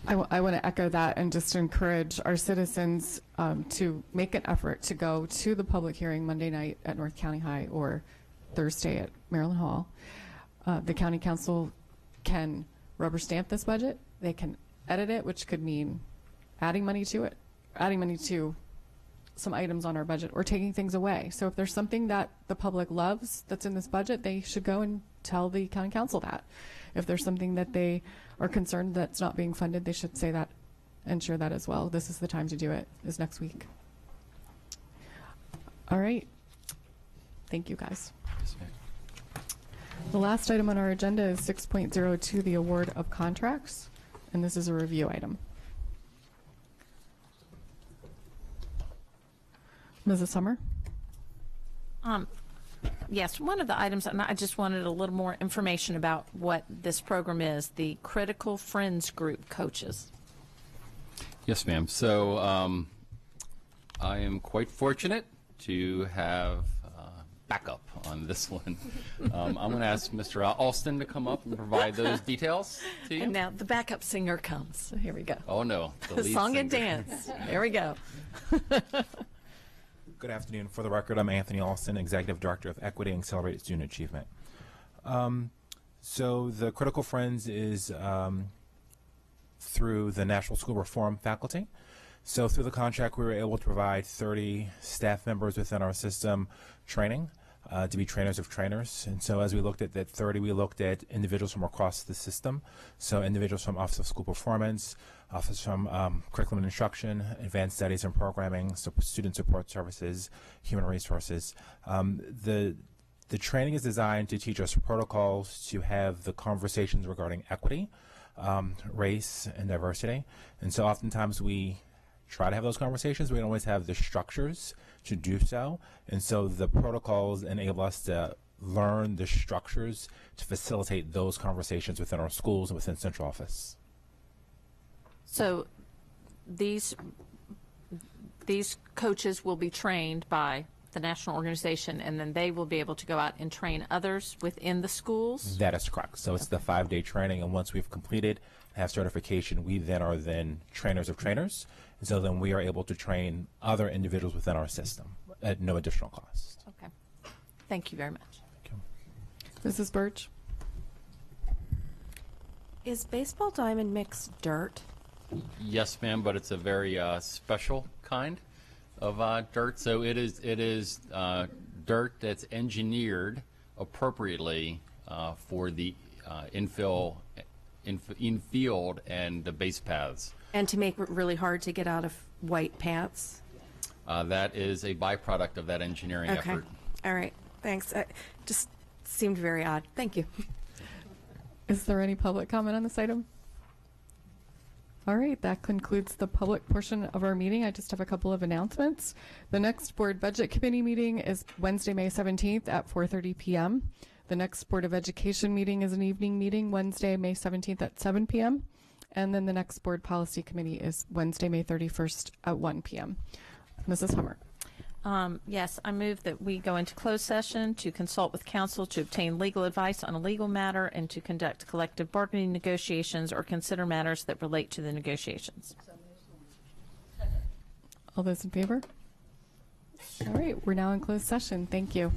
I want to echo that and just encourage our citizens to make an effort to go to the public hearing Monday night at North County High or Thursday at Maryland Hall. The county council can rubber stamp this budget. They can edit it, which could mean adding money to it, adding money to some items on our budget, or taking things away. So if there's something that the public loves that's in this budget, they should go and tell the county council that. if there's something that they are concerned that's not being funded, they should say that and share that as well. This is the time to do it, is next week. All right. Thank you, guys. The last item on our agenda is 6.02, the award of contracts, and this is a review item. Mrs. Summer? Yes, one of the items, and I just wanted a little more information about what this program is, the Critical Friends Group coaches. Yes, ma'am. So I am quite fortunate to have backup on this one. I'm going to ask Mr. Alston to come up and provide those details to you. And now the backup singer comes. Here we go. Oh, no. The lead Song and singer. dance. There we go. Good afternoon. For the record, I'm Anthony Alston, Executive Director of Equity and Accelerated Student Achievement. So the Critical Friends is through the National School Reform faculty. So through the contract, we were able to provide 30 staff members within our system training to be trainers of trainers. And so as we looked at that 30, we looked at individuals from across the system. So individuals from Office of School Performance, Office from Curriculum and Instruction, Advanced Studies and Programming, so Student Support Services, Human Resources. The training is designed to teach us protocols to have the conversations regarding equity, race, and diversity. And so oftentimes we try to have those conversations. We don't always have the structures to do so. And so the protocols enable us to learn the structures to facilitate those conversations within our schools and within central office. So these coaches will be trained by the national organization, and then they will be able to go out and train others within the schools? That is correct. So it's the 5-day training, and once we've completed and have certification, we then are trainers of trainers. And so then we are able to train other individuals within our system at no additional cost. Okay. Thank you very much. Mrs. Birge? Is baseball diamond mix dirt? Yes, ma'am, but it's a very special kind of dirt. So it is dirt that's engineered appropriately for the infield and the base paths. And to make it really hard to get out of white pants? That is a byproduct of that engineering Okay. effort. All right. Thanks. Just seemed very odd. Thank you. Is there any public comment on this item? All right, that concludes the public portion of our meeting. I just have a couple of announcements. The next Board Budget Committee meeting is Wednesday, May 17th at 4:30 p.m. The next Board of Education meeting is an evening meeting, Wednesday, May 17th at 7 p.m. And then the next Board Policy Committee is Wednesday, May 31st at 1 p.m. Mrs. Hummer. Yes, I move that we go into closed session to consult with counsel to obtain legal advice on a legal matter and to conduct collective bargaining negotiations or consider matters that relate to the negotiations. All those in favor? All right, we're now in closed session. Thank you.